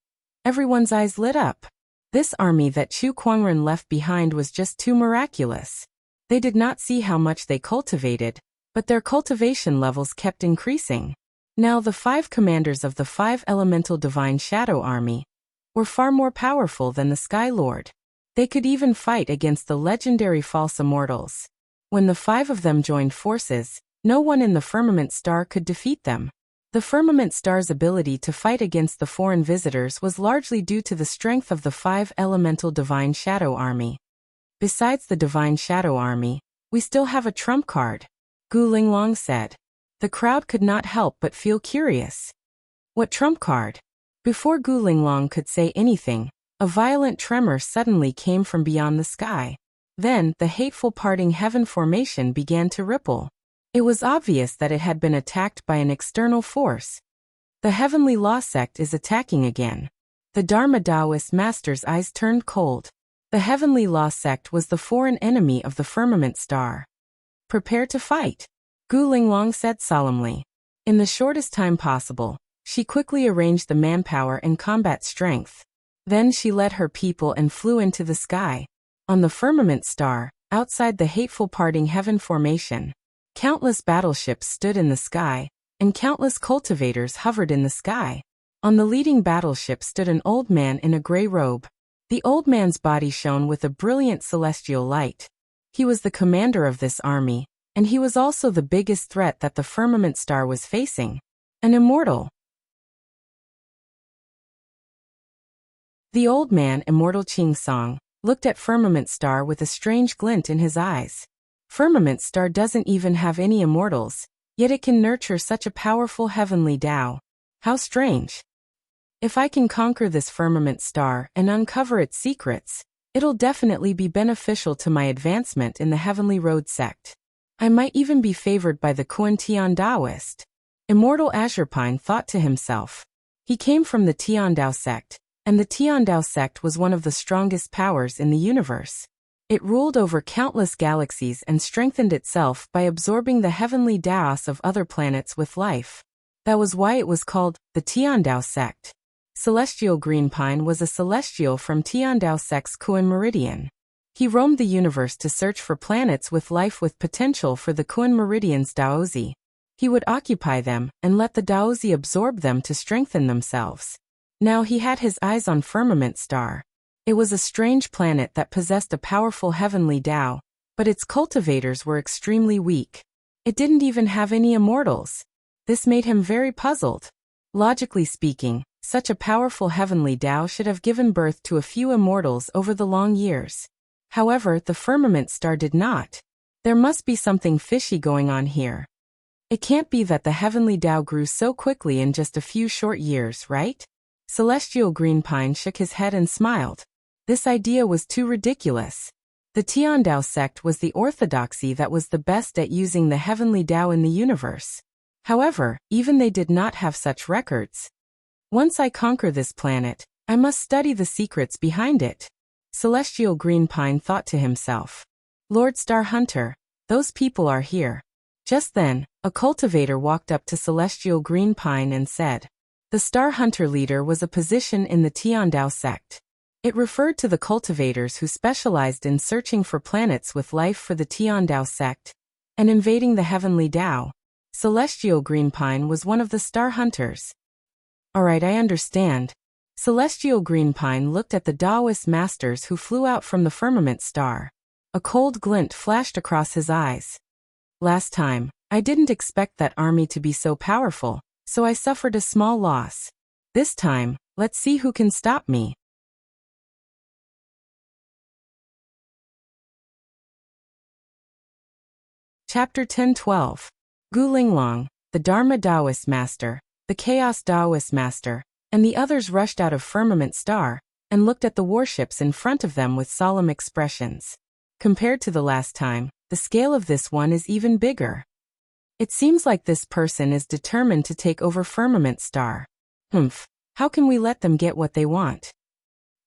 everyone's eyes lit up. This army that Chu Kuangren left behind was just too miraculous. They did not see how much they cultivated, but their cultivation levels kept increasing. Now the 5 commanders of the 5 elemental divine shadow army were far more powerful than the Sky Lord. They could even fight against the legendary false immortals. When the 5 of them joined forces, no one in the Firmament Star could defeat them. The Firmament Star's ability to fight against the foreign visitors was largely due to the strength of the 5 elemental divine shadow army. Besides the Divine Shadow Army, we still have a trump card, Gu Linglong said. The crowd could not help but feel curious. What trump card? Before Gu Linglong could say anything, A violent tremor suddenly came from beyond the sky. Then, the hateful parting heaven formation began to ripple. It was obvious that it had been attacked by an external force. The Heavenly Law sect is attacking again. The Dharma Taoist master's eyes turned cold. The Heavenly Law sect was the foreign enemy of the firmament star. Prepare to fight, Gu Linglong said solemnly. In the shortest time possible, she quickly arranged the manpower and combat strength. Then she led her people and flew into the sky. On the firmament star, outside the hateful parting heaven formation, countless battleships stood in the sky, and countless cultivators hovered in the sky. On the leading battleship stood an old man in a gray robe. The old man's body shone with a brilliant celestial light. He was the commander of this army, and he was also the biggest threat that the firmament star was facing. An immortal. The old man, Immortal Ching Song, looked at Firmament Star with a strange glint in his eyes. Firmament Star doesn't even have any immortals, yet it can nurture such a powerful heavenly Tao. How strange. If I can conquer this Firmament Star and uncover its secrets, it'll definitely be beneficial to my advancement in the Heavenly Road sect. I might even be favored by the Kuan Tian Taoist. Immortal Azurepine thought to himself. He came from the Tiandao sect, and the Tiandao sect was one of the strongest powers in the universe. It ruled over countless galaxies and strengthened itself by absorbing the heavenly Taos of other planets with life. That was why it was called the Tiandao sect. Celestial Greenpine was a celestial from Tiandao sect's Kuan Meridian. He roamed the universe to search for planets with life with potential for the Kuan Meridian's Daozi. He would occupy them and let the Daozi absorb them to strengthen themselves. Now he had his eyes on Firmament Star. It was a strange planet that possessed a powerful heavenly Tao, but its cultivators were extremely weak. It didn't even have any immortals. This made him very puzzled. Logically speaking, such a powerful heavenly Tao should have given birth to a few immortals over the long years. However, the Firmament Star did not. There must be something fishy going on here. It can't be that the heavenly Tao grew so quickly in just a few short years, right? Celestial Greenpine shook his head and smiled. This idea was too ridiculous. The Tiandao sect was the orthodoxy that was the best at using the heavenly Tao in the universe. However, even they did not have such records. Once I conquer this planet, I must study the secrets behind it. Celestial Greenpine thought to himself. Lord Star Hunter, those people are here. Just then, a cultivator walked up to Celestial Greenpine and said, the Star Hunter leader was a position in the Tiandao sect. It referred to the cultivators who specialized in searching for planets with life for the Tiandao sect and invading the heavenly Tao. Celestial Greenpine was one of the Star Hunters. Alright, I understand. Celestial Greenpine looked at the Taoist masters who flew out from the Firmament Star. A cold glint flashed across his eyes. Last time, I didn't expect that army to be so powerful, so I suffered a small loss. This time, let's see who can stop me. Chapter 10-12. Gu Linglong, the Dharma Taoist master, the Chaos Taoist master, and the others rushed out of Firmament Star and looked at the warships in front of them with solemn expressions. Compared to the last time, the scale of this one is even bigger. It seems like this person is determined to take over Firmament Star. How can we let them get what they want?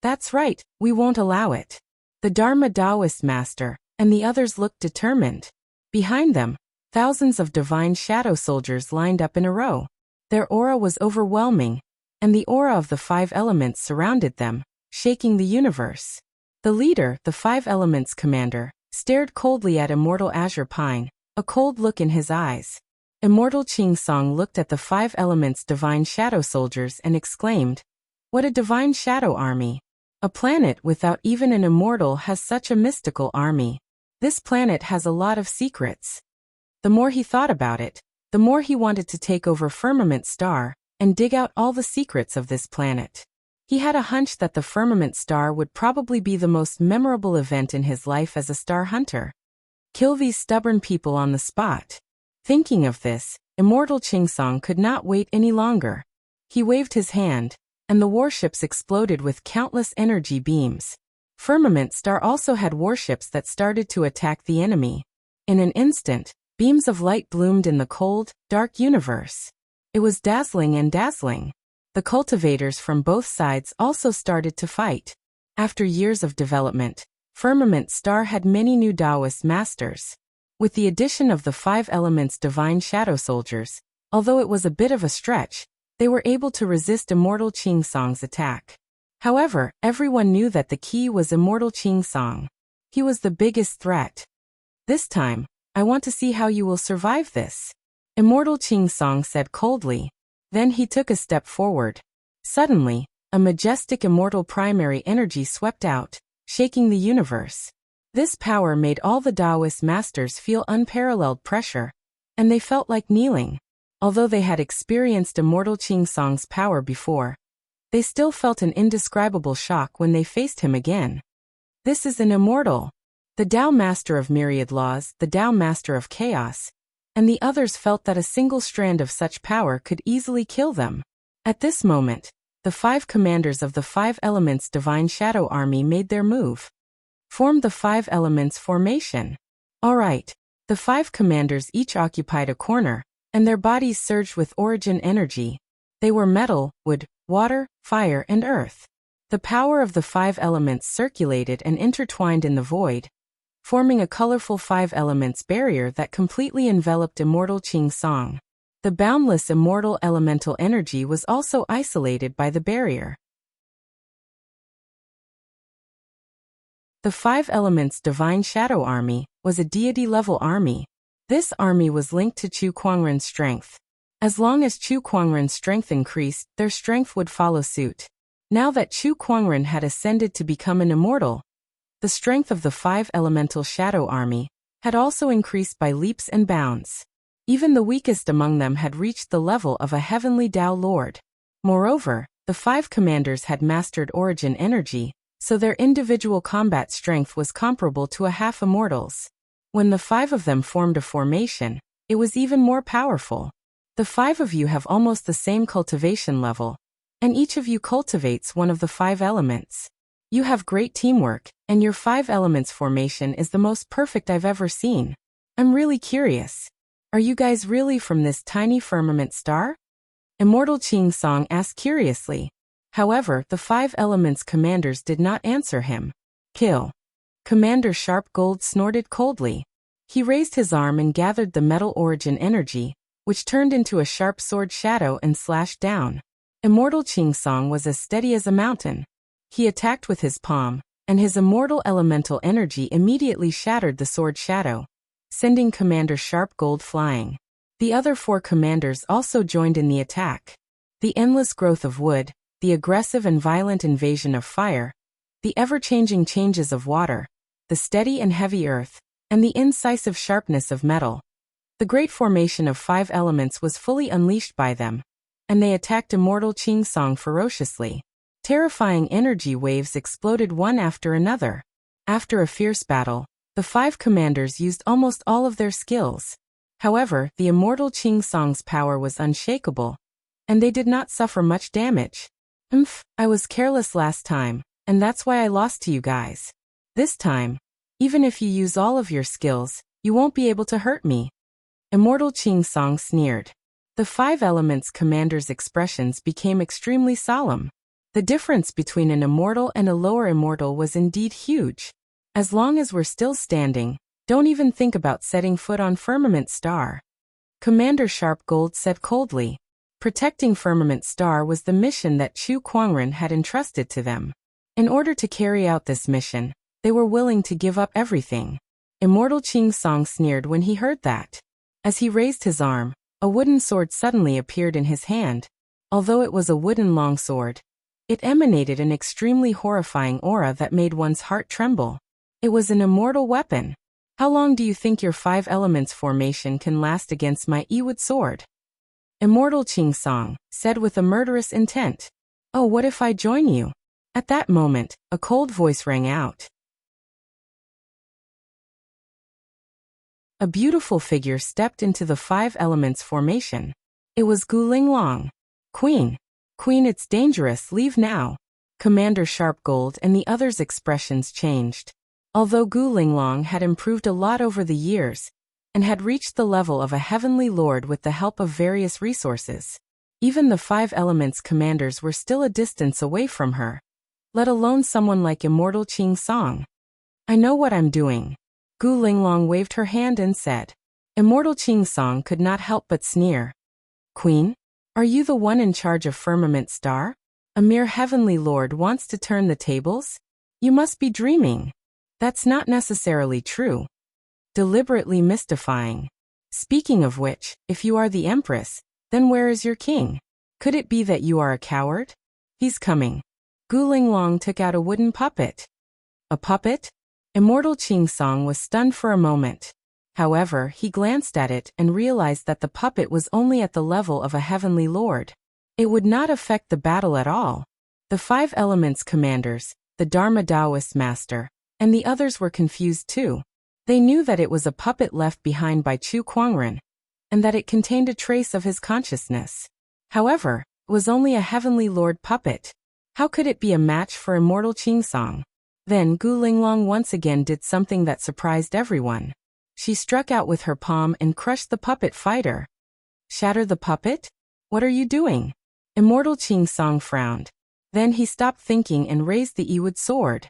That's right, we won't allow it. The Dharma Taoist master and the others looked determined. Behind them, thousands of divine shadow soldiers lined up in a row. Their aura was overwhelming, and the aura of the five elements surrounded them, shaking the universe. The leader, the five elements commander, stared coldly at Immortal Azurepine, a cold look in his eyes. Immortal Ching Song looked at the five elements divine shadow soldiers and exclaimed, what a divine shadow army! A planet without even an immortal has such a mystical army. This planet has a lot of secrets. The more he thought about it, the more he wanted to take over Firmament Star and dig out all the secrets of this planet. He had a hunch that the Firmament Star would probably be the most memorable event in his life as a star hunter. Kill these stubborn people on the spot. Thinking of this, Immortal Ching Song could not wait any longer. He waved his hand, and the warships exploded with countless energy beams. Firmament Star also had warships that started to attack the enemy. In an instant, beams of light bloomed in the cold, dark universe. It was dazzling and dazzling. The cultivators from both sides also started to fight. After years of development, Firmament Star had many new Taoist masters. With the addition of the 5 elements divine shadow soldiers, although it was a bit of a stretch, they were able to resist Immortal Qing Song's attack. However, everyone knew that the key was Immortal Qing Song. He was the biggest threat. This time, I want to see how you will survive this. Immortal Qing Song said coldly. Then he took a step forward. Suddenly, a majestic immortal primary energy swept out, shaking the universe. This power made all the Taoist masters feel unparalleled pressure, and they felt like kneeling. Although they had experienced Immortal Qing Song's power before, they still felt an indescribable shock when they faced him again. This is an immortal. The Tao Master of Myriad Laws, the Tao Master of Chaos, and the others felt that a single strand of such power could easily kill them. At this moment, the 5 commanders of the 5 Elements Divine Shadow Army made their move. Formed the 5 Elements Formation. Alright, the 5 commanders each occupied a corner, and their bodies surged with origin energy. They were metal, wood, water, fire, and earth. The power of the 5 elements circulated and intertwined in the void, forming a colorful 5 elements barrier that completely enveloped Immortal Qing Song. The boundless immortal elemental energy was also isolated by the barrier. The 5 Elements Divine Shadow Army was a deity-level army. This army was linked to Chu Kuangren's strength. As long as Chu Kuangren's strength increased, their strength would follow suit. Now that Chu Kuangren had ascended to become an immortal, the strength of the 5 Elemental Shadow Army had also increased by leaps and bounds. Even the weakest among them had reached the level of a heavenly Tao Lord. Moreover, the 5 commanders had mastered origin energy, so their individual combat strength was comparable to a half-immortal's. When the 5 of them formed a formation, it was even more powerful. The 5 of you have almost the same cultivation level, and each of you cultivates one of the 5 elements. You have great teamwork, and your 5 elements formation is the most perfect I've ever seen. I'm really curious. Are you guys really from this tiny firmament star? Immortal Qing Song asked curiously. However, the 5 elements commanders did not answer him. Kill. Commander Sharp Gold snorted coldly. He raised his arm and gathered the metal origin energy, which turned into a sharp sword shadow and slashed down. Immortal Qing Song was as steady as a mountain. He attacked with his palm, and his immortal elemental energy immediately shattered the sword shadow, sending Commander Sharp Gold flying. The other 4 commanders also joined in the attack. The endless growth of wood, the aggressive and violent invasion of fire, the ever-changing changes of water, the steady and heavy earth, and the incisive sharpness of metal. The great formation of 5 elements was fully unleashed by them, and they attacked Immortal Qing Song ferociously. Terrifying energy waves exploded one after another. After a fierce battle, the 5 commanders used almost all of their skills. However, the Immortal Qing Song's power was unshakable, and they did not suffer much damage. I was careless last time, and that's why I lost to you guys. This time, even if you use all of your skills, you won't be able to hurt me. Immortal Qing Song sneered. The 5 elements commander's expressions became extremely solemn. The difference between an immortal and a lower immortal was indeed huge. As long as we're still standing, don't even think about setting foot on Firmament Star. Commander Sharp Gold said coldly. Protecting Firmament Star was the mission that Chu Kuangren had entrusted to them. In order to carry out this mission, they were willing to give up everything. Immortal Qing Song sneered when he heard that. As he raised his arm, a wooden sword suddenly appeared in his hand. Although it was a wooden longsword, it emanated an extremely horrifying aura that made one's heart tremble. It was an immortal weapon. How long do you think your 5 elements formation can last against my Ewood sword? Immortal Qing Song said with a murderous intent. Oh, what if I join you? At that moment, a cold voice rang out. A beautiful figure stepped into the 5 elements formation. It was Gu Linglong. Queen. Queen, it's dangerous, leave now. Commander Sharpgold and the others' expressions changed. Although Gu Linglong had improved a lot over the years, and had reached the level of a heavenly lord with the help of various resources, even the 5 elements commanders were still a distance away from her, let alone someone like Immortal Qing Song. I know what I'm doing. Gu Linglong waved her hand and said. Immortal Qing Song could not help but sneer. Queen? Are you the one in charge of Firmament Star? A mere heavenly lord wants to turn the tables? You must be dreaming. That's not necessarily true. Deliberately mystifying. Speaking of which, if you are the Empress, then where is your king? Could it be that you are a coward? He's coming. Gu Linglong took out a wooden puppet. A puppet? Immortal Qing Song was stunned for a moment. However, he glanced at it and realized that the puppet was only at the level of a heavenly lord. It would not affect the battle at all. The 5 elements commanders, the Dharma Taoist master, and the others were confused too. They knew that it was a puppet left behind by Chu Kuangren, and that it contained a trace of his consciousness. However, it was only a heavenly lord puppet. How could it be a match for Immortal Qing Song? Then Gu Linglong once again did something that surprised everyone. She struck out with her palm and crushed the puppet fighter. Shatter the puppet? What are you doing? Immortal Qing Song frowned. Then he stopped thinking and raised the Yiwood sword.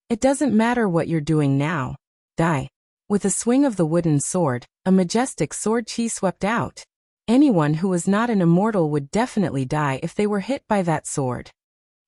It doesn't matter what you're doing now. Die. With a swing of the wooden sword, a majestic sword chi swept out. Anyone who was not an immortal would definitely die if they were hit by that sword.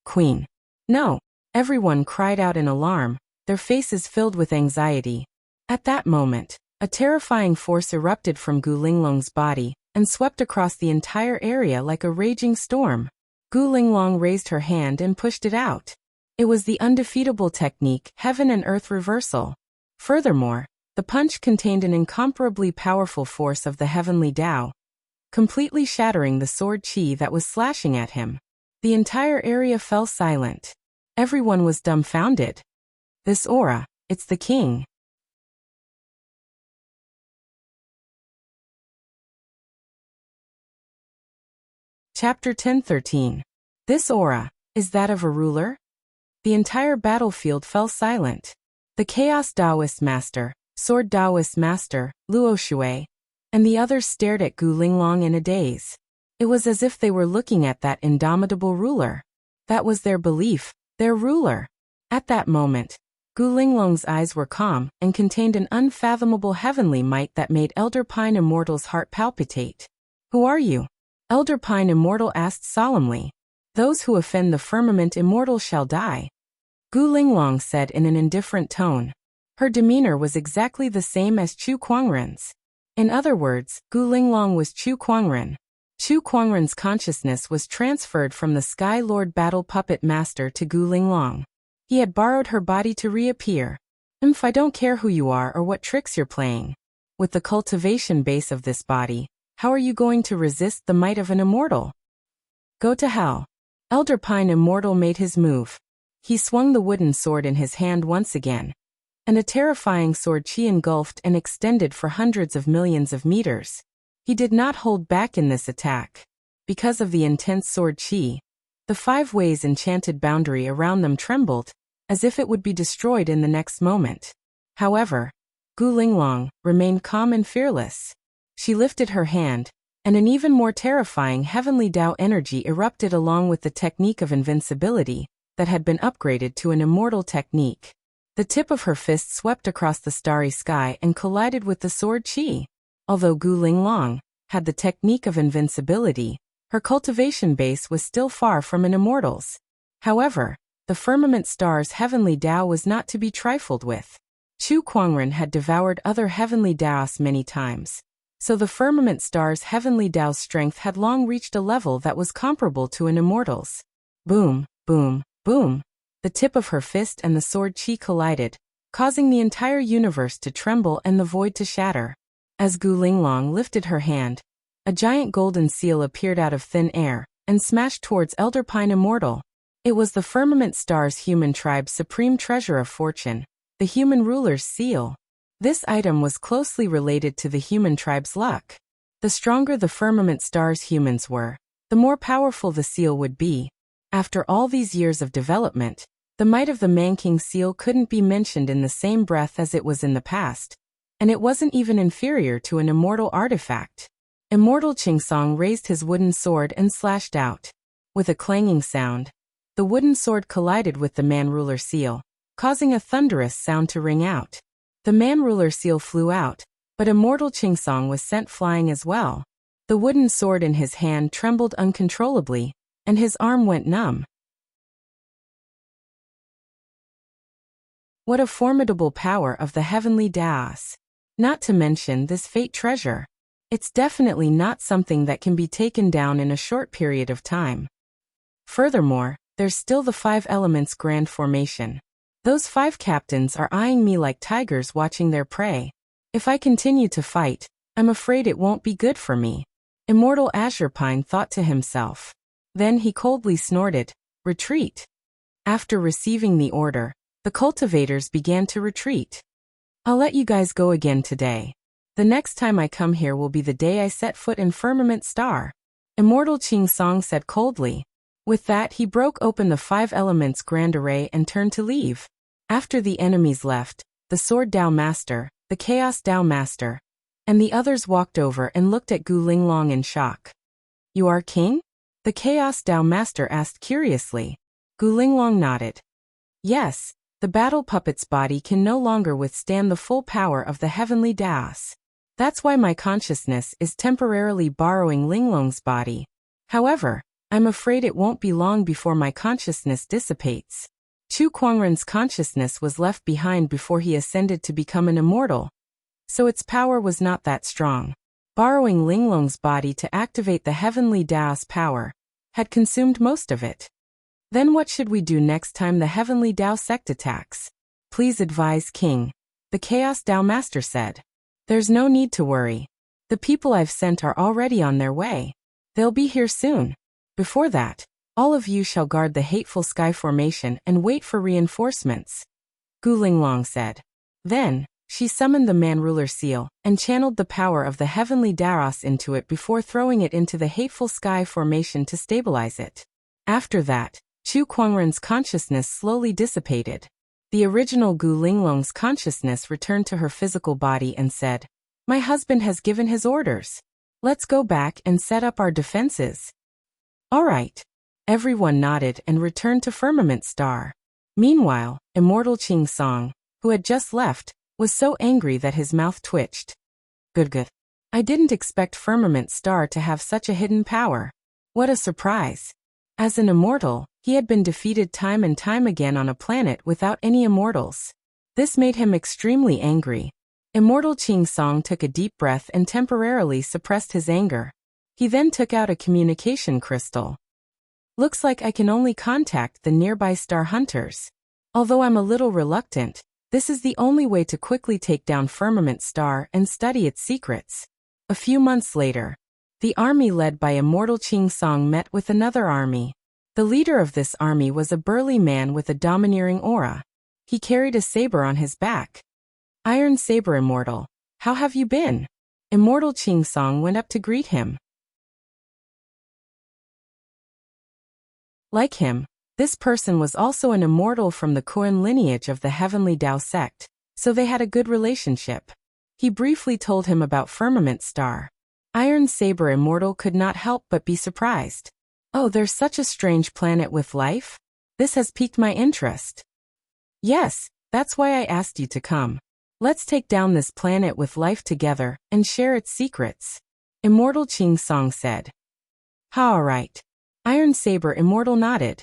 Queen. No. Everyone cried out in alarm, their faces filled with anxiety. At that moment, a terrifying force erupted from Gu Linglong's body and swept across the entire area like a raging storm. Gu Linglong raised her hand and pushed it out. It was the undefeatable technique, Heaven and Earth Reversal. Furthermore, the punch contained an incomparably powerful force of the heavenly Tao, completely shattering the sword chi that was slashing at him. The entire area fell silent. Everyone was dumbfounded. This aura, it's the king. Chapter 10:13. This aura, is that of a ruler? The entire battlefield fell silent. The Chaos Taoist Master, Sword Taoist Master, Luo Shui, and the others stared at Gu Linglong in a daze. It was as if they were looking at that indomitable ruler. That was their belief, their ruler. At that moment, Gu Linglong's eyes were calm and contained an unfathomable heavenly might that made Elder Pine Immortal's heart palpitate. Who are you? Elder Pine Immortal asked solemnly. Those who offend the firmament immortal shall die. Gu Linglong said in an indifferent tone. Her demeanor was exactly the same as Chu Kuangren's. In other words, Gu Linglong was Chu Kuangren. Chu Kuangren's consciousness was transferred from the Sky Lord Battle Puppet Master to Gu Linglong. He had borrowed her body to reappear. I don't care who you are or what tricks you're playing. With the cultivation base of this body, how are you going to resist the might of an immortal? Go to hell. Elder Pine Immortal made his move. He swung the wooden sword in his hand once again, and a terrifying sword chi engulfed and extended for hundreds of millions of meters. He did not hold back in this attack. Because of the intense sword chi, the 5 ways enchanted boundary around them trembled, as if it would be destroyed in the next moment. However, Gu Linglong remained calm and fearless. She lifted her hand, and an even more terrifying heavenly Tao energy erupted along with the technique of invincibility that had been upgraded to an immortal technique. The tip of her fist swept across the starry sky and collided with the sword chi. Although Gu Linglong had the technique of invincibility, her cultivation base was still far from an immortal's. However, the firmament star's heavenly Tao was not to be trifled with. Chu Kuangren had devoured other heavenly Taos many times, so the firmament star's heavenly Tao's strength had long reached a level that was comparable to an immortal's. Boom, boom, boom. The tip of her fist and the sword chi collided, causing the entire universe to tremble and the void to shatter. As Gu Linglong lifted her hand, a giant golden seal appeared out of thin air and smashed towards Elder Pine Immortal. It was the Firmament Star's human tribe's supreme treasure of fortune, the human ruler's seal. This item was closely related to the human tribe's luck. The stronger the Firmament Star's humans were, the more powerful the seal would be. After all these years of development, the might of the Man-King seal couldn't be mentioned in the same breath as it was in the past, and it wasn't even inferior to an immortal artifact. Immortal Qingsong raised his wooden sword and slashed out. With a clanging sound, the wooden sword collided with the man-ruler seal, causing a thunderous sound to ring out. The man-ruler seal flew out, but Immortal Qingsong was sent flying as well. The wooden sword in his hand trembled uncontrollably, and his arm went numb. What a formidable power of the heavenly Daos! Not to mention this fate treasure. It's definitely not something that can be taken down in a short period of time. Furthermore, there's still the 5 elements grand formation. Those 5 captains are eyeing me like tigers watching their prey. If I continue to fight, I'm afraid it won't be good for me. Immortal Azurepine thought to himself. Then he coldly snorted, "Retreat." After receiving the order, the cultivators began to retreat. I'll let you guys go again today. The next time I come here will be the day I set foot in Firmament Star, Immortal Qingsong said coldly. With that, he broke open the 5 elements grand array and turned to leave. After the enemies left, the Sword Dao Master, the Chaos Dao Master, and the others walked over and looked at Gu Linglong in shock. "You are king?" the Chaos Dao Master asked curiously. Gu Linglong nodded. "Yes, the battle puppet's body can no longer withstand the full power of the heavenly Daos. That's why my consciousness is temporarily borrowing Linglong's body. However, I'm afraid it won't be long before my consciousness dissipates." Chu Kuangren's consciousness was left behind before he ascended to become an immortal, so its power was not that strong. Borrowing Linglong's body to activate the heavenly Daos power had consumed most of it. Then what should we do next time the heavenly Dao sect attacks? Please advise King, the Chaos Dao Master said. There's no need to worry. The people I've sent are already on their way. They'll be here soon. Before that, all of you shall guard the hateful sky formation and wait for reinforcements, Gu Linglong said. Then, she summoned the man-ruler seal and channeled the power of the heavenly Daos into it before throwing it into the hateful sky formation to stabilize it. After that, Chu Kuangren's consciousness slowly dissipated. The original Gu Linglong's consciousness returned to her physical body and said, "My husband has given his orders. Let's go back and set up our defenses." "All right." Everyone nodded and returned to Firmament Star. Meanwhile, Immortal Qingsong, who had just left, was so angry that his mouth twitched. Good. I didn't expect Firmament Star to have such a hidden power. What a surprise. As an immortal, he had been defeated time and time again on a planet without any immortals. This made him extremely angry. Immortal Qingsong took a deep breath and temporarily suppressed his anger. He then took out a communication crystal. Looks like I can only contact the nearby star hunters. Although I'm a little reluctant, this is the only way to quickly take down Firmament Star and study its secrets. A few months later, the army led by Immortal Qingsong met with another army. The leader of this army was a burly man with a domineering aura. He carried a saber on his back. "Iron Saber Immortal, how have you been?" Immortal Qingsong went up to greet him. Like him, this person was also an immortal from the Kuan lineage of the Heavenly Dao sect, so they had a good relationship. He briefly told him about Firmament Star. Iron Saber Immortal could not help but be surprised. "Oh, there's such a strange planet with life? This has piqued my interest." "Yes, that's why I asked you to come. Let's take down this planet with life together and share its secrets," Immortal Qingsong said. All right. Iron Saber Immortal nodded.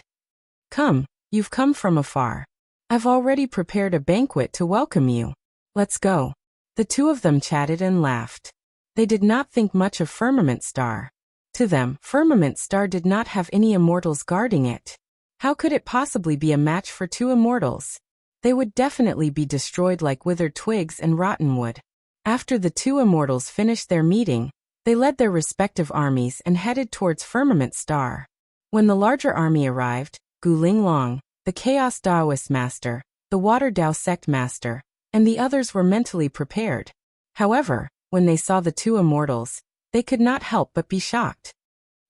"Come, you've come from afar. I've already prepared a banquet to welcome you. Let's go." The two of them chatted and laughed. They did not think much of Firmament Star. To them, Firmament Star did not have any immortals guarding it. How could it possibly be a match for 2 immortals? They would definitely be destroyed like withered twigs and rotten wood. After the 2 immortals finished their meeting, they led their respective armies and headed towards Firmament Star. When the larger army arrived, Gu Linglong, the Chaos Daoist Master, the Water Dao Sect Master, and the others were mentally prepared. However, when they saw the 2 immortals, they could not help but be shocked.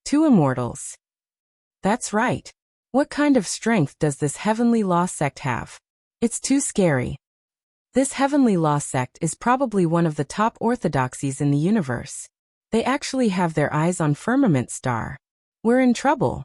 Two immortals. That's right. What kind of strength does this heavenly law sect have? It's too scary. This heavenly law sect is probably one of the top orthodoxies in the universe. They actually have their eyes on Firmament Star. We're in trouble.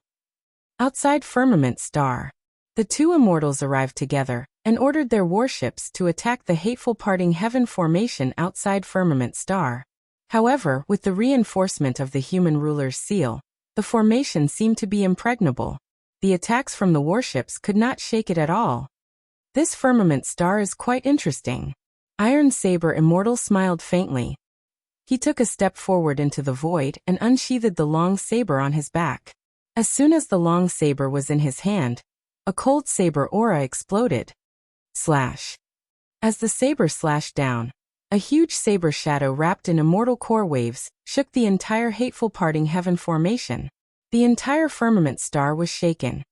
Outside Firmament Star, the two immortals arrived together and ordered their warships to attack the hateful parting heaven formation outside Firmament Star. However, with the reinforcement of the human ruler's seal, the formation seemed to be impregnable. The attacks from the warships could not shake it at all. This Firmament Star is quite interesting. Iron Saber Immortal smiled faintly. He took a step forward into the void and unsheathed the long saber on his back. As soon as the long saber was in his hand, a cold saber aura exploded. Slash. As the saber slashed down, a huge saber shadow wrapped in immortal core waves shook the entire hateful parting heaven formation. The entire Firmament Star was shaken.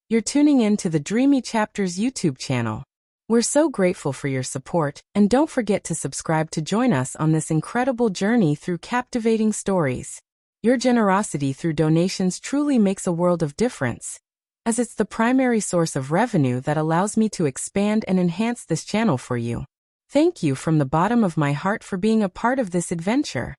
You're tuning in to the Dreamy Chapters YouTube channel. We're so grateful for your support, and don't forget to subscribe to join us on this incredible journey through captivating stories. Your generosity through donations truly makes a world of difference, as it's the primary source of revenue that allows me to expand and enhance this channel for you. Thank you from the bottom of my heart for being a part of this adventure.